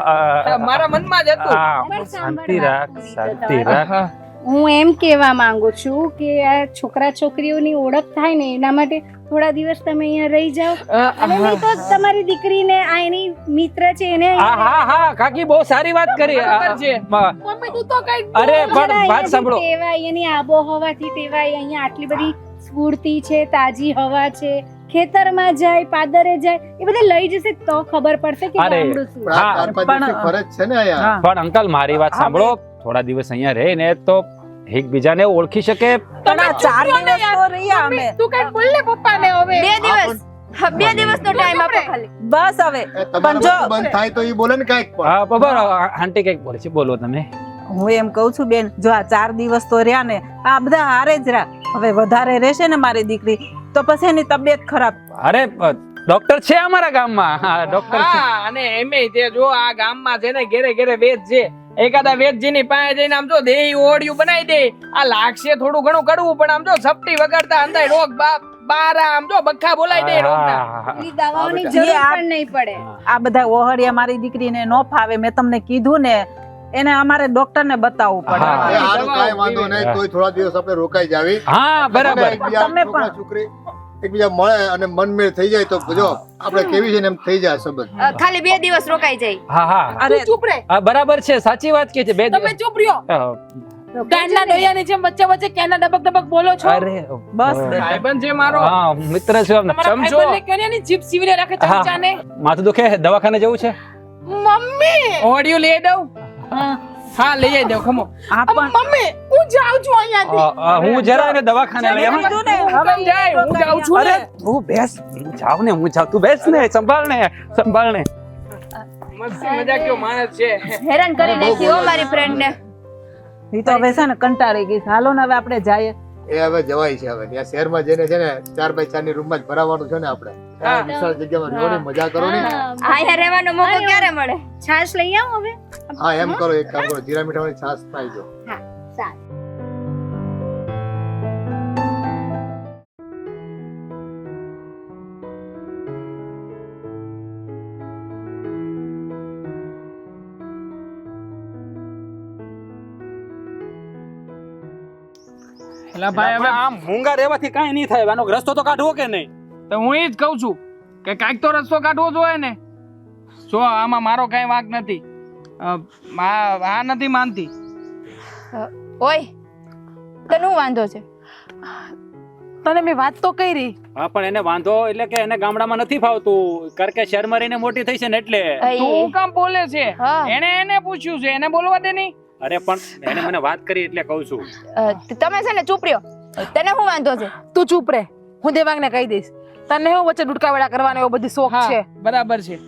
મારા મનમાં જ હતું. હા, શાંતિ રાખ, શાંતિ રાખ. હા. હું એમ કહેવા માંગુ છું કે આ છોકરા છોકરીઓની ઓળખ થાય ને એના માટે થોડા દિવસ તમે અહીંયા રહી જાઓ. અને નહીં તો તમારી દીકરીને આ એની મિત્ર છે એને હા કાકી બહુ સારી વાત કરી. બરાબર છે. મમ્મી તું તો કઈ અરે પણ વાત સાંભળો. ટેવાય એની આબોહવાથી ટેવાય. અહીંયા આટલી બધી સ્ફૂર્તિ છે, તાજી હવા છે, ખેતરમાં જાય, પાદરે જાય, એ બધે લઈ જશે તો ખબર પડશે કે અરે, ગામડું શું. પણ આ 4-5 દિવસની ફરજ છે ને અહીંયા. હા. પણ અંકલ મારી વાત સાંભળો, થોડા દિવસ અહીંયા રહે ને તો એકબીજાને ઓળખી શકે. પણ આ 4 દિવસ તો રહ્યા અમે. તું કઈ બોલ ને પપ્પાને હવે. 2 દિવસ, હા, 2 દિવસનો ટાઈમ આપો ખાલી. બસ હવે. એ પણ તમારું જો બધું બંધ થાય તો એ બોલે ને કાંઈક પણ. હા બરાબર. આંટી કઈક બોલે છે, બોલો તમે. હું એમ કઉ છું બેન, જો આ 4 દિવસ તો રહ્યા ને, આ બધા હારે જ રહ્યા. હવે વધારે રહેશે ને મારી દીકરી તો પછી એની તબિયત ખરાબ. અરે ડોક્ટર છે અમારા ગામમાં. હા ડોક્ટર છે. હા, અને એમે તે જો આ ગામમાં છે ને ઘેરે ઘેરે વેદ છે. એકાદા વેદજીની પાસે જઈને આમ જો દેહી ઓડિયું બનાવી દે. આ લાગશે થોડું ઘણું કરવું, પણ આમ જો સપટી વગાડતા અંધાય રોગ બારા આમ જો બખ્ખા બોલાઈ દે રોગના. હા. એની દવાઓની જરૂર પણ નહીં પડે. આ બધા ઓહળિયા મારી દીકરીને ન ફાવે. મેં તમને કીધું ને, એને અમારે ડોક્ટરને બતાવવું પડે. હા. એ હારું, કાંઈ વાંધો નહીં. તોય થોડા દિવસ આપણે રોકાઈ જાવી. હા બરાબર. એકબીજા તમે પણ. છોકરા છોકરી એકબીજા મળે અને મનમેળ થઈ જાય તો જો આપણે કેવી છે ને એમ થઈ જાય સંબંધ. ખાલી 2 દિવસ રોકાઈ જાય. હા અરે તું ચૂપ રહે. હા બરાબર છે, સાચી વાત કે છે. બે તમે ચૂપ રહ્યો. દિવસ. ગાંડના દોયાની જેમ વચ્ચે ક્યાંના ડબક બોલો છો. અરે બસ. ભાઈબંધ છે મારો. હા મિત્ર છે. તમારા ચમચો. ભાઈબંધને ક્યાંની જીભ સીવીને રાખે ચમચાને. માથું દુખે, દવાખાને જવું છે. મમ્મી ઓડિયું લઈ દઉં? હા લઈ આવી દઉં. ખમો. આ પણ મમ્મી હું જાઉં છું અહીંયાથી. હું જરા ને દવાખાને લઈ આવું. કીધું ને, હવે જાય, હું જાઉં છું અરે ને. હું બેસ, હું જાઉં ને, હું જાઉં. તું બેસ ને, સંભાળ ને. મસ્તી મજાકિયો માણસ છે. હેરાન કરી નાખી હો મારી ફ્રેન્ડ ને. ઈ તો હવે છે ને કંટાળી ગઈ છે. હાલો ને હવે આપણે જઈએ. એ હવે જવાય છે. હવે ત્યાં શહેરમાં જઈને છે ને 4x4 ની રૂમમાં જ ભરાવાનું છે ને આપણે. હા. વિશાળ જગ્યામાં રહેવાની મજા કરો ને. અહીંયા રહેવાનો મોકો ક્યારે મળે? છાશ લઈ આવો હવે. હા એમ કરો, એક કામ કરો, જીરા મીઠાની છાશ પાઈ દો. હા સારું. એલા ભાઈ હવે આમ મૂંગા રહેવાથી કાંઈ નહીં થાય. આનો રસ્તો તો કાઢવો કે નહીં? તો હું એ જ કહું છું કે કાંઈક તો રસ્તો કાઢવો જોઈએ ને. જો આમાં મારો કાંઈ વાંક નથી. આ નથી માનતી. ઓય તને શું વાંધો છે? તને મેં વાત તો કરી. હા પણ એને વાંધો એટલે કે એને ગામડામાં નથી ફાવતું. કારણ કે શહેરમાં રહીને મોટી થઈ છે ને એટલે. તું કામ બોલે છે? હા. એને પૂછ્યું છે, એને બોલવા દે નહીં. અરે પણ એને મને વાત કરી એટલે કહું છું. તમે છે ને ચૂપ રહ્યો. તને શું વાંધો છે? તું ચૂપ રહે, હું દેવાંગને કહી દઈશ. તને હું વચ્ચે ડુડકાવેડા કરવાનો એવો બધી શોખ છે. હા બરાબર છે.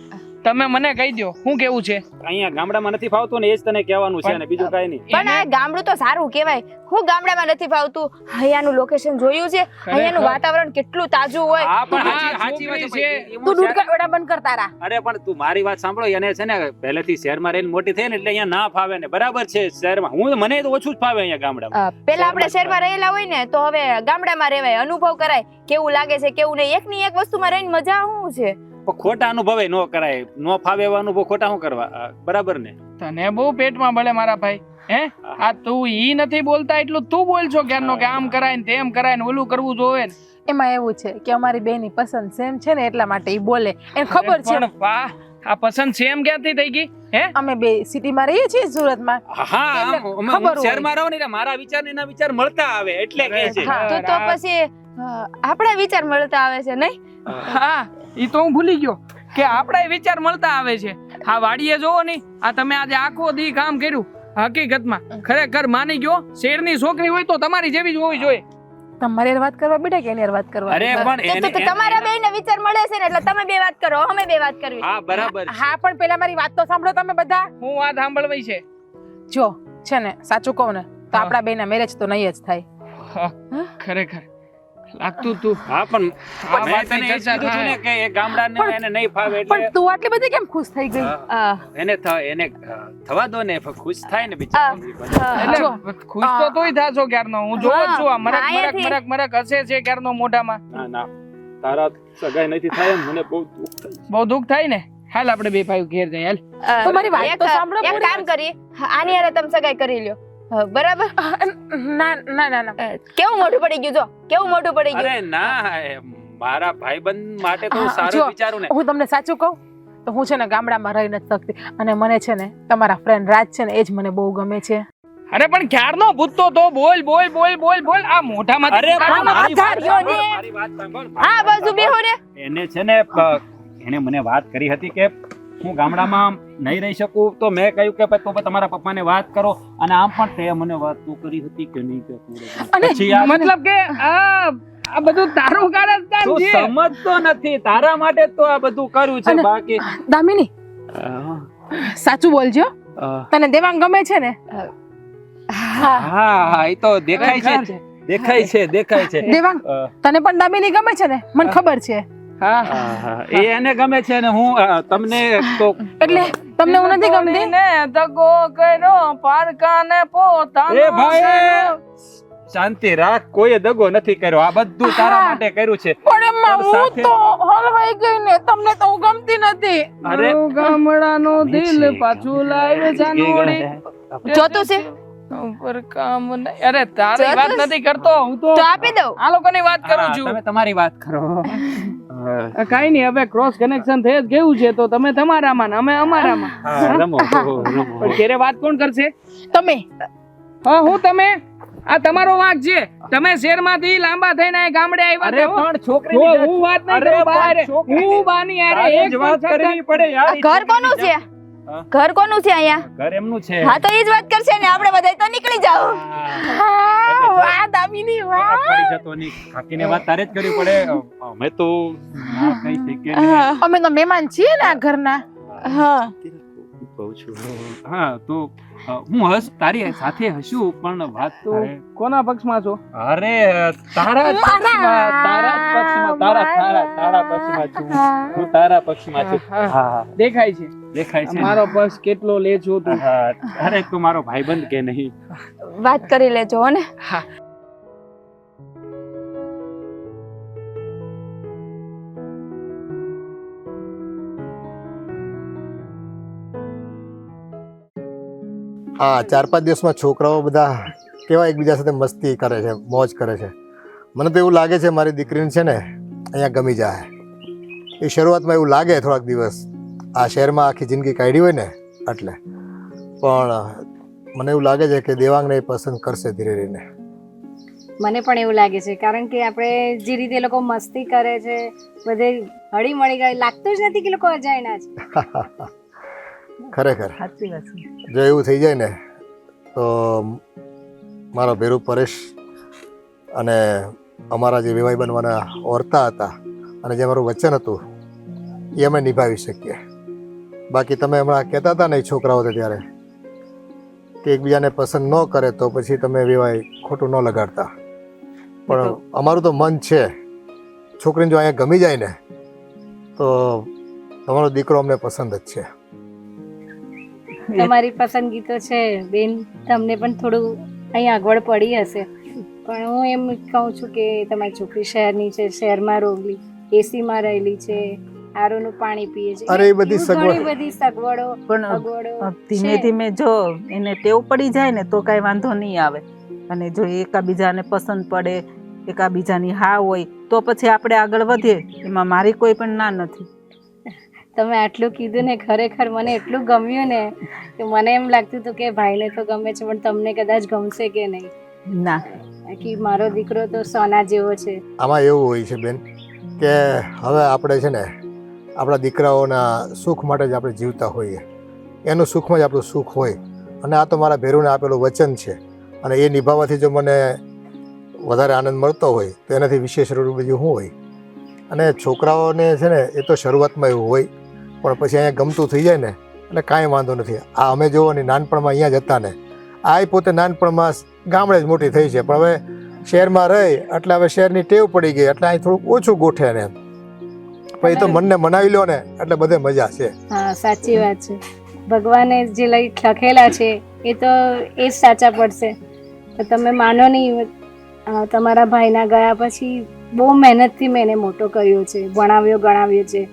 તમે મને કહી દો શું કેવું છે. અહીંયા ગામડામાં નથી ફાવતું ને એ જ તને કહેવાનું છે ને બીજું કાંઈ નહીં. પણ આ ગામડું તો સારું કહેવાય. હું ગામડામાં નથી ફાવતું. અહીંયાનું લોકેશન જોયું છે? અહીંયાનું વાતાવરણ કેટલું તાજું હોય. હા પણ હા, સાચી વાત છોકરી છે. છે. તું ડુડકાવેડા બંધ કરતા રા. અરે પણ તું મારી વાત સાંભળો. એને છે ને પહેલેથી શહેરમાં રહીને મોટી થઈ ને એટલે અહીંયા ના ફાવે ને. બરાબર છે શહેરમાં. મને તો ઓછું જ ફાવે અહીંયા ગામડામાં. પેલા આપણે શહેરમાં રહેલા હોય ને તો હવે ગામડામાં રહેવાય, અનુભવ કરાય કેવું લાગે છે કેવું નહીં. એકની એક વસ્તુમાં રહીને મજા શું છે? પણ ખોટા અનુભવે ન કરાય. ન ફાવે એવા અનુભવ ખોટા શું કરવા? બરાબર ને? તને બહુ પેટમાં ભલે મારા ભાઈ. હે આ તું ઈ નથી બોલતા એટલું તું બોલ છો ક્યારનો કે આમ કરાય ને તેમ કરાય ને ઓલું કરવું જોઈએ ને. એમાં એવું છે કે અમારી બેની પસંદ સેમ છે ને એટલા માટે ઈ બોલે. એને ખબર છે પણ વાહ, આ પસંદ સેમ ક્યાંથી થઈ ગઈ? હે અમે બે સિટીમાં રહીએ છીએ સુરતમાં. હા એટલે હું ખબર હોય. શહેરમાં રહું ને એટલે મારા વિચાર ને એના વિચાર મળતા આવે એટલે કહે છે. હા. તો પછી આપણા વિચાર મળતા આવે છે નહીં? હા ઈ તો હું ભૂલી ગયો કે આપણા વિચાર મળતા આવે છે. આ વાડીએ જોવો ની, આ તમે આજે આખો દી કામ કર્યું. હકીકતમાં ખરેખર માની ગયો શેરની છોકરી હોય તો તમારી જેવી જ હોવી જોઈએ. તમારે હારે વાત કરવા બેઠા કે એની હારે વાત કરવા? અરે પણ તો તમારા બેયને વિચાર મળે છે ને એટલે તમે બે વાત કરો, અમે બે વાત કરવી. હા બરાબર છે. હા પણ પેલા મારી વાત તો સાંભળો તમે બધા. હું વાત સાંભળવી છે. જો છે ને સાચું કહું ને તો હા. આપણા બેના મેરેજ તો નહીં જ થાય. હા, ખરેખર લાગતું તું હા પણ આ મેં વાતની તને એ જ ચર્ચા કીધું હતું ને કે એ ગામડાને એને નહીં ફાવે એટલે પણ તું આટલી બધી કેમ ખુશ થઈ ગઈ? એને થવા દો ને ખુશ થાય ને બિચારી. એટલે જો. ખુશ તો તોય થાશો ક્યારનો. હું જોઉં જ છું આ મરક મરક અહીંયાથી. મરક મરક હસે છે ક્યારનો મોઢામાં. ના ના તારા સગાઈ નથી થાય ને મને બહુ દુઃખ થાય. બહુ દુઃખ થાય ને. હાલ આપણે બે ભાઈ ઘેર જઈએ હાલ. તમારી વાત તો સાંભળો એક કામ કરીએ, આની હારે તમે સગાઈ કરી લ્યો. બરાબર? ના ના ના ના કેવું મોઢું પડી ગયું? જો કેવું મોઢું પડી ગયું. અરે ના મારા ભાઈબંધ માટે તો હું જો. સારું વિચારું ને. હું તમને સાચું કહું તો હું છે ને ગામડામાં રહી નથી શકતી અને મને છે ને તમારા ફ્રેન્ડ રાજ છે ને એ જ મને બહુ ગમે છે. અરે પણ ક્યારનો ભૂતતો તો બોલ બોલ બોલ બોલ બોલ આ મોઢામાં અરે પણ મારી વાત આધાર સાંભળ, યોને. મારી વાત સાંભળ. હા બાજુ બેહો રે. એને છે ને એને મને વાત કરી હતી કે હું ગામડામાં નહીં રહી શકું તો મેં કહ્યું કે તો તમારા પપ્પાને વાત કરો અને આમ પણ તે મને વાત તો કરી હતી કે નહીં કે અને પછી આ મતલબ કે આ બધું તારું કારસ્તાન તું છે. સમજતો નથી. તારા માટે તો આ બધું કર્યું છે અને- બાકી દામિની સાચું બોલજો. તને દેવાંગ ગમે છે ને? હા એ તો દેખાય છે દેખાય છે દેખાય છે. દેવાંગ તને પણ દામિની ગમે છે ને? મને ખબર છે. હા એ એને ગમે છે ને હું તમને તો એટલે તમને હું નથી ગમતી? ને દગો કર્યો પારકાને પોતાનો. એ ભાઈ શાંતિ રાખ. કોઈએ દગો નથી કર્યો. આ બધું તારા માટે કર્યું છે. પણ એમાં પણ હું સાથે- તો હલવાઈ ગઈ ને. તમને તો હું ગમતી નથી. અરે મારું ગામડાનો દિલ પાછું લાવે જાનોડી. જોતું છે? ઉપર કામ નહીં. અરે તારી વાત નથી કરતો હું તો તો આપી દઉં. આ લોકોની વાત કરું હા, છું. તમે તમારી વાત કરો. કઈ નહીં હવે ક્રોસ કનેક્શન થઈ જ ગયું છે તો તમે તમારામાં ને અમે અમારામાં. હા, રમો રમો. પણ ઘેરે વાત કોણ કરશે? તમે હા હું તમે આ તમારો વાંક છે. તમે શહેરમાંથી લાંબા થઈને અહીં ગામડે આવ્યા અરે છો. પણ છોકરી જો હું વાત નહીં કરું બહાર. હું બાની હારે તારે એક જ વાત પણ કરવી પડે યાર. ઘર કોનું છે? હા? ઘર કોનું છે અહીંયા? ઘર એમનું છે. હા તો એ જ વાત કરશે ને. આપણે બધા તો નીકળી જાઓ. વાહ દામિની વાહ. પડી જતો નહીં. કાકીને વાત તારે જ કરવી પડે. અમે તો ના કહી શકીએ નહીં. અમે તો મહેમાન છીએ ને આ ઘરના. હા કહું છું હા તો હું તારી સાથે હશું પણ વાત તો કોના પક્ષમાં છો? અરે તારા જ પક્ષમાં, તારા જ પક્ષમાં, તારા પક્ષમાં છું હું, તારા પક્ષમાં છું. હા દેખાય છે દેખાય છે ને? મારો પક્ષ કેટલો લે છો તું? હા અરે તું મારો ભાઈબંધ કે નહીં? વાત કરી લેજો હો ને. હા હા 4-5 દિવસમાં છોકરાઓ બધા કેવા એકબીજા સાથે મસ્તી કરે છે, મોજ કરે છે. મને તો એવું લાગે છે મારી દીકરીને છે ને અહીંયા ગમી જાય. એ શરૂઆતમાં એવું લાગે થોડાક દિવસ, આ શહેરમાં આખી જિંદગી કાઢી હોય ને એટલે, પણ મને એવું લાગે છે કે દેવાંગને એ પસંદ કરશે ધીરે ધીરે. મને પણ એવું લાગે છે, કારણ કે આપણે જે રીતે એ લોકો મસ્તી કરે છે, બધે હળી મળી ગઈ, લાગતું જ નથી કે લોકો અજાયણા છે. ખરેખર સાચી વાત છે. જો એવું થઈ જાય ને તો મારા ભેરુ પરેશ અને અમારા જે વિવાહ બનવાના ઓરતા હતા અને જે અમારું વચન હતું એ અમે નિભાવી શકીએ. બાકી તમે હમણાં કહેતા હતા ને એ છોકરાઓ ત્યારે કે એકબીજાને પસંદ ન કરે તો પછી તમે વિવાહ ખોટું ન લગાડતા, પણ અમારું તો મન છે છોકરીને જો અહીંયા ગમી જાય ને તો તમારો દીકરો અમને પસંદ જ છે. તમારી પસંદગી તો છે બેન, તમને પણ થોડું અહીંયા અગવડ પડી હશે, પણ હું એમ કહું છું કે તમારી છોકરી શહેરની છે, શહેરમાં રોગલી, એસીમાં રહેલી છે, આરોનું પાણી પીએ છે, અરે એ બધી એવું સગવડ. ઘણી બધી સગવડો પણ અગવડો ધીમે છે. ધીમે જો એને ટેવ પડી જાય ને તો કાંઈ વાંધો નહીં આવે. અને જો એકાબીજાને પસંદ પડે, એકાબીજાની હા હોય તો પછી આપણે આગળ વધીએ, એમાં મારી કોઈ પણ ના નથી. તમે આટલું કીધું ને, ખરેખર મને એટલું ગમ્યું ને કે મને એમ લાગતું હતું કે ભાઈને તો ગમે છે પણ તમને કદાચ ગમશે કે નહીં. ના બાકી મારો દીકરો તો સોના જેવો છે. આમાં એવું હોય છે બેન કે હવે આપણે છે ને આપણા દીકરાઓના સુખ માટે જ આપણે જીવતા હોઈએ, એનું સુખમાં જ આપણું સુખ હોય. અને આ તો મારા ભેરુને આપેલું વચન છે અને એ નિભાવવાથી જો મને વધારે આનંદ મળતો હોય તો એનાથી વિશેષ રૂપ બીજું શું હોય. અને છોકરાઓને છે ને એ તો શરૂઆતમાં એવું હોય, પણ પછી અહીંયા ગમતું થઈ જાય ને એટલે કાંઈ વાંધો નથી. આ અમે જોવો ને નાનપણમાં અહીંયા જ હતા ને, આ પોતે નાનપણમાં ગામડે જ મોટી થઈ છે, પણ હવે શહેરમાં રહી એટલે હવે શહેરની ટેવ પડી ગઈ એટલે અહીં થોડુંક ઓછું ગોઠે ને એમ. પણ એ તો મનને મનાવી લો ને એટલે બધે મજા છે. હા સાચી વાત છે. ભગવાને જે લખેલા છે એ તો એ જ સાચા પડશે. તો તમે માનો નહીં, તમારા ભાઈના ગયા પછી બહુ મહેનતથી મેં એને મોટો કર્યો છે, ભણાવ્યો ગણાવ્યો છે.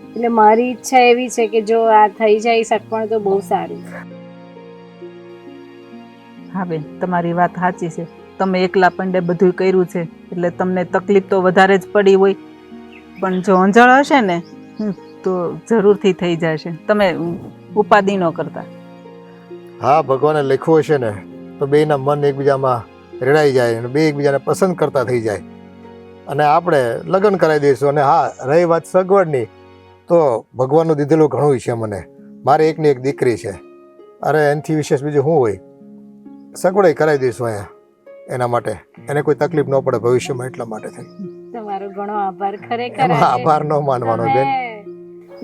એટલે મારી ઈચ્છા એવી છે કે જો આ થઈ જાય સગપણ તો બહુ સારું. હા બેન, તમારી વાત સાચી છે. તમે એકલા પંડે બધું કર્યું છે એટલે તમને તકલીફ તો વધારે જ પડી હોય, પણ જો અંજળ હશે ને તો જરૂરથી થઈ જશે. તમે ઉપાધિ ન કરતા. હા, ભગવાને લખ્યું હશે ને તો બેયના મન એકબીજામાં રેડાઈ જાય અને બે એકબીજાને પસંદ કરતા થઈ જાય અને આપણે લગ્ન કરાવી દઈશું. અને હા, રહી વાત સગવડની, તો ભગવાનનું દીધેલું ઘણું છે મને. મારે એકની એક દીકરી છે, અરે એનાથી વિશેષ બીજું શું હોય. સગવડ કરાવી દઈશું અહીંયા એના માટે, એને કોઈ તકલીફ ન પડે ભવિષ્યમાં, એટલા માટે થઈ. તમારો ઘણો આભાર. ખરેખર એમાં આભાર ન માનવાનો બેન.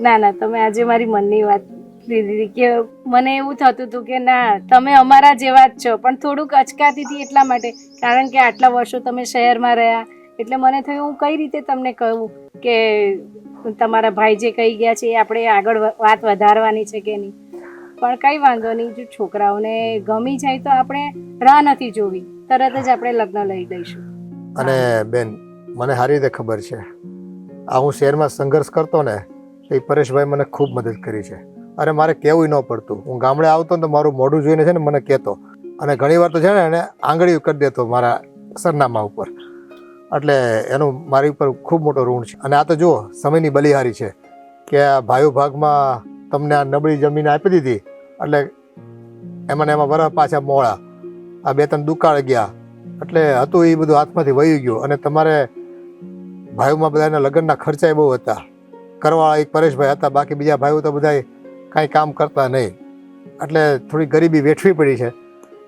ના ના, તમે આજે મારી મનની વાત લીધી કે મને એવું થતું હતું કે ના તમે અમારા જેવા જ છો, પણ થોડુંક અચકાતી હતી એટલા માટે, કારણ કે આટલા વર્ષો તમે શહેરમાં રહ્યા એટલે મને થયું હું કઈ રીતે તમને કહું કે તમારા ભાઈ જે કહી ગયા છે એ આપણે આગળ વાત વધારવાની છે કે નહીં. પણ કંઈ વાંધો નહીં, જો છોકરાઓને ગમી જાય તો આપણે રાહ નથી જોવી, તરત જ આપણે લગ્ન લઈ દઈશું. અને બેન, મને સારી રીતે ખબર છે આ હું શહેરમાં સંઘર્ષ કરતો ને તો એ પરેશભાઈ મને ખૂબ મદદ કરી છે. અરે મારે કહેવું ન પડતું, હું ગામડે આવતો ને તો મારું મોઢું જોઈને છે ને મને કહેતો, અને ઘણી વાર તો છે ને એને આંગળીઓ કરી દેતો મારા સરનામા ઉપર. એટલે એનું મારી ઉપર ખૂબ મોટો ઋણ છે. અને આ તો જુઓ સમયની બલિહારી છે કે આ ભાઈઓ ભાગમાં તમને આ નબળી જમીન આપી દીધી એટલે એમાં વરસ પાછા મોળા, આ 2-3 દુકાળ ગયા એટલે હતું એ બધું હાથમાંથી વહી ગયું. અને તમારે ભાઈઓમાં બધાના લગ્નના ખર્ચાએ બહુ હતા, કરવાળા એક પરેશભાઈ હતા, બાકી બીજા ભાઈઓ તો બધા કાંઈ કામ કરતા નહીં, એટલે થોડી ગરીબી વેઠવી પડી છે.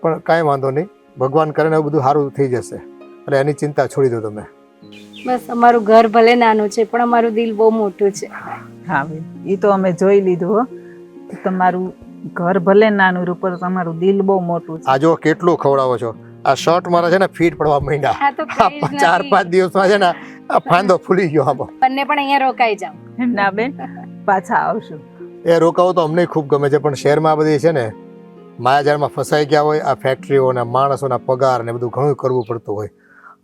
પણ કાંઈ વાંધો નહીં, ભગવાન કરે ને બધું સારું થઈ જશે, એટલે એની ચિંતા છોડી દો તમે. બસ અમારું ઘર ભલે નાનું છે પણ અમારું દિલ બહુ મોટું છે. હા બેન, એ તો અમે જોઈ લીધું હો. તમારું ઘર ભલે નાનું રહ્યું પણ તમારું દિલ બહુ મોટું છે. આ જો કેટલું ખવડાવો છો. આ શર્ટ મારા છે ને ફીટ પડવા માંડ્યા. હા તો કઈ જ ચાર નથી. પાંચ દિવસમાં છે ને આ ફાંદો ફૂલી ગયો આમાં. બંને પણ અહીંયા રોકાઈ જાઓ. ના બેન, પાછા આવશું. એ રોકાવો તો અમને ખૂબ ગમે છે, પણ શહેરમાં આ બધી છે ને માયાજાળમાં ફસાઈ ગયા હોય. આ ફેક્ટરીઓના માણસોના પગાર ને બધું ઘણું કરવું પડતું હોય,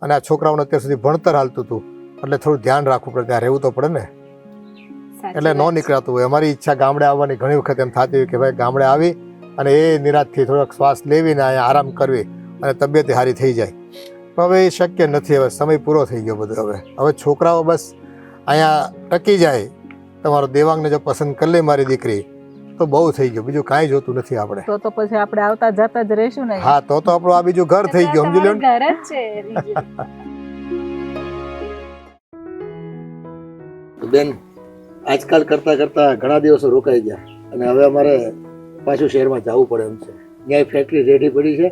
અને આ છોકરાઓને અત્યાર સુધી ભણતર હાલતું હતું, એટલે થોડું ધ્યાન રાખવું પડે. ત્યાં રહેવું તો પડે ને, સાચી એટલે ન વાત. નીકળાતું હોય. અમારી ઈચ્છા ગામડે આવવાની ઘણી વખત એમ થતી હોય કે ભાઈ ગામડે આવી અને એ નિરાશથી થોડોક શ્વાસ લેવીને અહીંયા આરામ કરવી અને તબિયત સારી થઈ જાય. પણ હવે એ શક્ય નથી. હવે સમય પૂરો થઈ ગયો બધો. હવે છોકરાઓ બસ અહીંયા ટકી જાય. તમારો દેવાંગને જો પસંદ કરી લે મારી દીકરી તો બહુ થઈ ગયું, બીજું કાંઈ જોતું નથી આપણે. તો પછી આપણે આવતા જતા જ રહીશું ને. હા, તો આપણું આ બીજું ઘર થઈ ગયું, સમજી લો ને. ઘર જ છે રીજુ. બેન, આજકાલ કરતા કરતા ઘણા દિવસો રોકાઈ ગયા અને હવે અમારે પાછું શહેરમાં જવું પડે એમ છે. ત્યાં ફેક્ટરી રેડી પડી છે,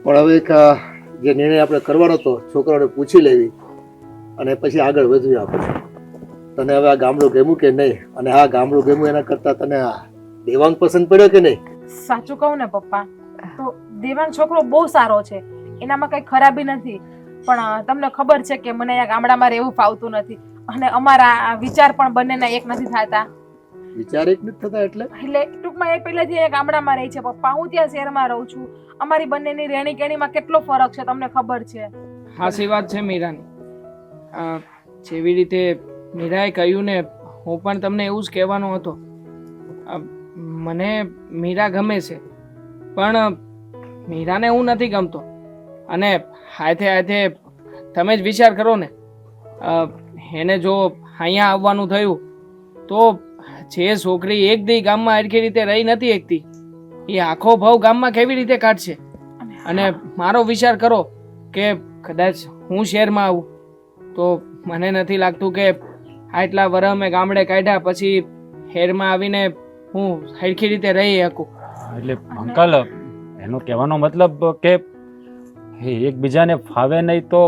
પણ હવે એક જે નિર્ણય આપણે કરવાનો હતો છોકરાઓને પૂછી લેવી અને પછી આગળ વધવી આપણે. તને હવે આ ગામડું ગમ્યું કે નહીં? અને હા, ગામડું ગમ્યું એના કરતા તને આ દેવાંગ પસંદ પડ્યો કે નહીં? સાચું કહું ને પપ્પા, તો દેવાંગ છોકરો બહુ સારો છે, એનામાં કઈ ખરાબી નથી. પણ તમને ખબર છે કે મને અહીંયા ગામડામાં રહેવું ફાવતું નથી, અને અમારા વિચાર પણ બંનેના એક નથી થતા. વિચાર એક નથી થતા એટલે? એટલે ટૂંકમાં એ પહેલેથી અહીંયા ગામડામાં રહી છે પપ્પા, હું ત્યાં શહેરમાં રહું છું. અમારી બંનેની રહેણી કેણીમાં કેટલો ફરક છે તમને ખબર છે. હાસી વાત છે મીરાની. જેવી રીતે મીરાએ કહ્યું ને, હું પણ તમને એવું જ કહેવાનો હતો. મને મીરા ગમે છે, પણ મીરાને હું નથી ગમતો. અને હાથે હાથે તમે જ વિચાર કરો ને, એને જો અહીંયા આવવાનું થયું તો જે છોકરી એક દી ગામમાં હરખી રીતે રહી નથી શકતી, એ આખો ભાવ ગામમાં કેવી રીતે કાઢશે? અને મારો વિચાર કરો કે કદાચ હું શહેરમાં આવું તો મને નથી લાગતું કે આટલા વર્ષ મેં ગામડે કાઢ્યા પછી શહેરમાં આવીને હું હરખી રીતે રહી શકું. એટલે અંકલ, એનો કહેવાનો મતલબ કે એ એકબીજાને ફાવે નહીં તો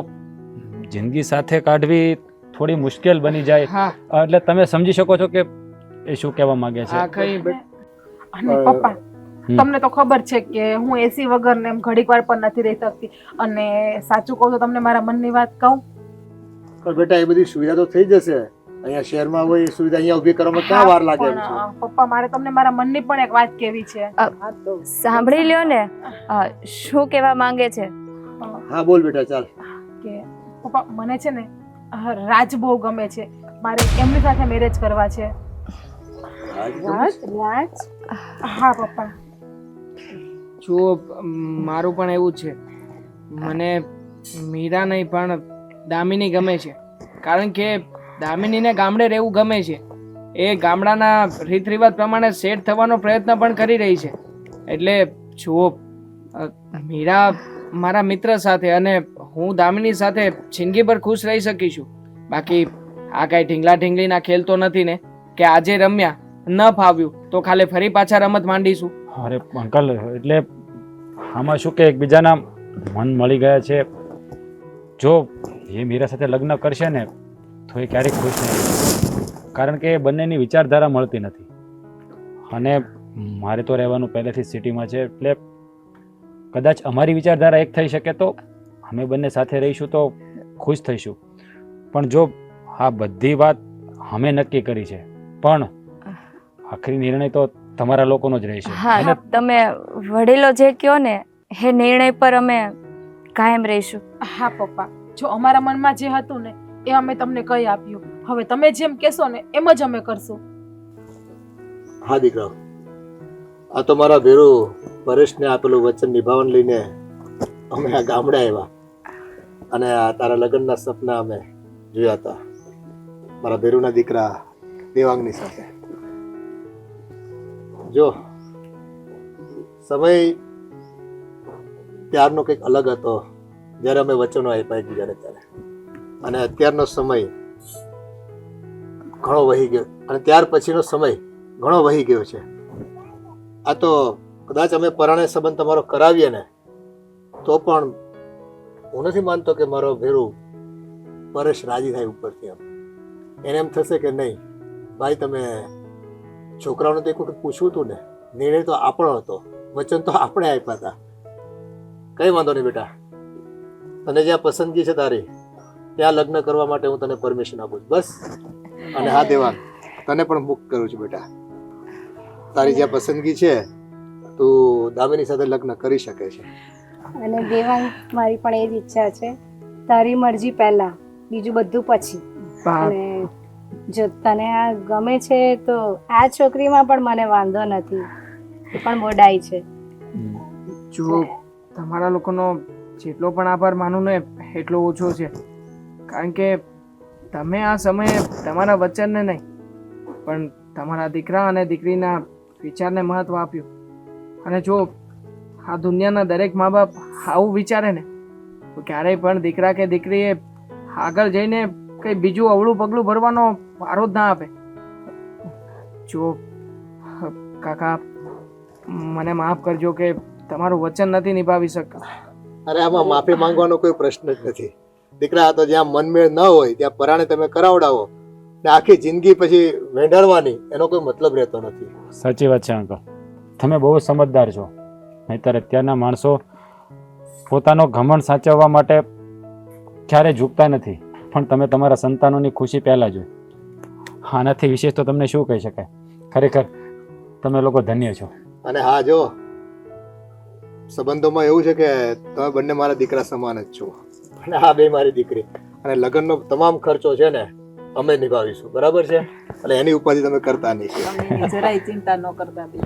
જિંદગી સાથે કાઢવી થોડી મુશ્કેલ બની જાય. હા, એટલે તમે સમજી શકો છો કે એ શું કહેવા માંગે છે. આ કઈ અને પપ્પા, તમને તો ખબર છે કે હું એસી વગર ને એમ ઘડીક વાર પણ નથી રહી શકતી. અને સાચું કહું તો તમને મારા મનની વાત કહું, પણ બેટા એ બધી સુવિધા તો થઈ જશે. અહીંયા શહેરમાં હોય એ સુવિધા અહીંયા ઊભી કરવામાં ક્યાં વાર લાગે એમ છે? પણ પપ્પા, મારે તમને મારા મનની પણ એક વાત કહેવી છે. સાંભળી લ્યો ને, શું કહેવા માંગે છે. હા બોલ બેટા, ચાલ. કે પપ્પા, મને છે ને રાજ બહુ ગમે છે. મારે એમની સાથે મેરેજ કરવા છે. રાજ? હા પપ્પા. જુઓ, મારું પણ એવું જ છે. મને મીરા નહીં પણ દામિની ગમે છે. કારણ કે દામિનીને ગામડે રહેવું ગમે છે. એ ગામડાના રીત રિવાજ પ્રમાણે સેટ થવાનો પ્રયત્ન પણ કરી રહી છે. એટલે જુઓ, મીરા મારા મિત્ર સાથે અને હું દામિની સાથે જિંદગીભર ખુશ રહી શકીશું. બાકી આ કાંઈ ઢીંગલા ઢીંગલીના ખેલ તો નથી ને કે આજે રમ્યા ન ફાવ્યું તો ખાલી ફરી પાછા રમત માંડીશું. અરે અંકલ, એટલે આમાં શું કે એકબીજાના મન મળી ગયા છે. જો એ મીરા સાથે લગ્ન કરશે ને તો એ ક્યારેક ખુશ નહીં, કારણ કે એ બંનેની વિચારધારા મળતી નથી. અને મારે તો રહેવાનું પહેલેથી સિટીમાં છે, એટલે કદાચ અમારી વિચારધારા એક થઈ શકે તો અમે બંને સાથે રહીશું તો ખુશ થઈશું. પણ જો આ બધી વાત અમે નક્કી કરી છે, પણ આખરી નિર્ણય તો તમારા લોકોનો જ રહેશે. હા, તમે વડીલો જે કહો ને એ નિર્ણય પર અમે કાયમ રહીશું. હા પપ્પા, જો અમારા મનમાં જે હતું ને એ અમે તમને કહી આપ્યું. હવે તમે જેમ કહેશો ને એમ જ અમે કરશું. હા દીકરા, આ તો મારા ભેરું પરેશને આપેલું વચન નિભાવન લઈને અમે આ ગામડે આવ્યા અને આ તારા લગ્નના સપના અમે જોયા હતા મારા ભેરુના દીકરા દેવાંગની સાથે. જો સમય ત્યારનો કંઈક અલગ હતો જ્યારે અમે વચનો આપ્યા એકબીજાને ત્યારે, અને અત્યારનો સમય ઘણો વહી ગયો અને ત્યાર પછીનો સમય ઘણો વહી ગયો છે. આ તો કદાચ અમે પરાણે સંબંધ તમારો કરાવીએ ને તો પણ હું નથી માનતો કે મારો ભેરું પરેશ રાજી થાય ઉપરથી. એને એમ થશે કે નહીં ભાઈ, તમે છોકરાઓને તો એક વખત પૂછવું હતું ને નિર્ણય તો આપણો હતો, વચન તો આપણે આપ્યા હતા. કઈ વાંધો નહીં બેટા, તને જ્યાં પસંદગી છે તારી ત્યાં લગ્ન કરવા માટે હું તને પરમિશન આપું છું, બસ. અને હા દેવાંગ, તને પણ મુક્ત કરું છું બેટા. તારી જ્યાં પસંદગી છે તું દામિની સાથે લગ્ન કરી શકે છે. અને દેવાંગ, મારી પણ એ જ ઈચ્છા છે. તારી મરજી પહેલા, બીજું બધું પછી. બા અને જો તને આ ગમે છે તો આ છોકરીમાં પણ મને વાંધો નથી, એ પણ બોડાઈ છે. જો તમારા લોકોનો જેટલો પણ આભાર માનું ને એટલો ઓછો છે, કારણ કે તમે આ સમયે તમારા વચનને નહીં પણ તમારા દીકરા અને દીકરીના વિચારને મહત્વ આપ્યું. અને જો આ દુનિયાના દરેક મા બાપ આવું વિચારે ને તો ક્યારેય પણ દીકરા કે દીકરીએ આગળ જઈને કંઈ બીજું અવળું પગલું ભરવાનો વારો જ ના આપે. જો કાકા, મને માફ કરજો કે તમારું વચન નથી નિભાવી શકતા. અરે આમાં માફી માંગવાનો કોઈ પ્રશ્ન જ નથી દીકરા. આ તો જ્યાં મનમેળ ન હોય ત્યાં પરાણે તમે કરાવડાવો ને આખી જિંદગી પછી વેંઢાળવાની એનો કોઈ મતલબ રહેતો નથી. સાચી વાત છે અંકલ, તમે બહુ સમજદાર છો. નહીંતર અત્યારના માણસો પોતાનો ઘમંડ સાચવવા માટે ક્યારેય ઝૂકતા નથી, પણ તમે તમારા સંતાનોની ખુશી પહેલાં જોઈ. આનાથી વિશેષ તો તમને શું કહી શકાય. ખરેખર તમે લોકો ધન્ય છો. અને હા, જો સંબંધોમાં એવું છે કે તમે બંને મારા દીકરા સમાન જ છો, અને હા બે મારી દીકરી. અને લગ્નનો તમામ ખર્ચો છે ને અમે નિભાવીશું, બરાબર છે? એટલે એની ઉપાધિ તમે કરતા નહીં. તમે જરાય ચિંતા ન કરતા બેન.